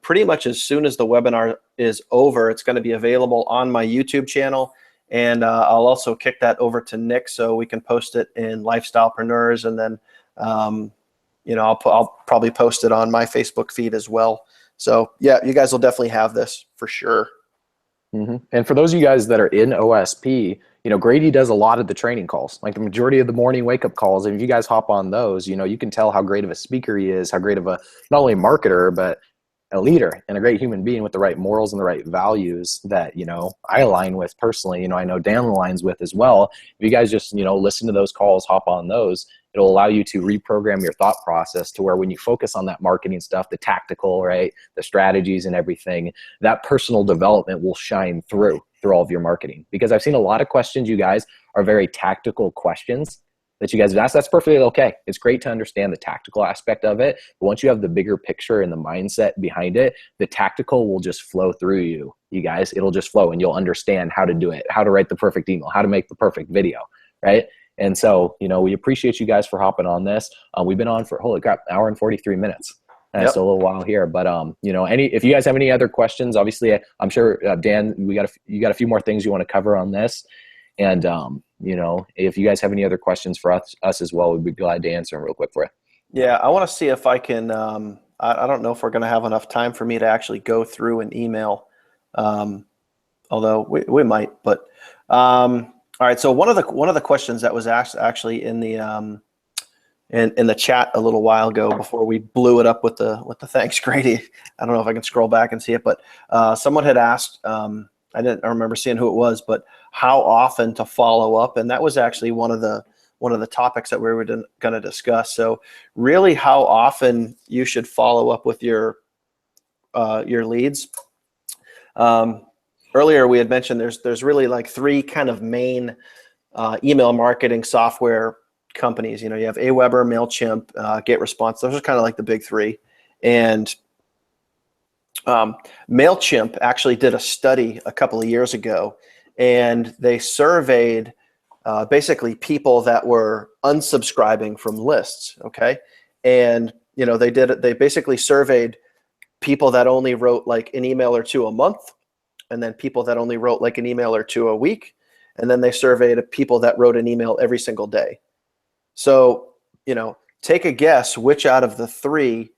Pretty much as soon as the webinar is over, it's going to be available on my YouTube channel. And I'll also kick that over to Nick so we can post it in Lifestylepreneurs, and then I'll probably post it on my Facebook feed as well. So yeah, you guys will definitely have this for sure. And for those of you guys that are in OSP, Grady does a lot of the training calls, like the majority of the morning wake up calls. And if you guys hop on those, you can tell how great of a speaker he is, how great of a, not only a marketer, but a leader and a great human being with the right morals and the right values that, I align with personally. I know Dan aligns with as well. If you guys just, listen to those calls, hop on those, it'll allow you to reprogram your thought process to where when you focus on that marketing stuff, the tactical, right, the strategies and everything, that personal development will shine through all of your marketing. Because I've seen a lot of questions, you guys, are very tactical questions that you guys have asked. That's perfectly okay. It's great to understand the tactical aspect of it. But once you have the bigger picture and the mindset behind it, the tactical will just flow through you guys. It'll just flow, and you'll understand how to do it, how to write the perfect email, how to make the perfect video, right? And so, we appreciate you guys for hopping on this. We've been on for, holy crap, an hour and 43 minutes. Yep. Still a little while here, but if you guys have any other questions, obviously I'm sure Dan, you got a few more things you want to cover on this, and if you guys have any other questions for us as well, we'd be glad to answer them real quick for you. Yeah, I want to see if I can. I don't know if we're going to have enough time for me to actually go through an email, although we might. But all right, so one of the questions that was asked actually in the in the chat a little while ago before we blew it up with the thanks, Grady. I don't know if I can scroll back and see it, but someone had asked, I remember seeing who it was, but how often to follow up. And that was actually one of the topics that we were going to discuss. So really how often you should follow up with your leads. Earlier we had mentioned there's really like three kind of main email marketing software companies. You have Aweber, MailChimp, GetResponse. Those are kind of like the big three. And MailChimp actually did a study a couple of years ago, and they surveyed basically people that were unsubscribing from lists. Okay. And they basically surveyed people that only wrote like an email or two a month, and then people that only wrote like an email or two a week. And then they surveyed people that wrote an email every single day. So, take a guess which out of the three,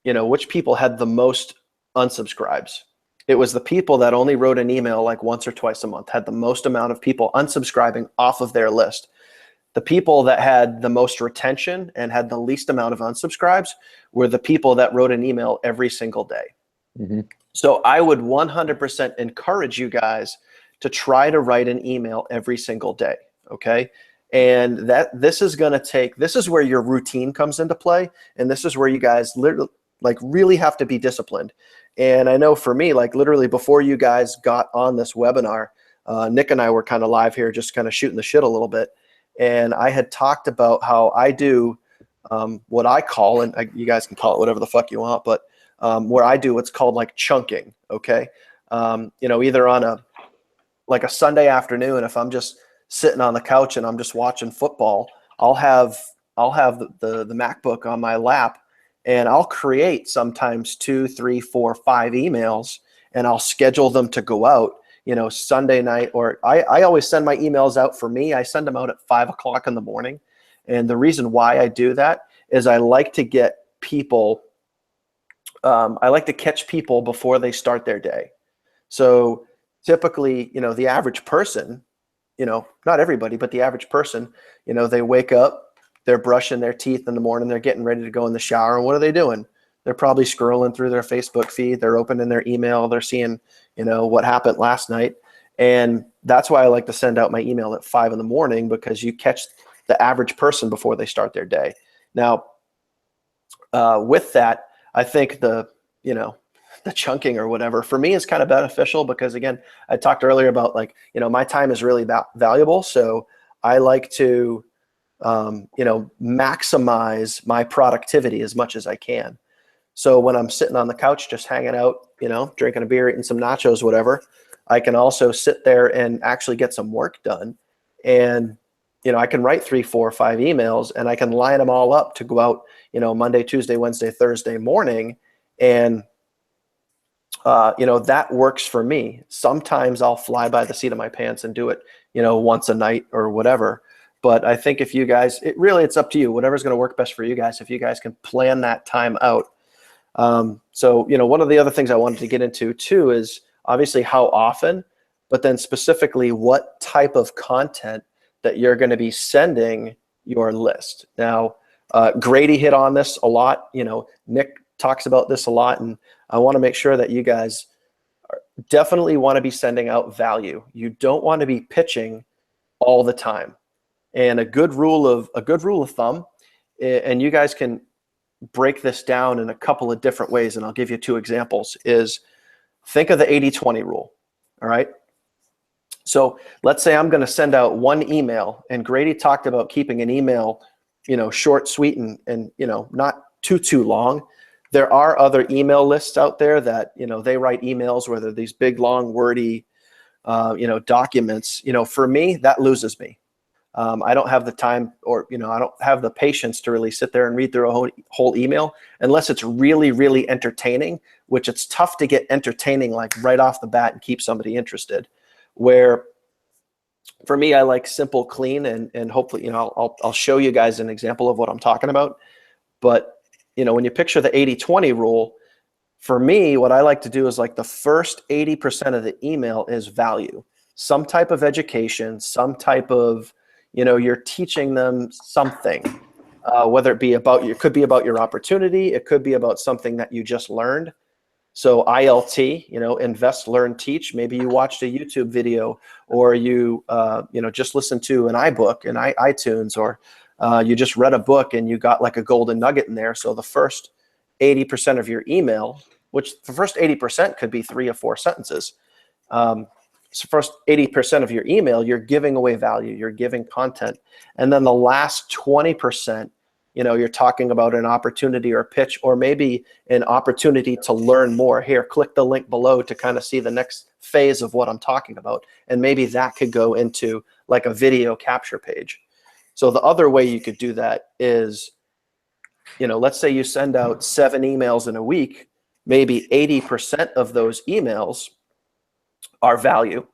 which people had the most unsubscribes. It was the people that only wrote an email like once or twice a month, had the most amount of people unsubscribing off of their list. The people that had the most retention and had the least amount of unsubscribes were the people that wrote an email every single day. Mm-hmm. So I would 100% encourage you guys to try to write an email every single day, okay? And this is where your routine comes into play, and this is where you guys really have to be disciplined. And I know for me, like literally before you guys got on this webinar, Nick and I were kind of live here just kind of shooting the shit a little bit. And I had talked about how I do what I call, and you guys can call it whatever the fuck you want, but where I do what's called like chunking, okay? Either on a Sunday afternoon, if I'm just sitting on the couch and I'm just watching football, I'll have the MacBook on my lap, and I'll create sometimes 2, 3, 4, 5 emails, and I'll schedule them to go out, Sunday night, or I always send my emails out. For me, I send them out at 5 o'clock in the morning. And the reason why I do that is I like to get people, I like to catch people before they start their day. So typically, the average person, not everybody, but the average person, they wake up, they're brushing their teeth in the morning, they're getting ready to go in the shower. And what are they doing? They're probably scrolling through their Facebook feed. They're opening their email. They're seeing, what happened last night. And that's why I like to send out my email at 5 in the morning, because you catch the average person before they start their day. Now, with that, I think the chunking or whatever for me is kind of beneficial, because again, I talked earlier about my time is really valuable. So I like to, maximize my productivity as much as I can. So when I'm sitting on the couch, just hanging out, drinking a beer, eating some nachos, whatever, I can also sit there and actually get some work done. And, I can write 3, 4, 5 emails, and I can line them all up to go out, Monday, Tuesday, Wednesday, Thursday morning. And, that works for me. Sometimes I'll fly by the seat of my pants and do it, once a night or whatever. But I think if you guys, it's up to you, whatever's going to work best for you guys, if you guys can plan that time out. So, one of the other things I wanted to get into too is obviously how often, but then specifically what type of content that you're going to be sending your list. Now, Grady hit on this a lot. Nick talks about this a lot, and I want to make sure that you guys definitely want to be sending out value. You don't want to be pitching all the time. And a good rule of thumb, and you guys can break this down in a couple of different ways, and I'll give you 2 examples, is think of the 80-20 rule, all right? So let's say I'm going to send out 1 email, and Grady talked about keeping an email, short, sweet, and not too long. There are other email lists out there that, they write emails where they're these big, long, wordy, documents. For me, that loses me. I don't have the time, or I don't have the patience to really sit there and read through a whole email unless it's really, really entertaining, which it's tough to get entertaining like right off the bat and keep somebody interested. Where for me, I like simple, clean, and hopefully, I'll show you guys an example of what I'm talking about. But when you picture the 80-20 rule, for me, what I like to do is like the first 80% of the email is value, some type of education, some type of you're teaching them something, whether it be about, it could be about your opportunity. It could be about something that you just learned. So ILT, invest, learn, teach. Maybe you watched a YouTube video, or you, just listened to an iBook in iTunes, or you just read a book and you got like a golden nugget in there. So the first 80% of your email, which the first 80% could be 3 or 4 sentences. So first 80% of your email, you're giving away value, you're giving content. And then the last 20%, you're talking about an opportunity or a pitch, or maybe an opportunity to learn more. Here, click the link below to kind of see the next phase of what I'm talking about. And maybe that could go into like a video capture page. So the other way you could do that is, let's say you send out 7 emails in a week, maybe 80% of those emails are value,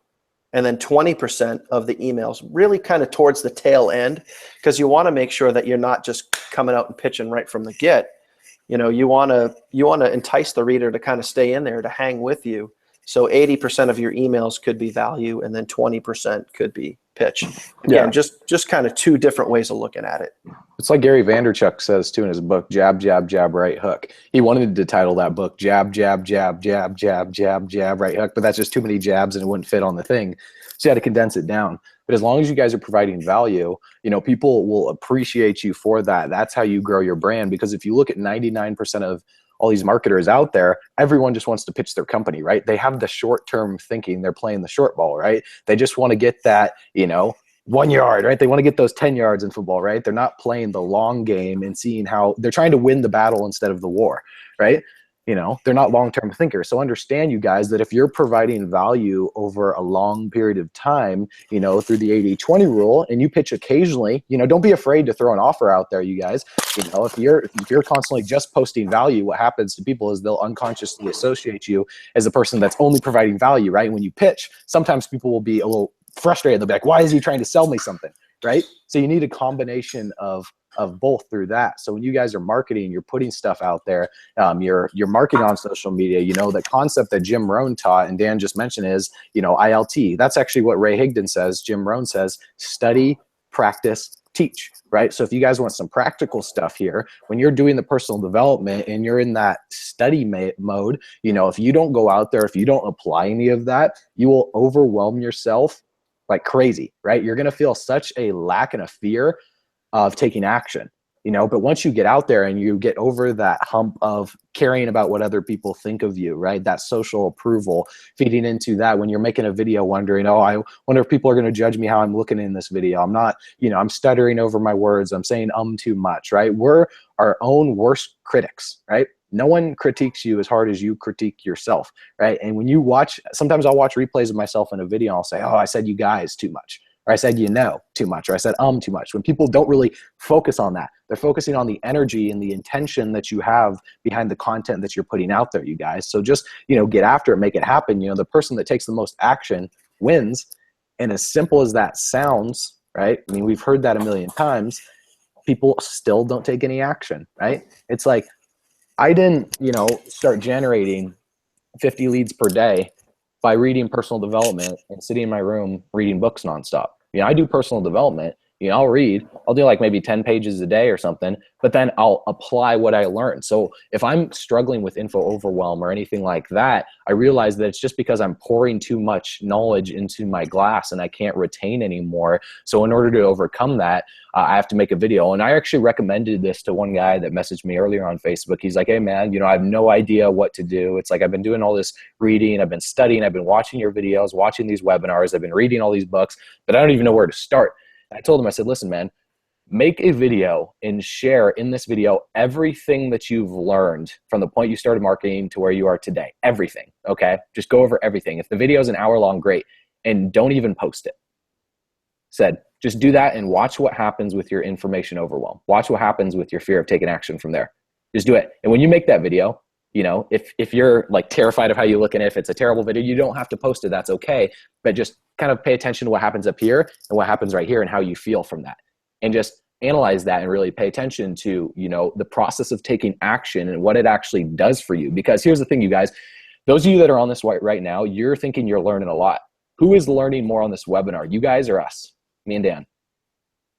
and then 20% of the emails really kind of towards the tail end, because you want to make sure that you're not just coming out and pitching right from the get. You want to entice the reader to kind of stay in there, to hang with you. So 80% of your emails could be value, and then 20% could be pitch. Again, just kind of 2 different ways of looking at it. It's like Gary Vaynerchuk says too in his book, Jab, Jab, Jab, Right Hook. He wanted to title that book Jab, Jab, Jab, Jab, Jab, Jab, Jab, Right Hook, but that's just too many jabs and it wouldn't fit on the thing. So you had to condense it down. But as long as you guys are providing value, people will appreciate you for that. That's how you grow your brand. Because if you look at 99% of all these marketers out there, everyone just wants to pitch their company, right? They have the short-term thinking. They're playing the short ball, right? They just want to get that, 1 yard, right? They want to get those 10 yards in football, right? They're not playing the long game and seeing how they're trying to win the battle instead of the war, right? They're not long-term thinkers. So understand, you guys, that if you're providing value over a long period of time, through the 80-20 rule, and you pitch occasionally, don't be afraid to throw an offer out there, you guys. If you're constantly just posting value, what happens to people is they'll unconsciously associate you as a person that's only providing value, right? When you pitch, sometimes people will be a little frustrated. They'll be like, why is he trying to sell me something, right? So you need a combination of both through that. So when you guys are marketing, you're putting stuff out there, you're marketing on social media, the concept that Jim Rohn taught and Dan just mentioned is, ILT. That's actually what Ray Higdon says. Jim Rohn says, study, practice, teach, right? So if you guys want some practical stuff here, when you're doing the personal development and you're in that study mode, if you don't go out there, if you don't apply any of that, you will overwhelm yourself like crazy, right? You're going to feel such a lack and a fear of taking action, but once you get out there and you get over that hump of caring about what other people think of you, right? That social approval, feeding into that when you're making a video wondering, oh, I wonder if people are going to judge me how I'm looking in this video. I'm not, I'm stuttering over my words. I'm saying too much, right? We're our own worst critics, right? No one critiques you as hard as you critique yourself, right? And when you watch, sometimes I'll watch replays of myself in a video and I'll say, oh, I said you guys too much. Or I said, too much, or I said, too much. When people don't really focus on that, they're focusing on the energy and the intention that you have behind the content that you're putting out there, you guys. So just, get after it, make it happen. The person that takes the most action wins. And as simple as that sounds, right? I mean, we've heard that a million times. People still don't take any action, right? It's like, I didn't, start generating 50 leads per day by reading personal development and sitting in my room reading books nonstop. I do personal development, I'll do like maybe 10 pages a day or something, but then I'll apply what I learned. So if I'm struggling with info overwhelm or anything like that, I realize that it's just because I'm pouring too much knowledge into my glass and I can't retain anymore. So in order to overcome that, I have to make a video. And I actually recommended this to one guy that messaged me earlier on Facebook. He's like, hey man, I have no idea what to do. It's like, I've been doing all this reading, I've been studying, I've been watching your videos, watching these webinars, I've been reading all these books, but I don't even know where to start. I told him, I said, listen, man, make a video and share in this video everything that you've learned from the point you started marketing to where you are today. Everything, okay? Just go over everything. If the video is an hour long, great. And don't even post it. Said, just do that and watch what happens with your information overwhelm. Watch what happens with your fear of taking action from there. Just do it. And when you make that video, if you're like terrified of how you look and if it's a terrible video, you don't have to post it. That's okay. But just kind of pay attention to what happens up here and what happens right here and how you feel from that. And just analyze that and really pay attention to, the process of taking action and what it actually does for you. Because here's the thing, you guys, those of you that are on this right now, you're thinking you're learning a lot. Who is learning more on this webinar? You guys or us? Me and Dan.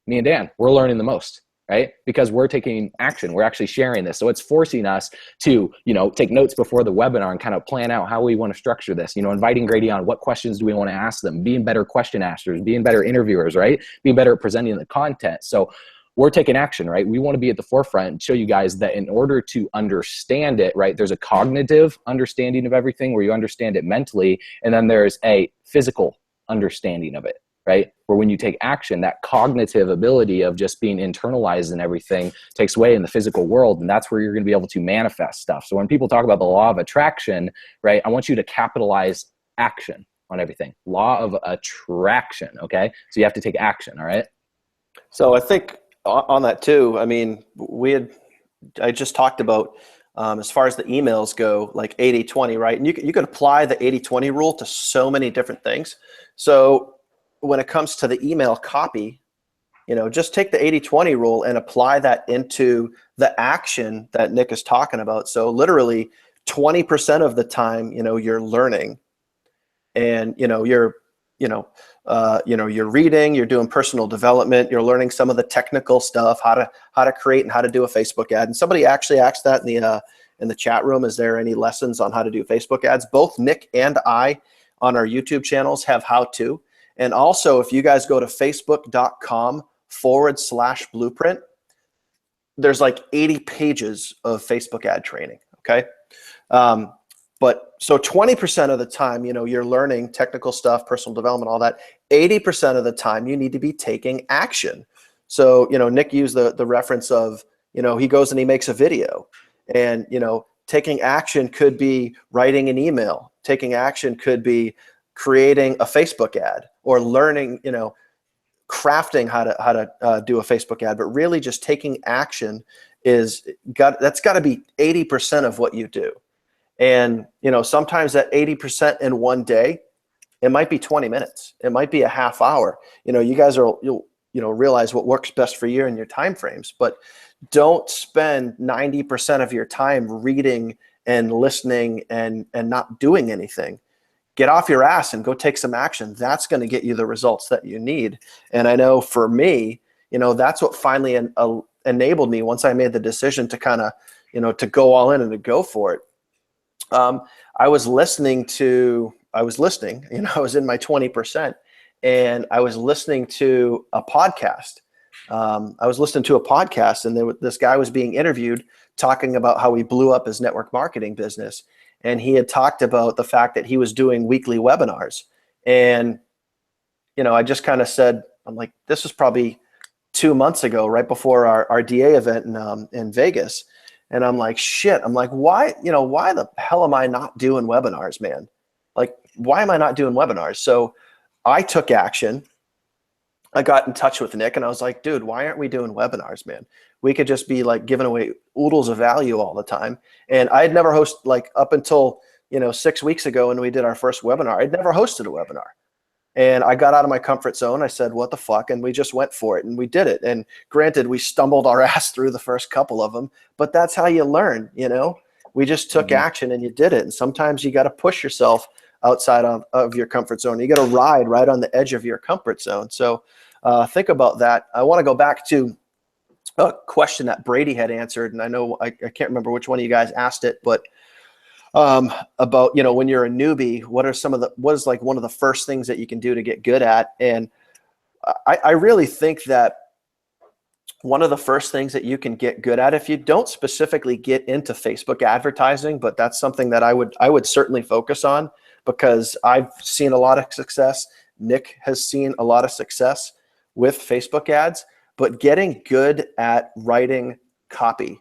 Me and Dan, we're learning the most. right? Because we're taking action. We're actually sharing this. So it's forcing us to, take notes before the webinar and kind of plan out how we want to structure this, inviting Grady on what questions do we want to ask them, being better question askers, being better interviewers, right? Being better at presenting the content. So we're taking action, right? We want to be at the forefront and show you guys that in order to understand it, right, there's a cognitive understanding of everything where you understand it mentally, and then there's a physical understanding of it, right? Where when you take action, that cognitive ability of just being internalized and everything takes away in the physical world, and that's where you're going to be able to manifest stuff. So when people talk about the law of attraction, right, I want you to capitalize action on everything. Law of attraction, okay? So you have to take action, all right? So I think on that too, I mean, I just talked about as far as the emails go, like 80-20, right? And you could apply the 80-20 rule to so many different things. So when it comes to the email copy, just take the 80-20 rule and apply that into the action that Nick is talking about. So literally 20% of the time, you're learning, and you're reading, you're doing personal development, you're learning some of the technical stuff, how to create and how to do a Facebook ad. And somebody actually asked that in the chat room, is there any lessons on how to do Facebook ads? Both Nick and I on our YouTube channels have how to. And also, if you guys go to facebook.com/blueprint, there's like 80 pages of Facebook ad training, okay? But so 20% of the time, you're learning technical stuff, personal development, all that. 80% of the time, you need to be taking action. So, Nick used the reference of, he goes and he makes a video, and, taking action could be writing an email. Taking action could be creating a Facebook ad, or learning, crafting how to do a Facebook ad. But really just taking action that's got to be 80% of what you do. And, sometimes that 80% in one day, it might be 20 minutes. It might be a half hour. You guys you'll realize what works best for you and your time frames, but don't spend 90% of your time reading and listening and not doing anything. Get off your ass and go take some action. That's going to get you the results that you need. And I know for me, that's what finally enabled me once I made the decision to kind of, to go all in and to go for it. I was listening, I was in my 20%, and I was listening to a podcast. And this guy was being interviewed talking about how he blew up his network marketing business. And he had talked about the fact that he was doing weekly webinars. And, I just kind of said, I'm like, this was probably 2 months ago, right before our DA event in Vegas. And I'm like, shit, why the hell am I not doing webinars, man? Like, why am I not doing webinars? So I took action. I got in touch with Nick and I was like, dude, why aren't we doing webinars, man? We could just be like giving away oodles of value all the time. And I had never hosted, like up until, 6 weeks ago when we did our first webinar, I'd never hosted a webinar. And I got out of my comfort zone. I said, what the fuck? And we just went for it and we did it. And granted, we stumbled our ass through the first couple of them, but that's how you learn, We just took action and you did it. And sometimes you got to push yourself outside of your comfort zone. You got to ride right on the edge of your comfort zone. So think about that. I want to go back to a question that Brady had answered. And I know I can't remember which one of you guys asked it, but about, when you're a newbie, what is like one of the first things that you can do to get good at? And I really think that one of the first things that you can get good at, if you don't specifically get into Facebook advertising, but that's something that I would certainly focus on, because I've seen a lot of success. Nick has seen a lot of success with Facebook ads, but getting good at writing copy,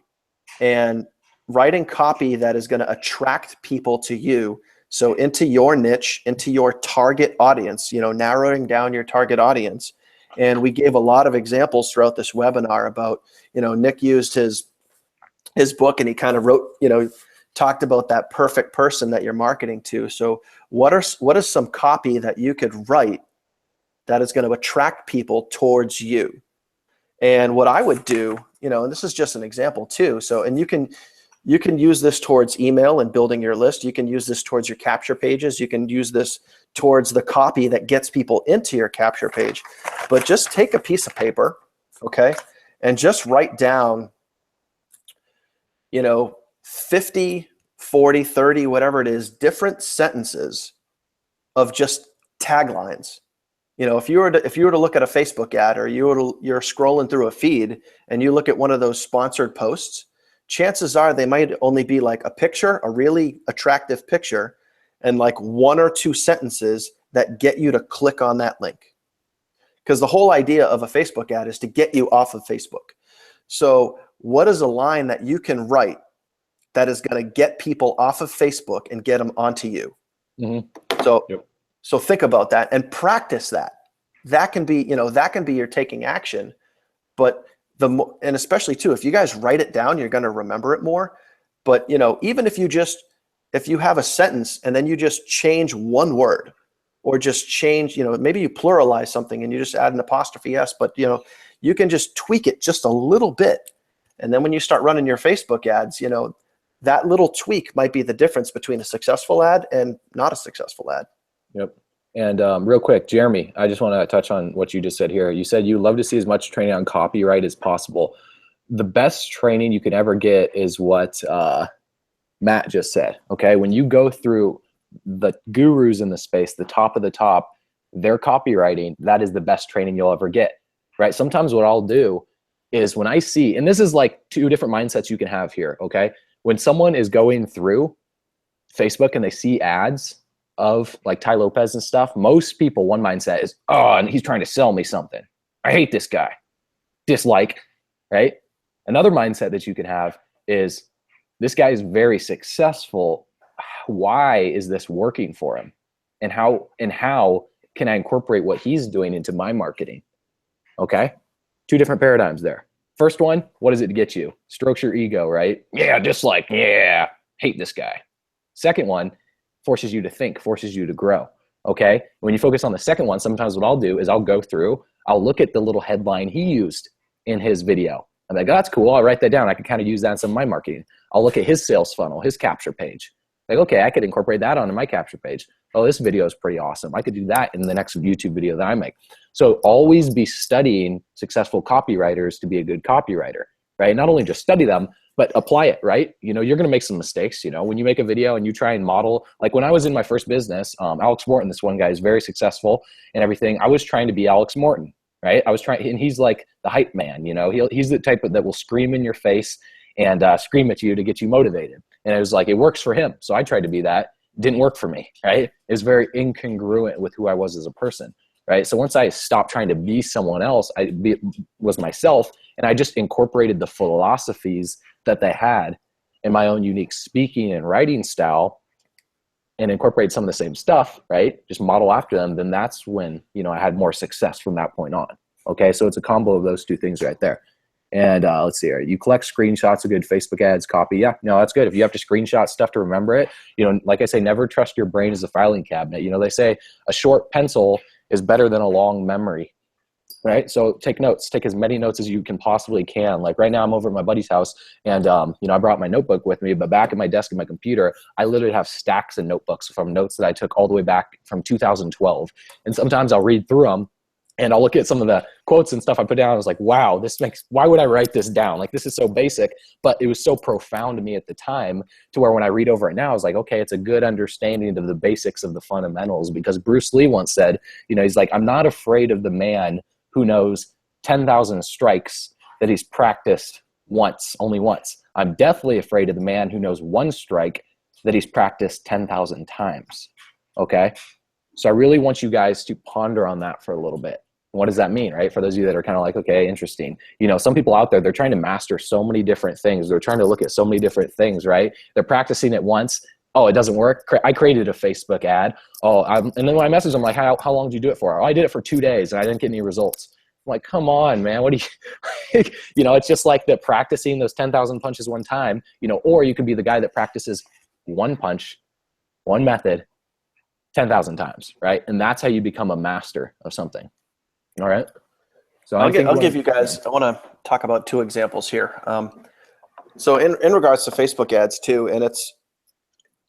and writing copy that is going to attract people to you. So into your niche, into your target audience, narrowing down your target audience. And we gave a lot of examples throughout this webinar about, Nick used his book and he kind of wrote, talked about that perfect person that you're marketing to. So what is some copy that you could write that is going to attract people towards you? And what I would do, and this is just an example too. So, and you can use this towards email and building your list. You can use this towards your capture pages. You can use this towards the copy that gets people into your capture page. But just take a piece of paper, okay? and just write down, 50, 40, 30, whatever it is, different sentences of just taglines. If you were to look at a Facebook ad, or you're scrolling through a feed and you look at one of those sponsored posts, chances are they might only be like a picture, a really attractive picture, and like 1 or 2 sentences that get you to click on that link. Because the whole idea of a Facebook ad is to get you off of Facebook. So what is a line that you can write that is going to get people off of Facebook and get them onto you? Mm-hmm. So think about that and practice that. That can be, your taking action. But and especially too, if you guys write it down, you're going to remember it more. But even if you have a sentence and then you just change one word, or just change, maybe you pluralize something and you just add an apostrophe S, but you can just tweak it just a little bit. And then when you start running your Facebook ads, that little tweak might be the difference between a successful ad and not a successful ad. Yep. And real quick, Jeremy, I just want to touch on what you just said here. You said you love to see as much training on copyright as possible. The best training you can ever get is what Matt just said. Okay. When you go through the gurus in the space, the top of the top, their copywriting, that is the best training you'll ever get, right? Sometimes what I'll do is when I see, and this is like 2 different mindsets you can have here. Okay. When someone is going through Facebook and they see ads of like Ty Lopez and stuff, most people, one mindset is, oh, and he's trying to sell me something. I hate this guy. Dislike, right? Another mindset that you can have is, this guy is very successful. Why is this working for him? And how can I incorporate what he's doing into my marketing? Okay. 2 different paradigms there. First one, what does it get you? Strokes your ego, right? Yeah, dislike. Yeah, hate this guy. Second one, forces you to think, forces you to grow. Okay. When you focus on the second one, sometimes what I'll do is I'll go through, I'll look at the little headline he used in his video. I'm like, oh, that's cool. I'll write that down. I can kind of use that in some of my marketing. I'll look at his sales funnel, his capture page. Like, okay, I could incorporate that onto my capture page. Oh, this video is pretty awesome. I could do that in the next YouTube video that I make. So always be studying successful copywriters to be a good copywriter, right? Not only just study them, but apply it, right? You're going to make some mistakes. When you make a video and you try and model, like when I was in my first business, Alex Morton, this one guy is very successful and everything. I was trying to be Alex Morton, right? I was trying, and he's like the hype man, he's the type that will scream in your face and scream at you to get you motivated. And it was like, it works for him. So I tried to be that. Didn't work for me, right? It was very incongruent with who I was as a person, right? So once I stopped trying to be someone else, was myself, and I just incorporated the philosophies that they had in my own unique speaking and writing style and incorporate some of the same stuff, right? Just model after them. Then that's when, I had more success from that point on. Okay. So it's a combo of those 2 things right there. And let's see here. You collect screenshots of good Facebook ads, copy. Yeah, no, that's good. If you have to screenshot stuff to remember it, like I say, never trust your brain as a filing cabinet. They say a short pencil is better than a long memory, right? So take notes, take as many notes as you can possibly can. Like right now I'm over at my buddy's house and, I brought my notebook with me, but back at my desk in my computer, I literally have stacks of notebooks from notes that I took all the way back from 2012. And sometimes I'll read through them and I'll look at some of the quotes and stuff I put down. I was like, wow, why would I write this down? Like, this is so basic, but it was so profound to me at the time to where when I read over it now, I was like, okay, it's a good understanding of the basics of the fundamentals, because Bruce Lee once said, he's like, I'm not afraid of the man who knows 10,000 strikes that he's practiced only once. I'm deathly afraid of the man who knows 1 strike that he's practiced 10,000 times. Okay. So I really want you guys to ponder on that for a little bit. What does that mean, right? For those of you that are kind of like, okay, interesting. Some people out there, they're trying to master so many different things. They're trying to look at so many different things, right? They're practicing it once. Oh, it doesn't work. I created a Facebook ad. And then when I message them, like, how long did you do it for? Oh, I did it for 2 days and I didn't get any results. I'm like, come on, man. What do you, it's just like the practicing those 10,000 punches one time, or you could be the guy that practices 1 punch, 1 method, 10,000 times, right? And that's how you become a master of something. All right. So I'll give you guys, I want to talk about 2 examples here. So in regards to Facebook ads too, and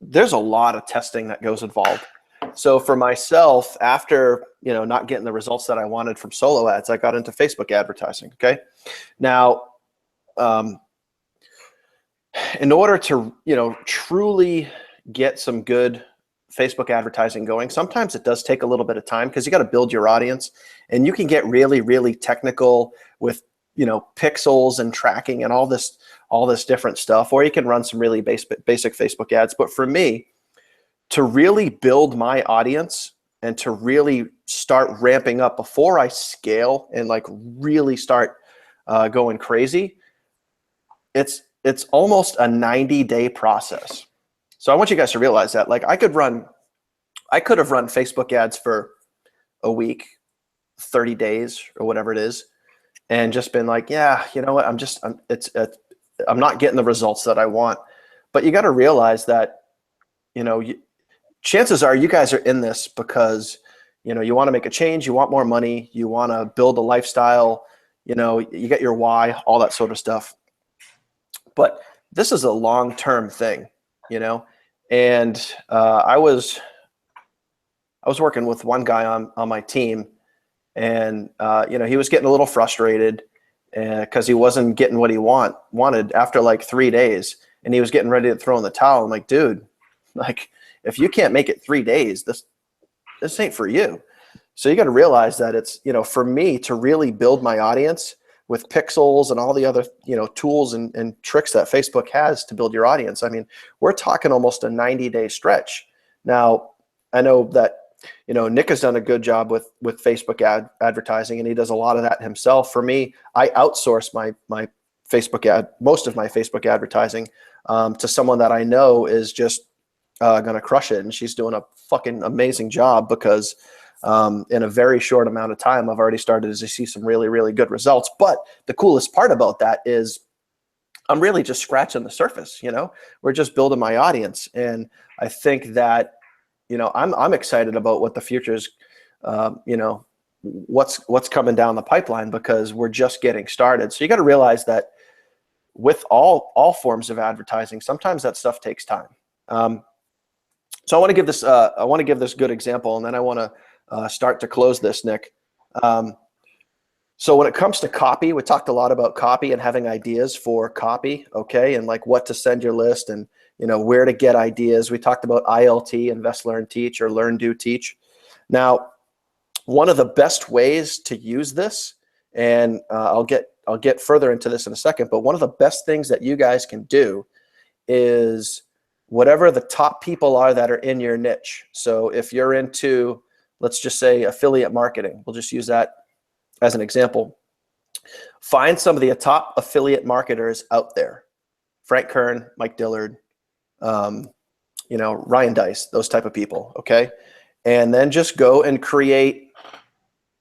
there's a lot of testing that goes involved. So for myself, after, not getting the results that I wanted from solo ads, I got into Facebook advertising. Okay. Now, in order to, truly get some good Facebook advertising going, sometimes it does take a little bit of time because you got to build your audience, and you can get really, really technical with, pixels and tracking and all this different stuff, or you can run some really basic Facebook ads. But for me, to really build my audience and to really start ramping up before I scale and like really start going crazy, it's almost a 90-day process. So I want you guys to realize that, like, I could have run Facebook ads for a week, 30 days or whatever it is, and just been like, yeah, you know what, I'm not getting the results that I want. But you got to realize that, chances are you guys are in this because, you want to make a change, you want more money, you want to build a lifestyle, you get your why, all that sort of stuff. But this is a long-term thing, and I was working with one guy on my team, and he was getting a little frustrated because he wasn't getting what he wanted after like 3 days, and he was getting ready to throw in the towel. I'm like, dude, like, if you can't make it 3 days, this ain't for you. So you got to realize that it's, for me to really build my audience with pixels and all the other, tools and tricks that Facebook has to build your audience. I mean, we're talking almost a 90-day stretch. Now, I know that, Nick has done a good job with Facebook advertising, and he does a lot of that himself. For me, I outsource my Facebook most of my Facebook advertising to someone that I know is just going to crush it. And she's doing a fucking amazing job because in a very short amount of time, I've already started to see some really, really good results. But the coolest part about that is I'm really just scratching the surface. We're just building my audience. And I think that, I'm excited about what the future is, what's coming down the pipeline, because we're just getting started. So you got to realize that with all forms of advertising, sometimes that stuff takes time. So I want to give this good example, and then I want to start to close this, Nick. So when it comes to copy, we talked a lot about copy and having ideas for copy, okay, and like what to send your list and where to get ideas. We talked about ILT, Invest, Learn, Teach, or Learn, Do, Teach. Now, one of the best ways to use this, and I'll get further into this in a second, but one of the best things that you guys can do is whatever the top people are that are in your niche. So if you're into, let's just say, affiliate marketing, we'll just use that as an example. Find some of the top affiliate marketers out there. Frank Kern, Mike Dillard, Ryan Dice, those type of people, okay? And then just go and create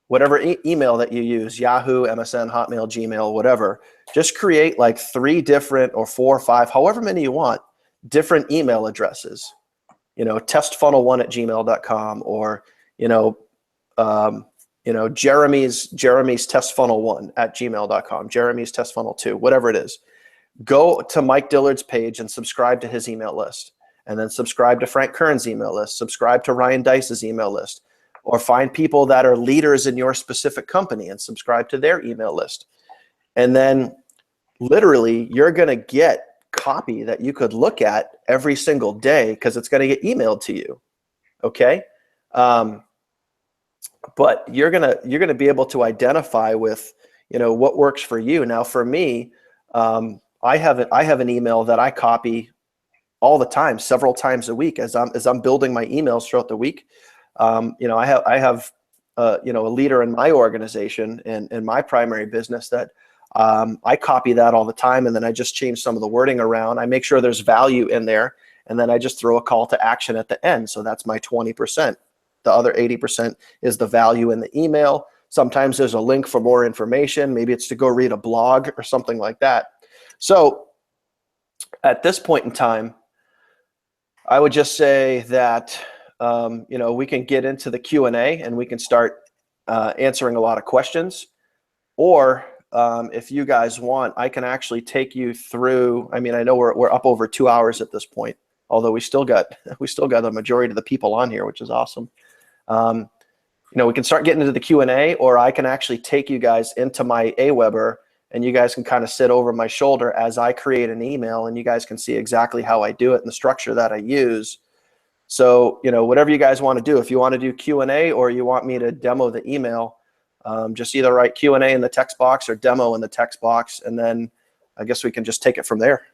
whatever email that you use, Yahoo, MSN, Hotmail, Gmail, whatever. Just create like 3 different or 4 or 5, however many you want, different email addresses, testfunnel1@gmail.com, or, Jeremy's testfunnel1@gmail.com, Jeremy's testfunnel2, whatever it is. Go to Mike Dillard's page and subscribe to his email list, and then subscribe to Frank Kern's email list, subscribe to Ryan Dice's email list, or find people that are leaders in your specific company and subscribe to their email list. And then literally you're going to get copy that you could look at every single day because it's going to get emailed to you. Okay. But you're going to be able to identify with, what works for you. Now for me, I have an email that I copy all the time, several times a week as I'm building my emails throughout the week. I have a leader in my organization and in my primary business that I copy that all the time, and then I just change some of the wording around. I make sure there's value in there, and then I just throw a call to action at the end. So that's my 20%. The other 80% is the value in the email. Sometimes there's a link for more information. Maybe it's to go read a blog or something like that. So at this point in time, I would just say that we can get into the Q&A and we can start answering a lot of questions. Or if you guys want, I can actually take you through. I mean, I know we're up over 2 hours at this point. although we still got the majority of the people on here, which is awesome. We can start getting into the Q&A, or I can actually take you guys into my Aweber, and you guys can kind of sit over my shoulder as I create an email, and you guys can see exactly how I do it and the structure that I use. So, whatever you guys want to do, if you want to do Q&A or you want me to demo the email, just either write Q&A in the text box or demo in the text box, and then I guess we can just take it from there.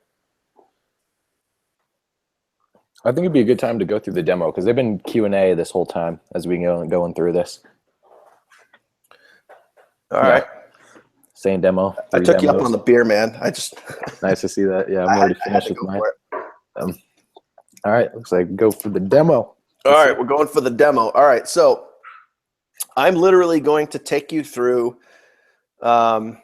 I think it'd be a good time to go through the demo because they've been Q&A this whole time as we going through this. All right. Same demo. I took you up on the beer, man. Nice to see that. Yeah, I'm already finished with mine. All right, looks like go for the demo. All right, we're going for the demo. All right, so I'm literally going to take you through. I'm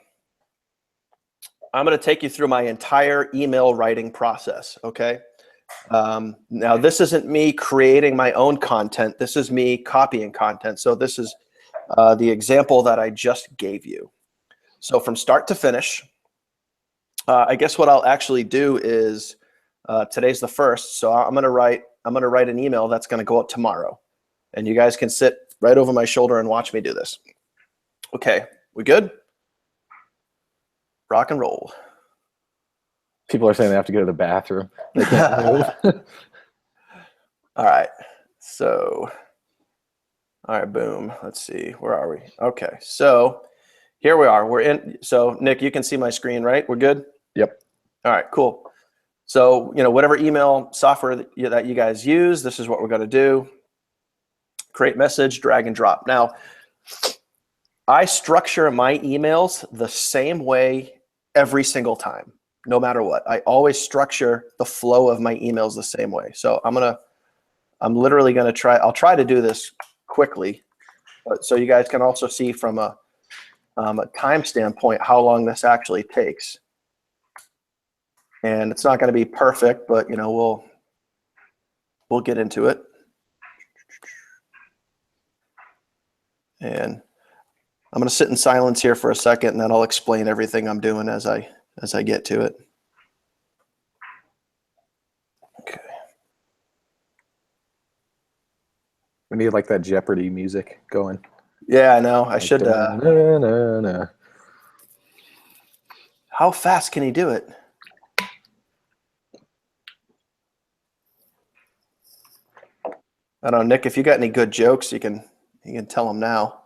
going to take you through my entire email writing process. Okay. Now, this isn't me creating my own content. This is me copying content. So this is the example that I just gave you. So from start to finish, I guess what I'll actually do is today's the 1st. So I'm going to write an email that's going to go out tomorrow, and you guys can sit right over my shoulder and watch me do this. Okay, we good? Rock and roll. People are saying they have to go to the bathroom. They can't move. All right. So, all right, boom. Let's see. Where are we? Okay. So here we are. We're in. So Nick, you can see my screen, right? We're good? Yep. All right, cool. So, whatever email software that you guys use, this is what we're going to do. Create message, drag and drop. Now, I structure my emails the same way every single time. No matter what, I always structure the flow of my emails the same way. So I'm literally going to try. I'll try to do this quickly, but so you guys can also see from a time standpoint how long this actually takes. And it's not going to be perfect, but we'll get into it. And I'm going to sit in silence here for a second, and then I'll explain everything I'm doing as I get to it. Okay. We need like that Jeopardy music going. Yeah, I know. I like, should. No. How fast can he do it? I don't know, Nick. If you got any good jokes, you can tell them now.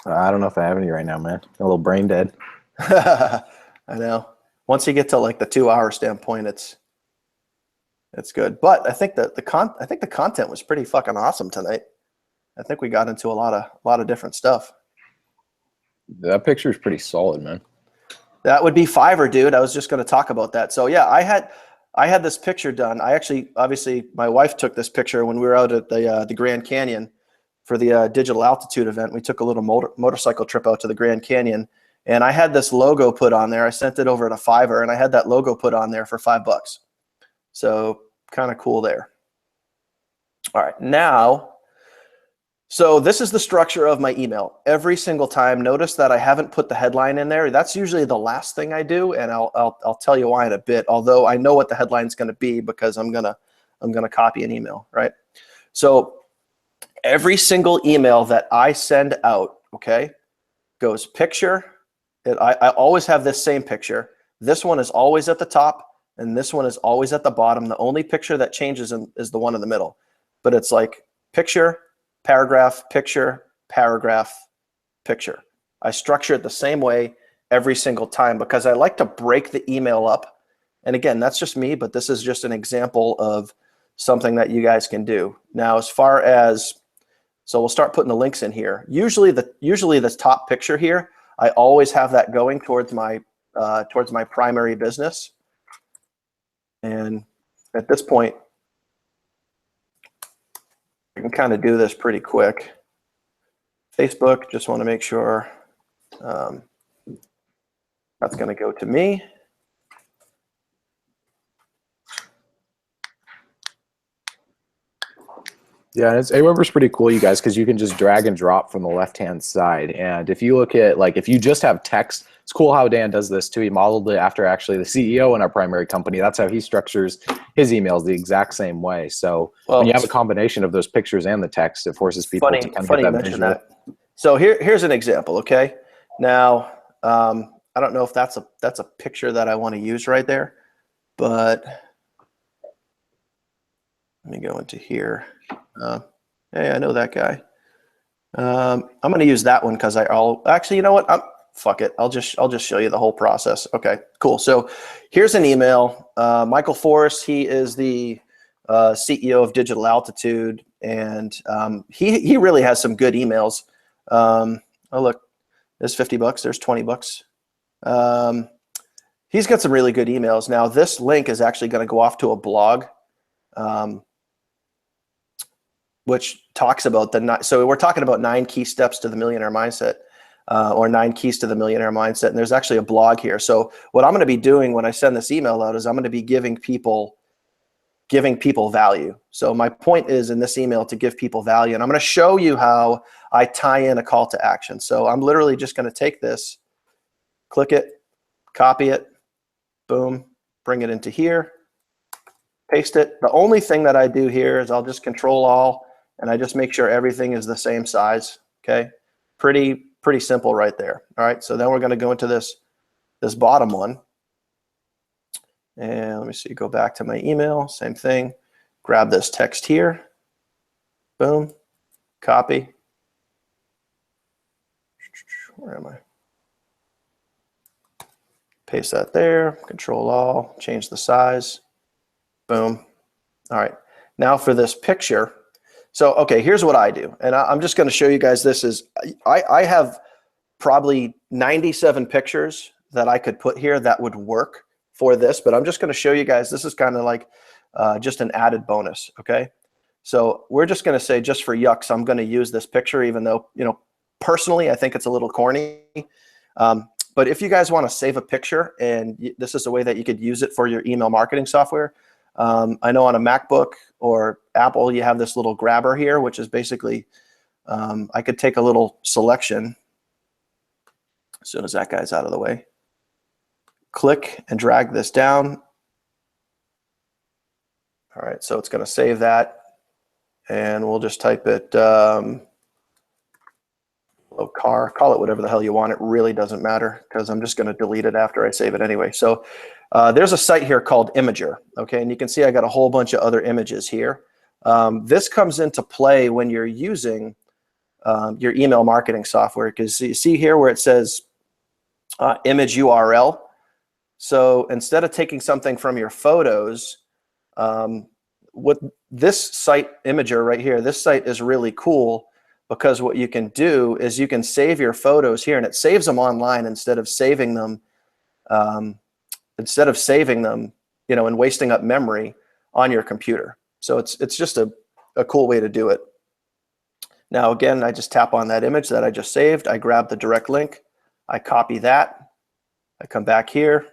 I don't know if I have any right now, man. A little brain dead. I know. Once you get to like the 2-hour standpoint, it's good. But I think that the content was pretty fucking awesome tonight. I think we got into a lot of different stuff. That picture is pretty solid, man. That would be Fiverr, dude. I was just going to talk about that. So yeah, I had this picture done. Obviously, my wife took this picture when we were out at the Grand Canyon for the Digital Altitude event. We took a little motorcycle trip out to the Grand Canyon, and I had this logo put on there. I sent it over to Fiverr, and I had that logo put on there for $5. So kind of cool there. All right, now, so this is the structure of my email. Every single time, notice that I haven't put the headline in there. That's usually the last thing I do, and I'll tell you why in a bit. Although I know what the headline's going to be because I'm gonna copy an email, right? So every single email that I send out, okay, goes picture. I always have this same picture. This one is always at the top, and this one is always at the bottom. The only picture that changes is the one in the middle, but it's like picture, paragraph, picture, paragraph, picture. I structure it the same way every single time because I like to break the email up. And again, that's just me, but this is just an example of something that you guys can do. Now, as far as, so we'll start putting the links in here. Usually the top picture here, I always have that going towards my primary business. And at this point, I can kind of do this pretty quick. Facebook, just want to make sure that's going to go to me. Yeah, and Aweber's pretty cool, you guys, because you can just drag and drop from the left-hand side. And if you look at, like, if you just have text, it's cool how Dan does this too. He modeled it after actually the CEO in our primary company. That's how he structures his emails the exact same way. So when you have a combination of those pictures and the text, it forces people to kind of get that visual. That. So here's an example, okay? Now, I don't know if that's a picture that I want to use right there, but let me go into here. Hey, I know that guy. I'm going to use that one because I'll actually, you know what? Fuck it. I'll just show you the whole process. Okay, cool. So here's an email. Michael Forrest, he is the CEO of Digital Altitude, and he really has some good emails. Oh look, there's $50. There's $20. He's got some really good emails. Now this link is actually going to go off to a blog, which talks about so we're talking about 9 key steps to the millionaire mindset, or 9 keys to the millionaire mindset. And there's actually a blog here. So what I'm going to be doing when I send this email out is I'm going to be giving people value. So my point is in this email to give people value. And I'm going to show you how I tie in a call to action. So I'm literally just going to take this, click it, copy it, boom, bring it into here, paste it. The only thing that I do here is I'll just Control All, and I just make sure everything is the same size. Okay, pretty simple right there. All right, so then we're going to go into this bottom one, and let me see. Go back to my email. Same thing. Grab this text here. Boom. Copy. Where am I? Paste that there. Control All. Change the size. Boom. All right. Now for this picture. So, okay, here's what I do. And I'm just going to show you guys this is, I have probably 97 pictures that I could put here that would work for this, but I'm just going to show you guys, this is kind of like just an added bonus, okay? So we're just going to say, just for yucks, I'm going to use this picture, even though, you know, personally, I think it's a little corny. But if you guys want to save a picture, and this is a way that you could use it for your email marketing software, I know on a MacBook or Apple, you have this little grabber here, which is basically, I could take a little selection as soon as that guy's out of the way. Click and drag this down. All right, so it's going to save that. And we'll just type it, car, call it whatever the hell you want. It really doesn't matter because I'm just going to delete it after I save it anyway. So there's a site here called Imager, okay? And you can see I got a whole bunch of other images here. This comes into play when you're using your email marketing software, because you see here where it says image URL. So instead of taking something from your photos, what this site, Imager right here, this site is really cool, because what you can do is you can save your photos here, and it saves them online instead of saving them, you know, and wasting up memory on your computer. So it's just a cool way to do it. Now, again, I just tap on that image that I just saved. I grab the direct link. I copy that. I come back here,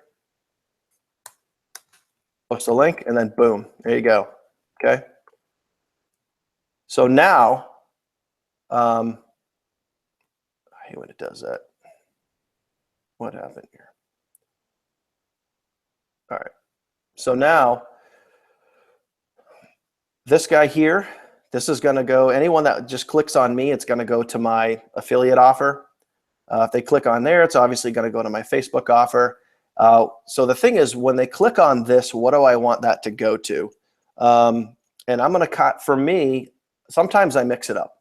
post the link, and then boom, there you go. Okay. So now, I hate when it does that. What happened here? All right. So now, this guy here, this is going to go, anyone that just clicks on me, it's going to go to my affiliate offer. If they click on there, it's obviously going to go to my Facebook offer. So the thing is, when they click on this, what do I want that to go to? And I'm going to cut, for me, sometimes I mix it up,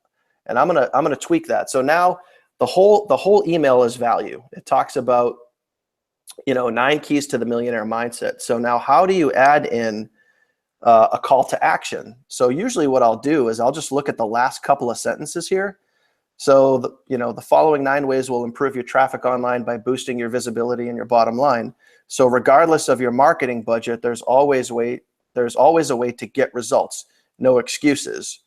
and I'm going to tweak that. So now the whole email is value. It talks about, you know, 9 keys to the millionaire mindset. So now how do you add in a call to action? So usually what I'll do is I'll just look at the last couple of sentences here. So, you know, the following 9 ways will improve your traffic online by boosting your visibility and your bottom line. So regardless of your marketing budget, there's always a way to get results. No excuses.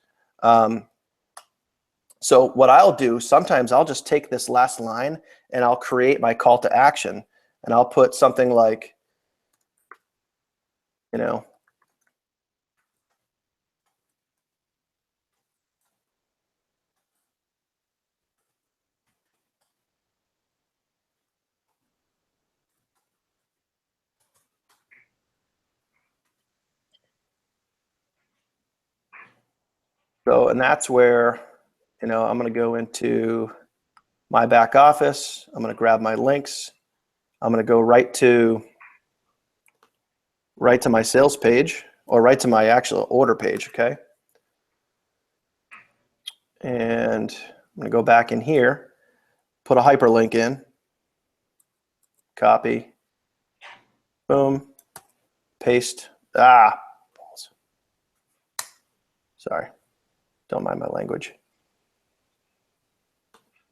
So what I'll do, sometimes I'll just take this last line and I'll create my call to action, and I'll put something like, you know, So, and that's where, I'm going to go into my back office. I'm going to grab my links. I'm going to go right to my sales page, or right to my actual order page. Okay. And I'm going to go back in here, put a hyperlink in, copy, boom, paste. Sorry, don't mind my language.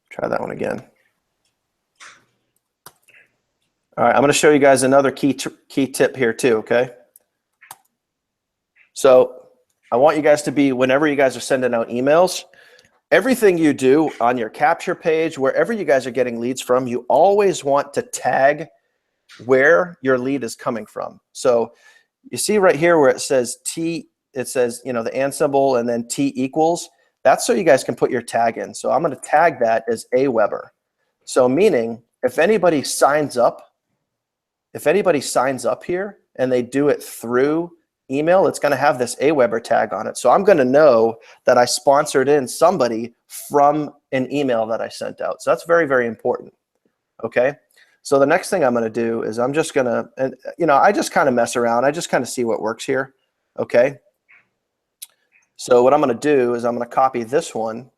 Try that one again. All right, I'm going to show you guys another key tip here too, okay? So I want you guys to be, whenever you guys are sending out emails, everything you do on your capture page, wherever you guys are getting leads from, you always want to tag where your lead is coming from. So you see right here where it says T, it says, the and symbol and then T equals. That's so you guys can put your tag in. So I'm going to tag that as Aweber. So meaning if anybody signs up here and they do it through email, it's going to have this Aweber tag on it. So I'm going to know that I sponsored in somebody from an email that I sent out. So that's very, very important. Okay. So the next thing I'm going to do is I'm just going to, and I just kind of mess around. I just kind of see what works here. Okay. So what I'm going to do is I'm going to copy this one,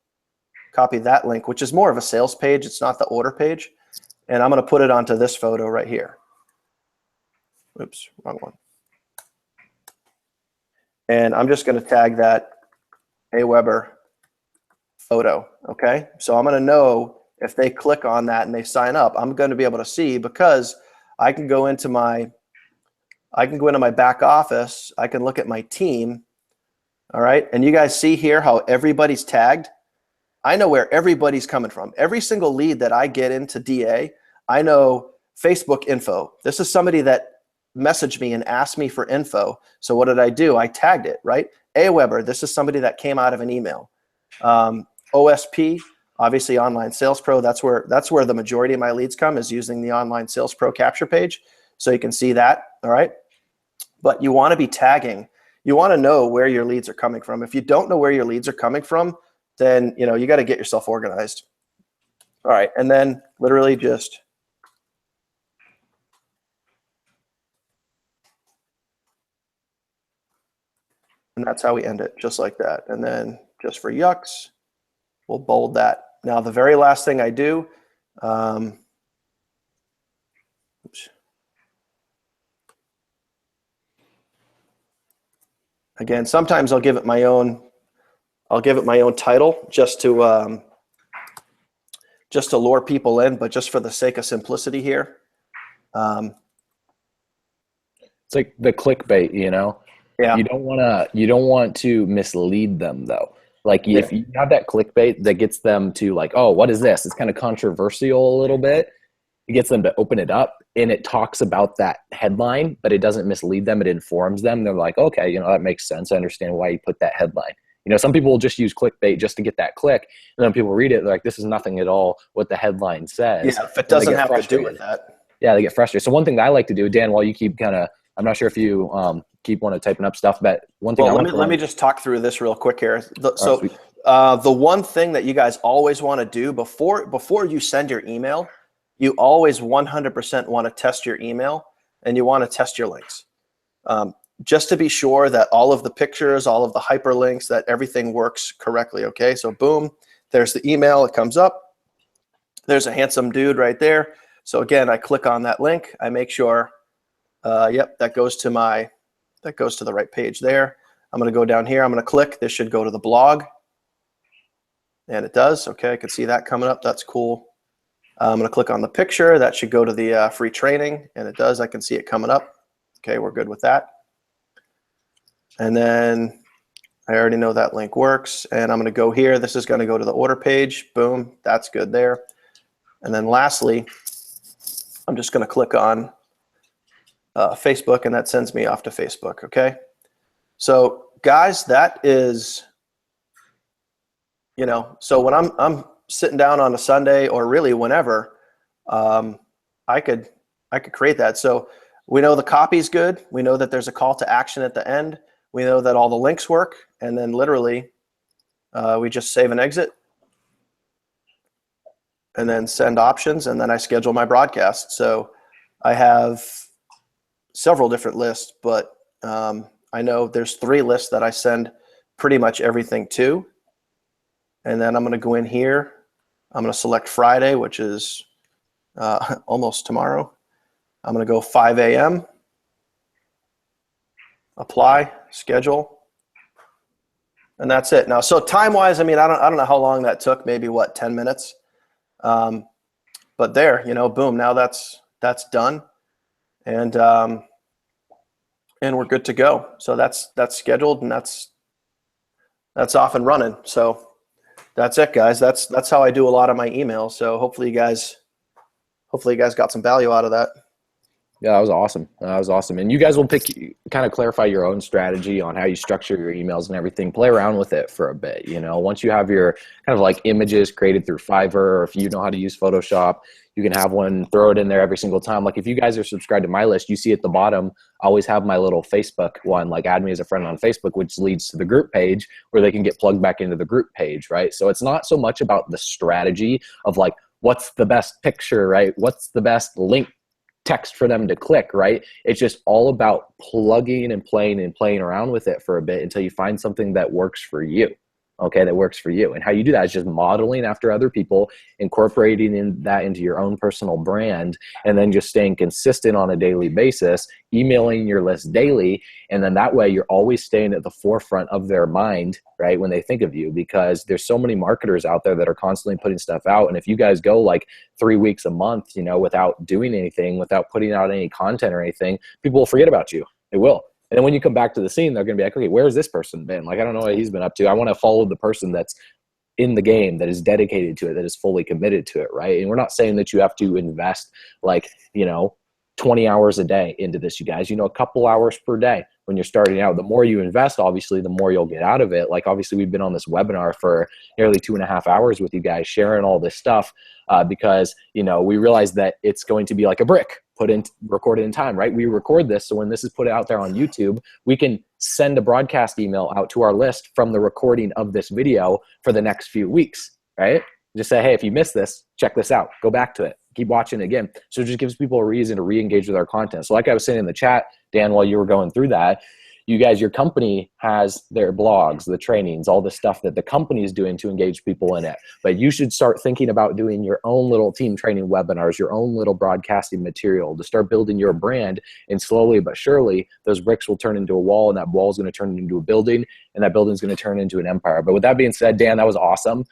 copy that link, which is more of a sales page. It's not the order page. And I'm going to put it onto this photo right here. Oops, wrong one. And I'm just going to tag that Aweber photo. Okay. So I'm going to know if they click on that and they sign up, I'm going to be able to see, because I can go into my back office. I can look at my team. All right. And you guys see here how everybody's tagged. I know where everybody's coming from. Every single lead that I get into DA, I know Facebook info. This is somebody that messaged me and asked me for info. So what did I do? I tagged it, right? Aweber, this is somebody that came out of an email. OSP, obviously Online Sales Pro, that's where the majority of my leads come, is using the Online Sales Pro capture page. So you can see that, all right? But you want to be tagging. You want to know where your leads are coming from. If you don't know where your leads are coming from, then you got to get yourself organized. All right, and then literally just and that's how we end it, just like that. And then just for yucks, we'll bold that. Now the very last thing I do, oops. Again, sometimes I'll give it my own title just to lure people in, but just for the sake of simplicity here. It's like the clickbait, Yeah. You don't want to mislead them though. Like if you have that clickbait that gets them to like, oh, what is this? It's kind of controversial a little bit. It gets them to open it up and it talks about that headline, but it doesn't mislead them. It informs them. They're like, okay, that makes sense. I understand why you put that headline. Some people will just use clickbait just to get that click. And then people read it, they're like, this is nothing at all what the headline says. Yeah, if it doesn't have to do with that. Yeah, they get frustrated. So one thing that I like to do, Dan, while you keep I'm not sure if you keep typing up stuff, but one thing. Well, let me just talk through this real quick here. The one thing that you guys always want to do before you send your email, you always 100% want to test your email and you want to test your links. Just to be sure that all of the pictures, all of the hyperlinks, that everything works correctly. Okay, so boom, there's the email, it comes up. There's a handsome dude right there. So again, I click on that link, I make sure, yep, that goes to the right page there. I'm going to go down here, I'm going to click, this should go to the blog. And it does. Okay, I can see that coming up, that's cool. I'm going to click on the picture, that should go to the free training, and it does, I can see it coming up. Okay, we're good with that. And then I already know that link works, and I'm going to go here. This is going to go to the order page. Boom, that's good there. And then lastly, I'm just going to click on Facebook, and that sends me off to Facebook. Okay, so guys, that is, so when I'm sitting down on a Sunday, or really whenever, I could create that. So we know the copy's good. We know that there's a call to action at the end. We know that all the links work. And then literally we just save and exit, and then send options, and then I schedule my broadcast. So I have several different lists, but I know there's 3 lists that I send pretty much everything to. And then I'm going to go in here. I'm going to select Friday, which is almost tomorrow. I'm going to go 5 a.m. Apply, schedule, and that's it. Now, so time-wise, I mean, I don't know how long that took. Maybe 10 minutes. But there, boom. Now that's done, and we're good to go. So that's scheduled, and that's off and running. So that's it, guys. That's how I do a lot of my emails. So hopefully you guys got some value out of that. Yeah, that was awesome. That was awesome. And you guys will kind of clarify your own strategy on how you structure your emails and everything. Play around with it for a bit. Once you have your kind of like images created through Fiverr, or if you know how to use Photoshop, you can have one, throw it in there every single time. Like if you guys are subscribed to my list, you see at the bottom, I always have my little Facebook one, like add me as a friend on Facebook, which leads to the group page where they can get plugged back into the group page, right? So it's not so much about the strategy of like, what's the best picture, right? What's the best link text for them to click, right? It's just all about plugging and playing around with it for a bit until you find something that works for you. Okay, that works for you. And how you do that is just modeling after other people, incorporating that into your own personal brand, and then just staying consistent on a daily basis, emailing your list daily, and then that way you're always staying at the forefront of their mind, right, when they think of you, because there's so many marketers out there that are constantly putting stuff out. And if you guys go like 3 weeks a month, without doing anything, without putting out any content or anything, people will forget about you. They will. And then when you come back to the scene, they're going to be like, okay, where's this person been? Like, I don't know what he's been up to. I want to follow the person that's in the game, that is dedicated to it, that is fully committed to it, right? And we're not saying that you have to invest like, 20 hours a day into this, you guys, a couple hours per day when you're starting out. The more you invest, obviously, the more you'll get out of it. Like, obviously, we've been on this webinar for nearly 2.5 hours with you guys sharing all this stuff because, we realize that it's going to be like a brick recorded in time, right? We record this, so when this is put out there on YouTube, we can send a broadcast email out to our list from the recording of this video for the next few weeks, right? Just say, hey, if you missed this, check this out. Go back to it. Keep watching it again. So it just gives people a reason to re-engage with our content. So like I was saying in the chat, Dan, while you were going through that, you guys, your company has their blogs, the trainings, all the stuff that the company is doing to engage people in it. But you should start thinking about doing your own little team training webinars, your own little broadcasting material to start building your brand. And slowly but surely, those bricks will turn into a wall, and that wall is going to turn into a building, and that building is going to turn into an empire. But with that being said, Dan, that was awesome.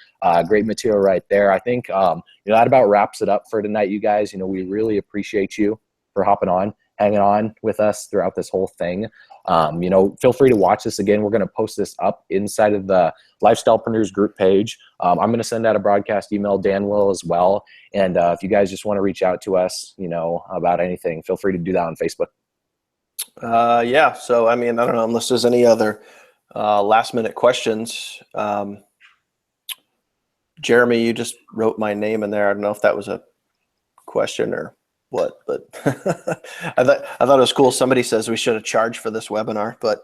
Great material right there. I think that about wraps it up for tonight, you guys. We really appreciate you for hopping on, hanging on with us throughout this whole thing. Feel free to watch this again. We're going to post this up inside of the Lifestylepreneurs group page. I'm going to send out a broadcast email. Dan will as well. And if you guys just want to reach out to us, about anything, feel free to do that on Facebook. Yeah. So, I don't know, unless there's any other last minute questions. Jeremy, you just wrote my name in there. I don't know if that was a question or what, but I thought it was cool. Somebody says we should have charged for this webinar, but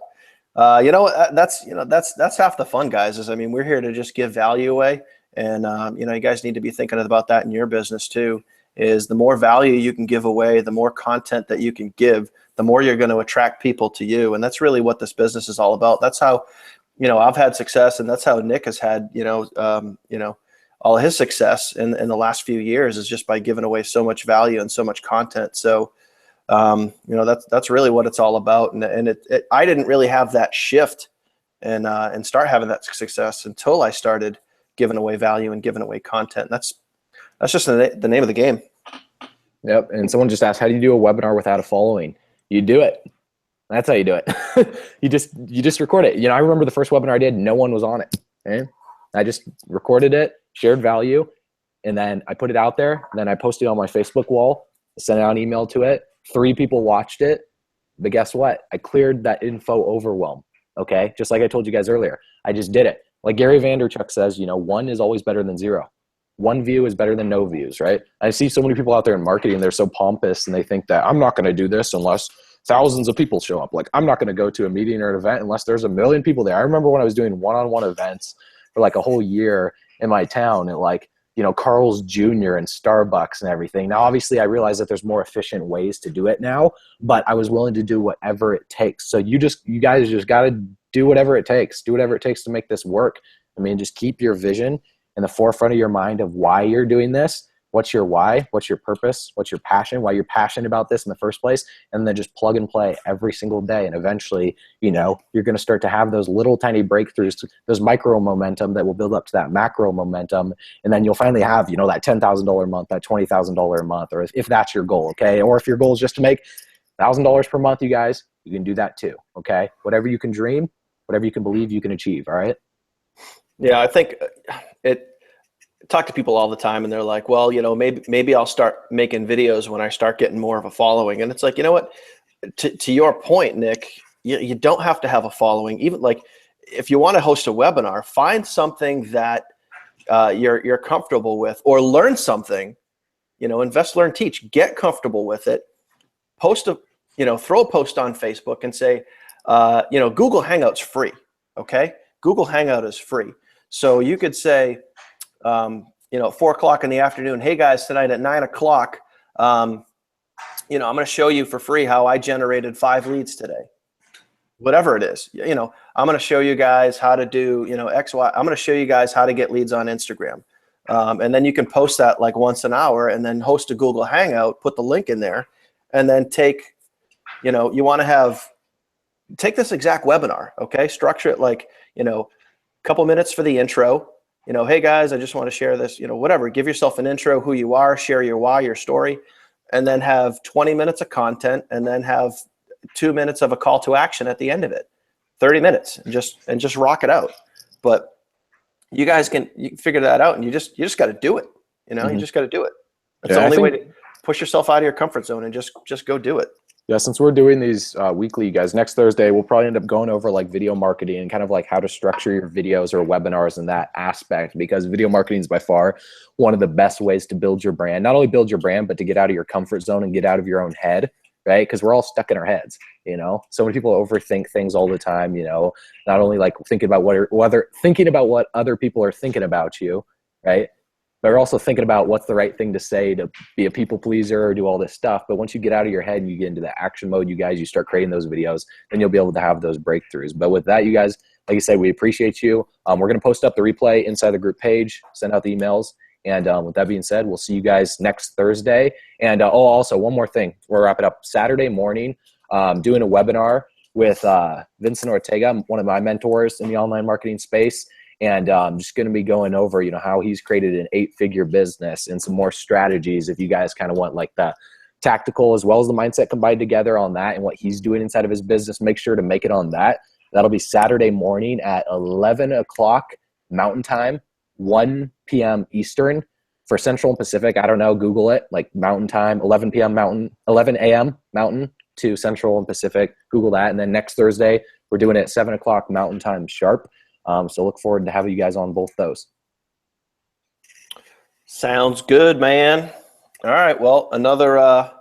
that's half the fun, guys. We're here to just give value away, and you guys need to be thinking about that in your business too. Is the more value you can give away, the more content that you can give, the more you're going to attract people to you, and that's really what this business is all about. That's how I've had success, and that's how Nick has had all his success in the last few years, is just by giving away so much value and so much content. So, that's really what it's all about. And I didn't really have that shift and start having that success until I started giving away value and giving away content. That's just the name of the game. Yep. And someone just asked, how do you do a webinar without a following? You do it. That's how you do it. You just record it. I remember the first webinar I did, no one was on it. Okay? I just recorded it, shared value, and then I put it out there. And then I posted it on my Facebook wall, sent out an email to it. 3 people watched it. But guess what? I cleared that info overwhelm. Okay? Just like I told you guys earlier. I just did it. Like Gary Vaynerchuk says, 1 is always better than 0. 1 view is better than no views, right? I see so many people out there in marketing, they're so pompous, and they think that I'm not going to do this unless thousands of people show up. Like, I'm not going to go to a meeting or an event unless there's 1 million people there. I remember when I was doing one-on-one events for like a whole year in my town at like, you know, Carl's Jr. and Starbucks and everything. Now, obviously I realize that there's more efficient ways to do it now, but I was willing to do whatever it takes. So you guys just got to do whatever it takes. Do whatever it takes to make this work. I mean, just keep your vision in the forefront of your mind of why you're doing this. What's your why? What's your purpose? What's your passion? Why you're passionate about this in the first place? And then just plug and play every single day. And eventually, you know, you're going to start to have those little tiny breakthroughs, those micro momentum that will build up to that macro momentum. And then you'll finally have, you know, that $10,000 a month, that $20,000 a month, or if that's your goal. Okay. Or if your goal is just to make $1,000 per month, you guys, you can do that too. Okay. Whatever you can dream, whatever you can believe, you can achieve. All right. Yeah. I think talk to people all the time and they're like, well, you know, maybe I'll start making videos when I start getting more of a following. And it's like, you know what, to your point, Nick, you don't have to have a following. Even like if you want to host a webinar, find something that you're comfortable with, or learn something, you know, invest, learn, teach, get comfortable with it. Throw a post on Facebook and say, you know, Google Hangout's free. Okay. Google Hangout is free. So you could say, you know, 4 o'clock in the afternoon, hey guys, tonight at 9 o'clock, you know, I'm going to show you for free how I generated 5 leads today. Whatever it is, you know, I'm going to show you guys how to do, you know, X, Y. I'm going to show you guys how to get leads on Instagram. And then you can post that like once an hour and then host a Google Hangout, put the link in there, and then take, you know, take this exact webinar, okay? Structure it like, you know, a couple minutes for the intro. You know, hey guys, I just want to share this, you know, whatever. Give yourself an intro, who you are, share your why, your story, and then have 20 minutes of content, and then have 2 minutes of a call to action at the end of it. 30 minutes, and just rock it out. But you guys can figure that out, and you just got to do it. You know, you just got to do it. That's the only way to push yourself out of your comfort zone and just go do it. Yeah, since we're doing these weekly, you guys, next Thursday, we'll probably end up going over like video marketing and kind of like how to structure your videos or webinars in that aspect, because video marketing is by far one of the best ways to build your brand. Not only build your brand, but to get out of your comfort zone and get out of your own head, right? Because we're all stuck in our heads, you know? So many people overthink things all the time, you know, not only like thinking about what other people are thinking about you, right? But you're also thinking about what's the right thing to say to be a people pleaser or do all this stuff. But once you get out of your head and you get into the action mode, you start creating those videos, then you'll be able to have those breakthroughs. But with that, you guys, like I said, we appreciate you. We're going to post up the replay inside the group page, send out the emails. And with that being said, we'll see you guys next Thursday. And also one more thing, we'll wrap it up Saturday morning, doing a webinar with Vincent Ortega, one of my mentors in the online marketing space. And I'm just going to be going over, you know, how he's created an 8-figure business and some more strategies if you guys kind of want like the tactical as well as the mindset combined together on that and what he's doing inside of his business. Make sure to make it on that. That'll be Saturday morning at 11 o'clock Mountain Time, 1 p.m. Eastern for Central and Pacific. I don't know, Google it, like Mountain Time, 11 p.m. Mountain, 11 a.m. Mountain to Central and Pacific. Google that. And then next Thursday, we're doing it at 7 o'clock Mountain Time sharp. So look forward to having you guys on both those. Sounds good, man. All right. Well, another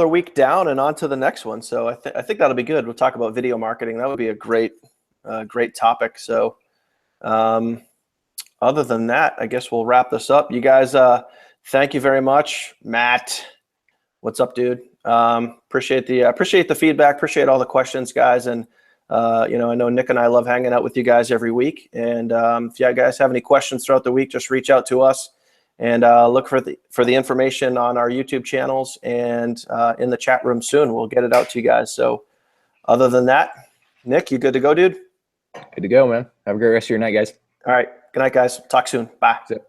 week down and on to the next one. So I think that'll be good. We'll talk about video marketing. That would be a great topic. So other than that, I guess we'll wrap this up. You guys, thank you very much. Matt, what's up, dude? Appreciate the feedback. Appreciate all the questions, guys. And you know, I know Nick and I love hanging out with you guys every week. And if you guys have any questions throughout the week, just reach out to us and look for the information on our YouTube channels and in the chat room soon. We'll get it out to you guys. So other than that, Nick, you good to go, dude? Good to go, man. Have a great rest of your night, guys. All right. Good night, guys. Talk soon. Bye. That's it.